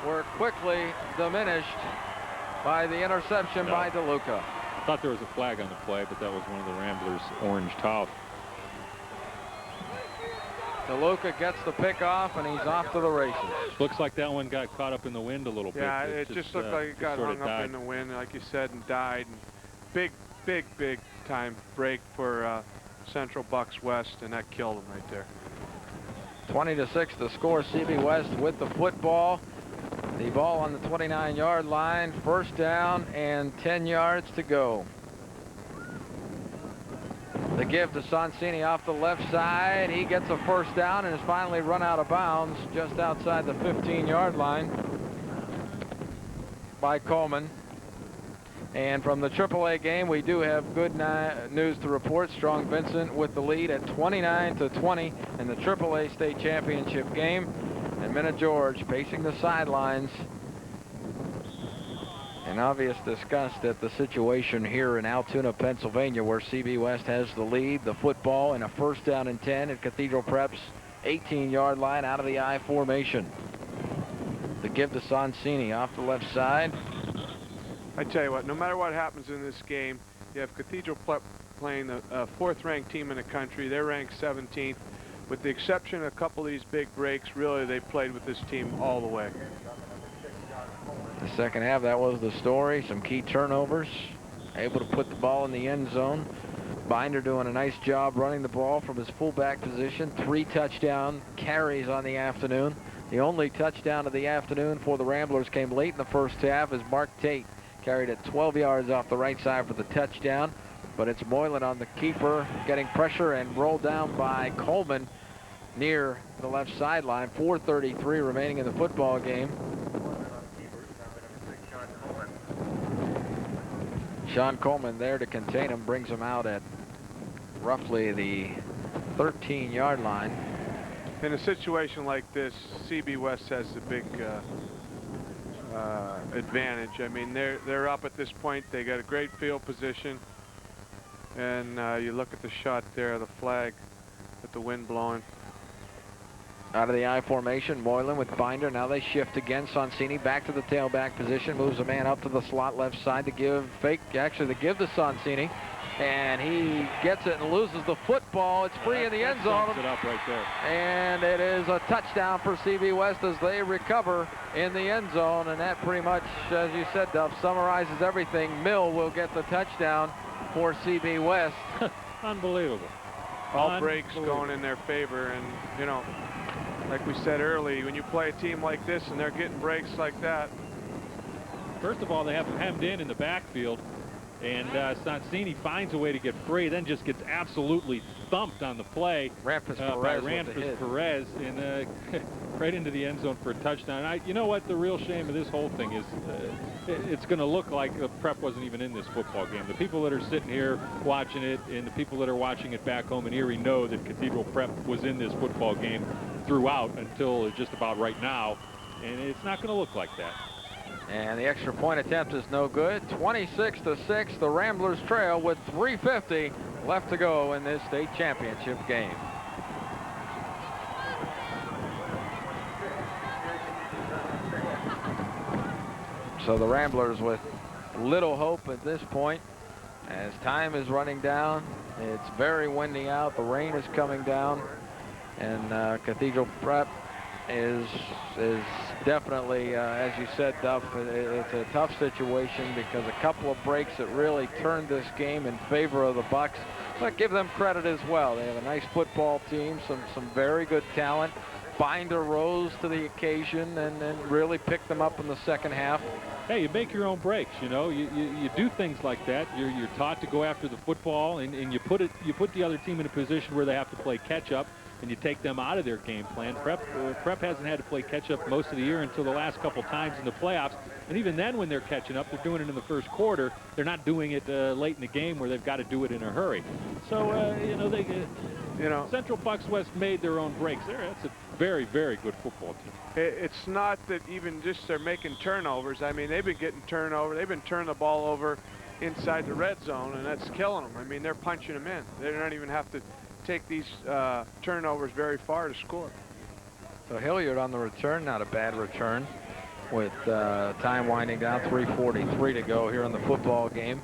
were quickly diminished by the interception by DeLuca. I thought there was a flag on the play, but that was one of the Ramblers' orange towels. DeLuca gets the pick off, and he's off to the races. Looks like that one got caught up in the wind a little bit. Yeah, it just looked like it got hung up in the wind, like you said, and died. And big time break for Central Bucks West, and that killed him right there. 20-6 the score. CB West with the football. The ball on the 29-yard line. First down and 10 yards to go. The give to Sonsini off the left side. He gets a first down and is finally run out of bounds just outside the 15-yard line by Coleman. And from the AAA game, we do have good news to report. Strong Vincent with the lead at 29-20 in the AAA state championship game. And Minute George pacing the sidelines. In obvious disgust at the situation here in Altoona, Pennsylvania, where CB West has the lead. The football and a first down and 10 at Cathedral Prep's 18-yard line out of the I formation. The give to Sonsini off the left side. I tell you what, no matter what happens in this game, you have Cathedral Prep playing the 4th-ranked team in the country. They're ranked 17th. With the exception of a couple of these big breaks, really, they played with this team all the way. The second half, that was the story. Some key turnovers. Able to put the ball in the end zone. Binder doing a nice job running the ball from his fullback position. 3 touchdown carries on the afternoon. The only touchdown of the afternoon for the Ramblers came late in the first half as Mark Tate carried it 12 yards off the right side for the touchdown. But it's Moylan on the keeper, getting pressure and rolled down by Coleman near the left sideline. 4:33 remaining in the football game. Sean Coleman there to contain him, brings him out at roughly the 13-yard line. In a situation like this, CB West has the big advantage. I mean, they're up at this point. They got a great field position. And you look at the shot there, the flag with the wind blowing. Out of the I formation, Moylan with Binder. Now they shift again. Sonsini back to the tailback position, moves a man up to the slot left side to give to Sonsini. And he gets it and loses the football. It's free in the end zone. It up right there. And it is a touchdown for CB West as they recover in the end zone. And that pretty much, as you said, Duff, summarizes everything. Mill will get the touchdown for CB West. Unbelievable. All breaks going in their favor. And, you know, like we said earlier, when you play a team like this and they're getting breaks like that. First of all, they have him hemmed in the backfield. And Sonsini finds a way to get free, then just gets absolutely thumped on the play by Ramphis Perez and right into the end zone for a touchdown. You know what? The real shame of this whole thing is it's going to look like the Prep wasn't even in this football game. The people that are sitting here watching it and the people that are watching it back home in Erie know that Cathedral Prep was in this football game throughout until just about right now, and it's not going to look like that. And the extra point attempt is no good. 26-6, the Ramblers trail with 3:50 left to go in this state championship game. So the Ramblers with little hope at this point as time is running down. It's very windy out. The rain is coming down. And Cathedral Prep is definitely, as you said, Duff, it's a tough situation because a couple of breaks that really turned this game in favor of the Bucks. But give them credit as well. They have a nice football team, some very good talent. Binder rose to the occasion and really picked them up in the second half. Hey, you make your own breaks, you know. You do things like that. You're taught to go after the football, and you put the other team in a position where they have to play catch up. And you take them out of their game plan. Prep hasn't had to play catch-up most of the year until the last couple times in the playoffs. And even then, when they're catching up, they're doing it in the first quarter. They're not doing it late in the game where they've got to do it in a hurry. So, Central Bucks West made their own breaks. That's a very, very good football team. It's not that even just they're making turnovers. I mean, they've been getting turnover. They've been turning the ball over inside the red zone, and that's killing them. I mean, they're punching them in. They don't even have to take these turnovers very far to score. So Hilliard on the return, not a bad return with time winding down, 3:43 to go here in the football game.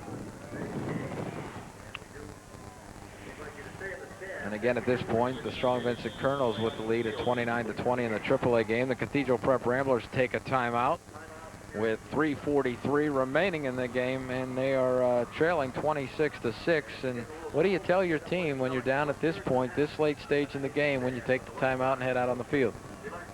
And again, at this point, the Strong Vincent Colonels with the lead at 29-20 in the AAA game. The Cathedral Prep Ramblers take a timeout with 3:43 remaining in the game, and they are trailing 26-6. And what do you tell your team when you're down at this point, this late stage in the game, when you take the timeout and head out on the field?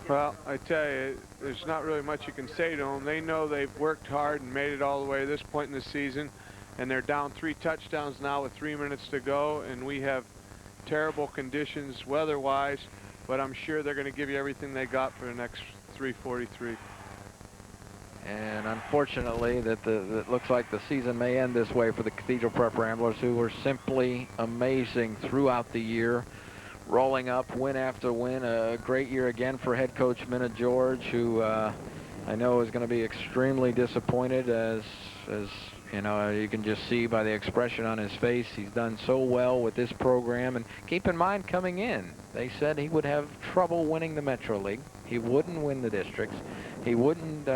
Well, I tell you, there's not really much you can say to them. They know they've worked hard and made it all the way to this point in the season, and they're down 3 touchdowns now with 3 minutes to go, and we have terrible conditions weather-wise, but I'm sure they're going to give you everything they got for the next 3:43. And unfortunately, that looks like the season may end this way for the Cathedral Prep Ramblers, who were simply amazing throughout the year, rolling up win after win. A great year again for head coach Minna George, who I know is going to be extremely disappointed, as you know, you can just see by the expression on his face. He's done so well with this program. And keep in mind, coming in, they said he would have trouble winning the Metro League. He wouldn't win the districts. He wouldn't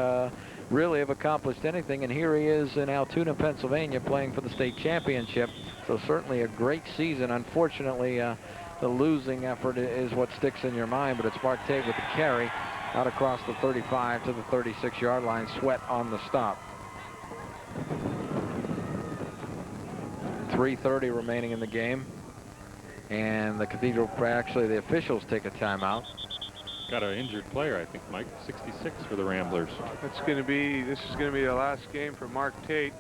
really have accomplished anything, and here he is in Altoona, Pennsylvania, playing for the state championship. So certainly a great season. Unfortunately, the losing effort is what sticks in your mind, but it's Mark Tate with the carry out across the 35 to the 36-yard line. Sweat on the stop. 3:30 remaining in the game, and the Cathedral, actually the officials take a timeout. got an injured player, I think, Mike. 66 for the Ramblers. This is going to be the last game for Mark Tate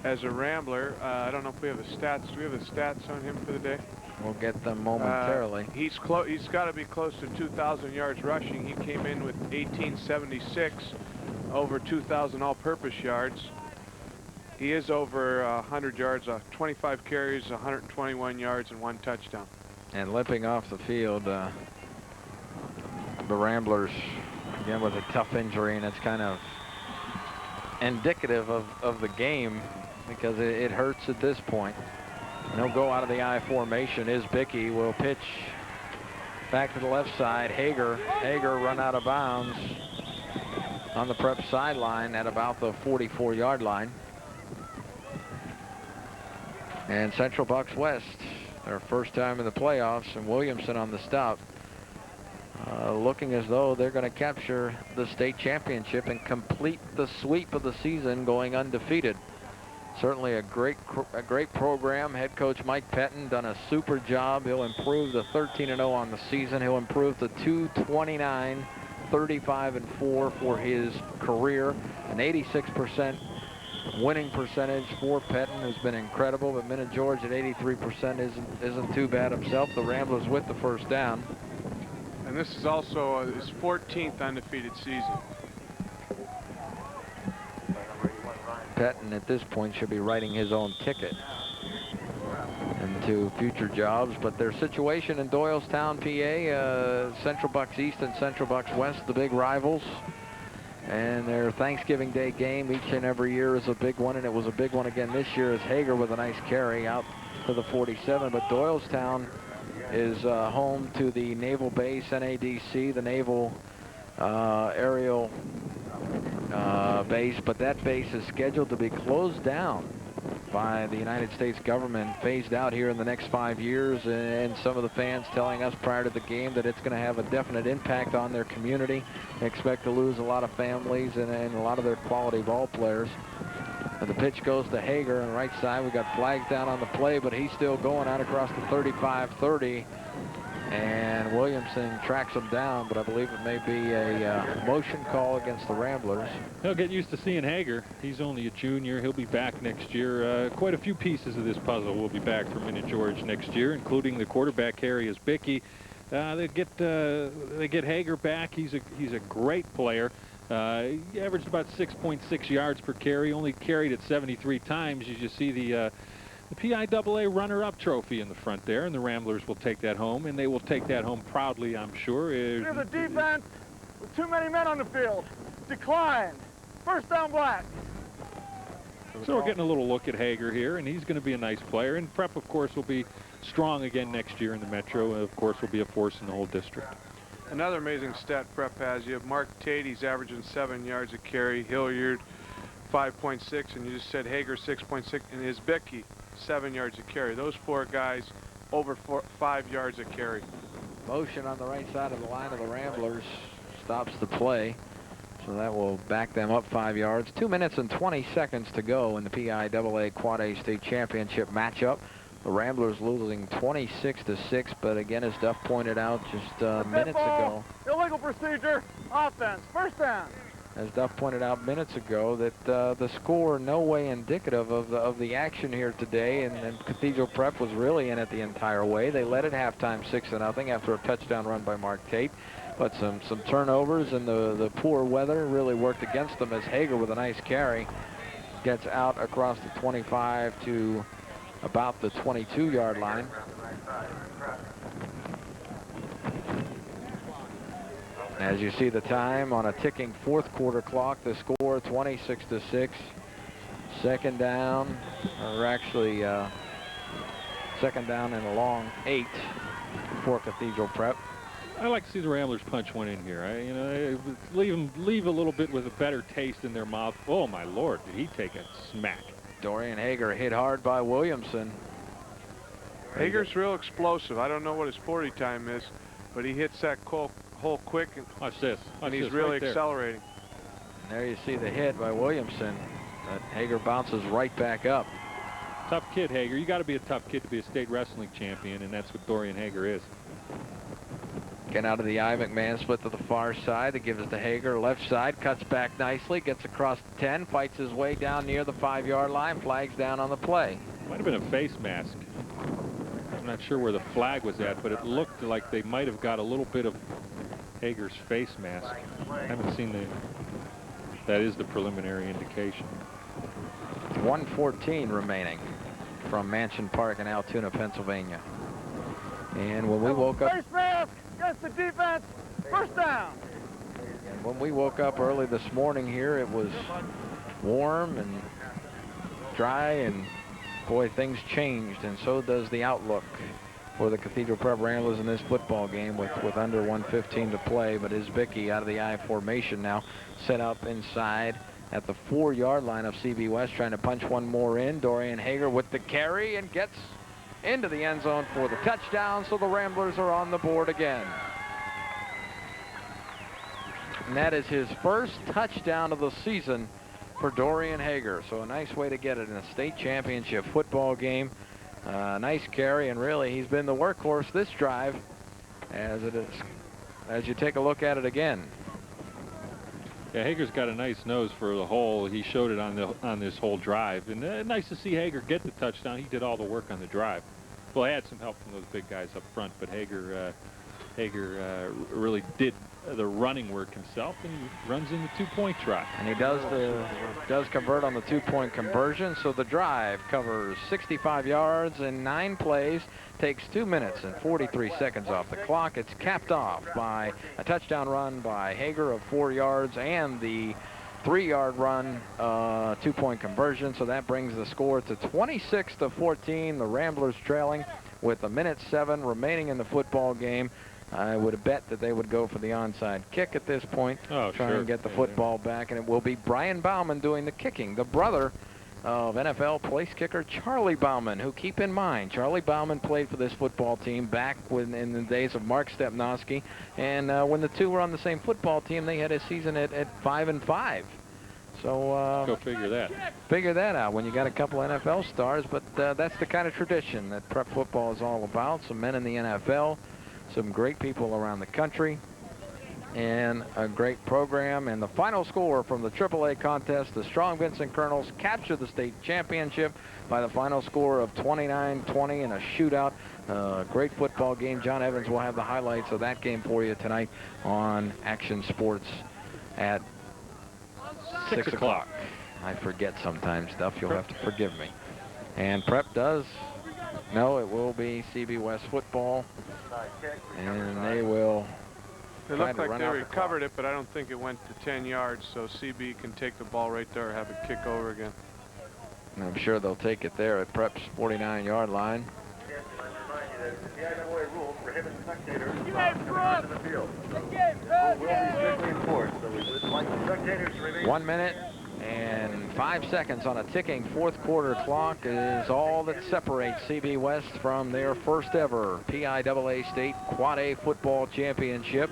as a Rambler. I don't know if we have the stats. Do we have the stats on him for the day? We'll get them momentarily. He's got to be close to 2,000 yards rushing. He came in with 1876, over 2,000 all-purpose yards. He is over 100 yards, 25 carries, 121 yards, and 1 touchdown. And limping off the field, the Ramblers, again, with a tough injury, and it's kind of indicative of the game because it hurts at this point. And he'll go out of the I formation. Isbicki will pitch back to the left side. Hager run out of bounds on the Prep sideline at about the 44-yard line. And Central Bucks West, their first time in the playoffs, and Williamson on the stop, looking as though they're going to capture the state championship and complete the sweep of the season, going undefeated. Certainly a great program. Head coach Mike Pettin done a super job. He'll improve the 13-0 on the season. He'll improve the 229, 35-4 for his career. An 86% winning percentage for Pettin has been incredible, but Minna George at 83% isn't too bad himself. The Ramblers with the first down. And this is also his 14th undefeated season. Pettin at this point should be writing his own ticket into future jobs, but their situation in Doylestown, PA, Central Bucks East and Central Bucks West, the big rivals, and their Thanksgiving Day game each and every year is a big one, and it was a big one again this year as Hager with a nice carry out to the 47. But Doylestown is home to the Naval Base, NADC, the Naval Aerial base, but that base is scheduled to be closed down by the United States government, phased out here in the next 5 years, and some of the fans telling us prior to the game that it's going to have a definite impact on their community. They expect to lose a lot of families and a lot of their quality ball players. And the pitch goes to Hager on the right side. We got flags down on the play, but he's still going out across the 35-30. And Williamson tracks him down, but I believe it may be a motion call against the Ramblers. He'll get used to seeing Hager. He's only a junior. He'll be back next year. Quite a few pieces of this puzzle will be back for Minna George next year, including the quarterback, Harry Isbicki. They get Hager back. He's a great player. He averaged about 6.6 yards per carry, only carried it 73 times. You just see the PIAA runner-up trophy in the front there, and the Ramblers will take that home, and they will take that home proudly, I'm sure. We have the defense with too many men on the field. Decline. First down, Black. So we're getting a little look at Hager here, and he's going to be a nice player. And Prep, of course, will be strong again next year in the Metro, and of course will be a force in the whole district. Another amazing stat Prep has, you have Mark Tate, he's averaging 7 yards a carry, Hilliard 5.6, and you just said Hager 6.6, and Isbicki 7 yards a carry. Those 4 guys over 5 yards a carry. Motion on the right side of the line of the Ramblers stops the play, so that will back them up 5 yards. 2 minutes and 20 seconds to go in the PIAA Quad A State Championship matchup. The Ramblers losing 26-6, but again, as Duff pointed out just minutes ago. Illegal procedure, offense, first down. As Duff pointed out minutes ago, that the score no way indicative of the action here today, and Cathedral Prep was really in it the entire way. They led at halftime 6-0 after a touchdown run by Mark Tate, but some turnovers and the poor weather really worked against them as Hager with a nice carry gets out across the 25 to about the 22-yard line. As you see the time on a ticking fourth quarter clock, the score 26-6. Second down, or actually second down and a long 8 for Cathedral Prep. I like to see the Ramblers punch one in here. Leave a little bit with a better taste in their mouth. Oh my Lord, did he take a smack? Dorian Hager hit hard by Williamson. Hager's real explosive. I don't know what his 40 time is, but he hits that hole quick. And watch this. And he's really accelerating. And there you see the hit by Williamson. But Hager bounces right back up. Tough kid, Hager. You got to be a tough kid to be a state wrestling champion, and that's what Dorian Hager is. Getting out of the eye, McMahon split to the far side. They give it to Hager, left side, cuts back nicely, gets across the 10, fights his way down near the 5-yard line, flags down on the play. Might have been a face mask. I'm not sure where the flag was at, but it looked like they might have got a little bit of Hager's face mask. I haven't seen that is the preliminary indication. 1:14 remaining from Mansion Park in Altoona, Pennsylvania. And when we woke up... Face mask against the defense. First down. When we woke up early this morning here, it was warm and dry, and boy, things changed, and so does the outlook for the Cathedral Prep Ramblers in this football game with under 1:15 to play. But Isbicki out of the I formation now, set up inside at the 4-yard line of CB West, trying to punch one more in. Dorian Hager with the carry and gets into the end zone for the touchdown, so the Ramblers are on the board again. And that is his first touchdown of the season for Dorian Hager. So a nice way to get it in a state championship football game. Nice carry, and really he's been the workhorse this drive as you take a look at it again. Yeah, Hager's got a nice nose for the hole. He showed it on this whole drive, and nice to see Hager get the touchdown. He did all the work on the drive. Well, he had some help from those big guys up front, but Hager really did the running work himself, and he runs in the 2-point try. And he does convert on the 2-point conversion, so the drive covers 65 yards in 9 plays, takes 2 minutes and 43 seconds off the clock. It's capped off by a touchdown run by Hager of 4 yards and the 3-yard run, 2-point conversion. So that brings the score to 26-14. The Ramblers trailing with 1:07 remaining in the football game. I would have bet that they would go for the onside kick at this point, try and get the football back, and it will be Brian Bauman doing the kicking, the brother of NFL place kicker Charlie Bauman, who, keep in mind, Charlie Bauman played for this football team back in the days of Mark Stepnoski, and when the two were on the same football team, they had a season at 5-5. So go figure that. Figure that out when you got a couple NFL stars, but that's the kind of tradition that prep football is all about. Some men in the NFL, some great people around the country, and a great program. And the final score from the AAA contest, the Strong Vincent Colonels captured the state championship by the final score of 29-20 in a shootout. Great football game. John Evans will have the highlights of that game for you tonight on Action Sports at 6 o'clock. I forget sometimes stuff. You'll have to forgive me. And Prep does. No, it will be CB West football, and they will. It looked like they recovered it, but I don't think it went to 10 yards, so CB can take the ball right there, have it kick over again. And I'm sure they'll take it there at Prep's 49-yard line. You ain't crossed the field. Will be strictly enforced, so we would like the spectators to remain. 1 minute and 5 seconds on a ticking fourth quarter clock is all that separates CB West from their first ever PIAA State Quad A football championship.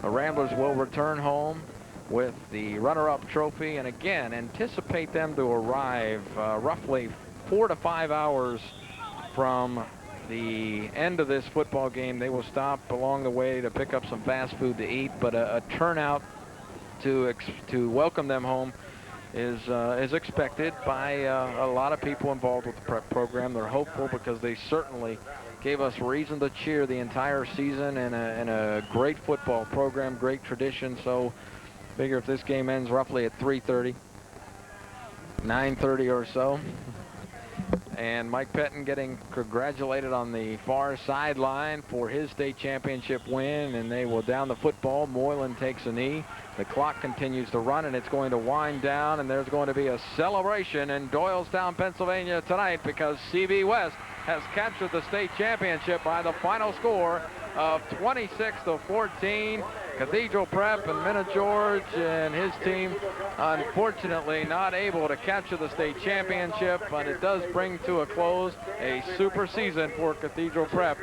The Ramblers will return home with the runner-up trophy, and again anticipate them to arrive roughly 4 to 5 hours from the end of this football game. They will stop along the way to pick up some fast food to eat, but a turnout to welcome them home is expected by a lot of people involved with the prep program. They're hopeful because they certainly gave us reason to cheer the entire season, and a great football program, great tradition. So figure if this game ends roughly at 3:30, 9:30 or so, and Mike Pettin getting congratulated on the far sideline for his state championship win, and they will down the football. Moylan takes a knee. The clock continues to run, and it's going to wind down, and there's going to be a celebration in Doylestown, Pennsylvania tonight, because CB West has captured the state championship by the final score of 26-14. Cathedral Prep and Minna George and his team, unfortunately, not able to capture the state championship, but it does bring to a close a super season for Cathedral Prep,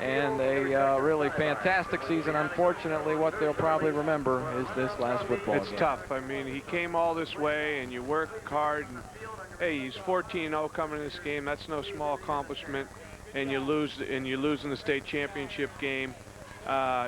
and a really fantastic season. Unfortunately, what they'll probably remember is this last football game. It's tough. I mean, he came all this way, and you work hard. And, hey, he's 14-0 coming in this game. That's no small accomplishment. And you lose in the state championship game.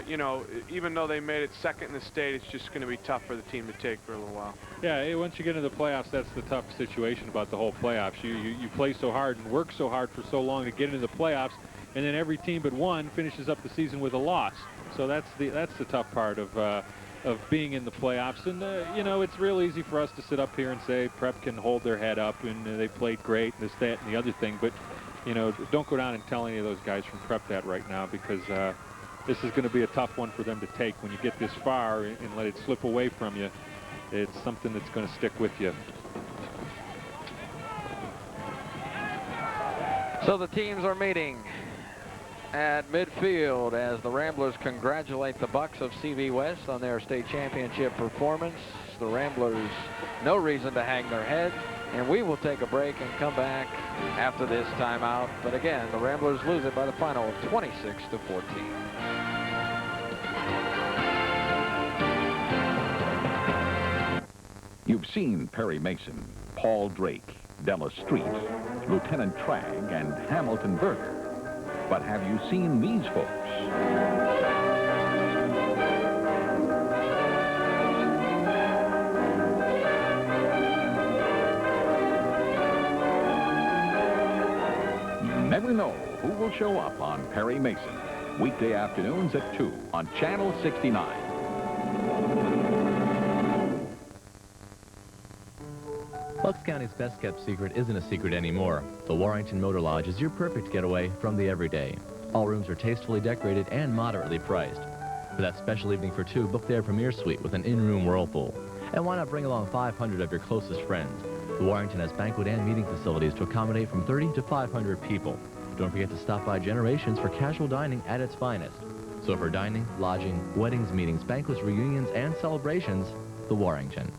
you know, even though they made it second in the state, it's just going to be tough for the team to take for a little while. Yeah, once you get into the playoffs, that's the tough situation about the whole playoffs. You play so hard and work so hard for so long to get into the playoffs, and then every team but one finishes up the season with a loss. So that's the tough part of being in the playoffs. And you know, it's real easy for us to sit up here and say Prep can hold their head up and they played great and this, that, and the other thing. But you know, don't go down and tell any of those guys from Prep that right now, because this is going to be a tough one for them to take when you get this far and let it slip away from you. It's something that's going to stick with you. So the teams are meeting at midfield as the Ramblers congratulate the Bucks of CB West on their state championship performance. The Ramblers, no reason to hang their head, and we will take a break and come back after this timeout. But again, the Ramblers lose it by the final of 26-14. You've seen Perry Mason, Paul Drake, Della Street, Lieutenant Tragg, and Hamilton Berger. But have you seen these folks? You never know who will show up on Perry Mason. Weekday afternoons at 2 on Channel 69. Bucks County's best-kept secret isn't a secret anymore. The Warrington Motor Lodge is your perfect getaway from the everyday. All rooms are tastefully decorated and moderately priced. For that special evening for two, book their premier suite with an in-room whirlpool. And why not bring along 500 of your closest friends? The Warrington has banquet and meeting facilities to accommodate from 30 to 500 people. Don't forget to stop by Generations for casual dining at its finest. So for dining, lodging, weddings, meetings, banquets, reunions, and celebrations, the Warrington.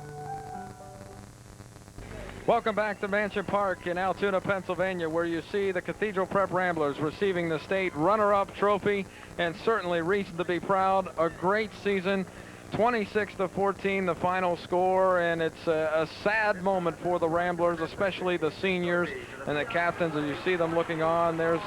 Welcome back to Mansion Park in Altoona, Pennsylvania, where you see the Cathedral Prep Ramblers receiving the state runner-up trophy, and certainly reason to be proud. A great season, 26-14 the final score, and it's a sad moment for the Ramblers, especially the seniors and the captains. As you see them looking on, there's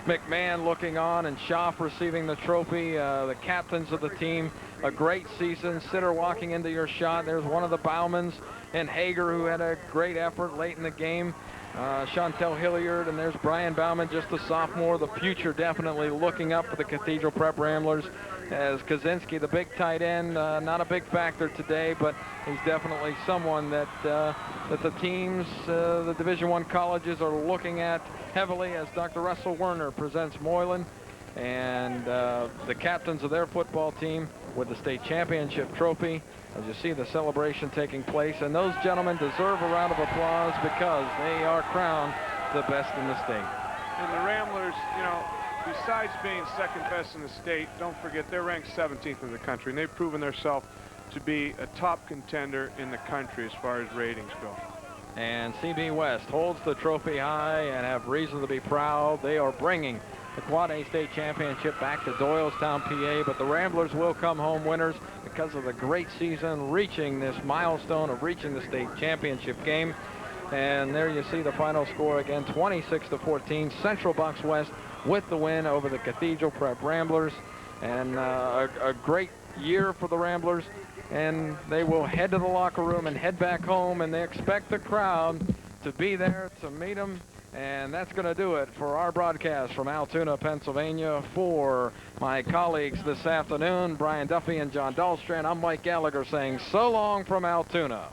McMahon looking on and Schaff receiving the trophy, the captains of the team. A great season. Sitter walking into your shot. There's one of the Baumans, and Hager, who had a great effort late in the game. Chantel Hilliard, and there's Brian Bauman, just a sophomore. The future definitely looking up for the Cathedral Prep Ramblers, as Kaczynski, the big tight end, not a big factor today, but he's definitely someone that that the teams, the Division I colleges, are looking at heavily, as Dr. Russell Werner presents Moylan and the captains of their football team with the state championship trophy. As you see the celebration taking place, and those gentlemen deserve a round of applause because they are crowned the best in the state. And the Ramblers, you know, besides being second best in the state, don't forget they're ranked 17th in the country, and they've proven themselves to be a top contender in the country as far as ratings go. And CB West holds the trophy high and have reason to be proud. They are bringing the Quad A State Championship back to Doylestown, PA, but the Ramblers will come home winners because of the great season, reaching this milestone of reaching the state championship game. And there you see the final score again, 26-14, Central Bucks West with the win over the Cathedral Prep Ramblers. And a great year for the Ramblers, and they will head to the locker room and head back home, and they expect the crowd to be there to meet them. And that's going to do it for our broadcast from Altoona, Pennsylvania. For my colleagues this afternoon, Brian Duffy and John Dahlstrand, I'm Mike Gallagher saying so long from Altoona.